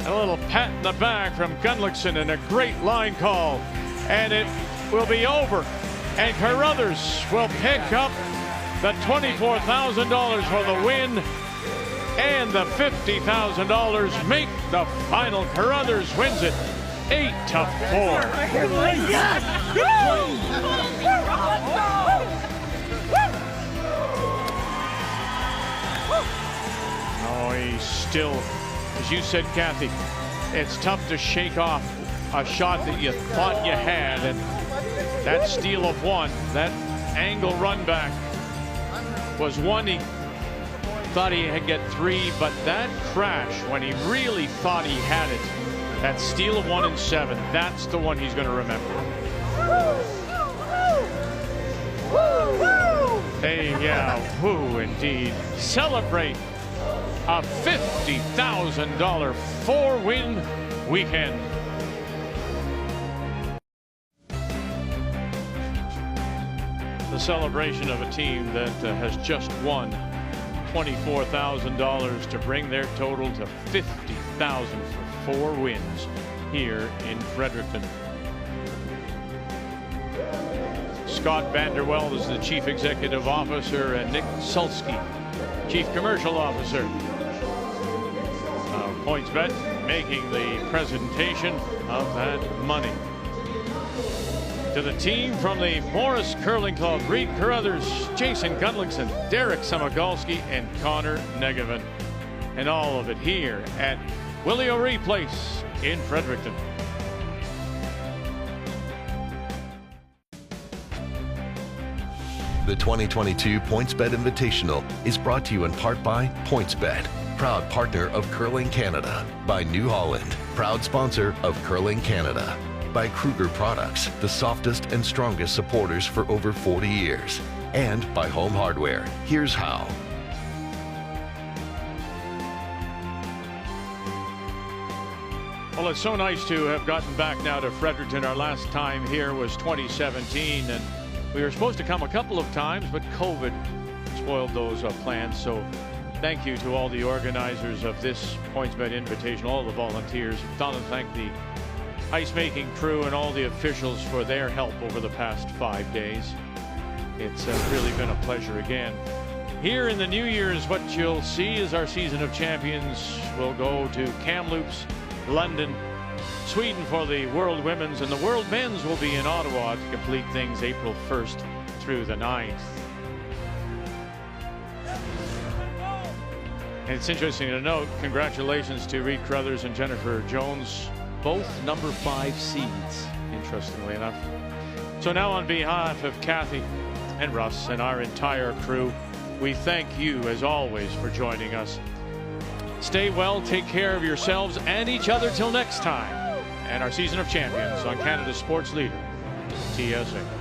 A little pat in the back from Gunlickson and a great line call. And it will be over. And Carruthers will pick up the $24,000 for the win. And the $50,000 make the final. Carruthers wins it 8-4. Oh, he's still, as you said, Kathy, it's tough to shake off a shot that you thought you had. And that steal of one, that angle run back was one he thought he had get 3, but that crash when he really thought he had it, that steal of 1 and 7, that's the one he's going to remember. Hey, yeah, woo indeed. Celebrate a $50,000 4-win weekend. The celebration of a team that has just won $24,000 to bring their total to $50,000 for 4 wins here in Fredericton. Scott Vanderweld is the Chief Executive Officer and Nick Sulsky, Chief Commercial Officer. PointsBet making the presentation of that money. To the team from the Morris Curling Club, Reed Carruthers, Jason Gunlickson, Derek Samagalski, and Connor Negevin. And all of it here at Willie O'Ree Place in Fredericton. The 2022 PointsBet Invitational is brought to you in part by PointsBet, proud partner of Curling Canada, by New Holland, proud sponsor of Curling Canada, by Kruger Products, the softest and strongest supporters for over 40 years, and by Home Hardware. Here's how. Well, it's so nice to have gotten back now to Fredericton. Our last time here was 2017, and we were supposed to come a couple of times, but COVID spoiled those plans. So thank you to all the organizers of this PointsBet Invitational, all the volunteers. Don and thank the ice-making crew and all the officials for their help over the past 5 days. It's really been a pleasure again. Here in the New Year's, what you'll see is our season of champions will go to Kamloops, London, Sweden for the World Women's, and the World Men's will be in Ottawa to complete things April 1st through the 9th. And it's interesting to note, congratulations to Reed Carruthers and Jennifer Jones, both number 5 seeds, interestingly enough. So now on behalf of Kathy and Russ and our entire crew, we thank you as always for joining us. Stay well, take care of yourselves and each other till next time. And our season of champions on Canada's sports leader, TSN.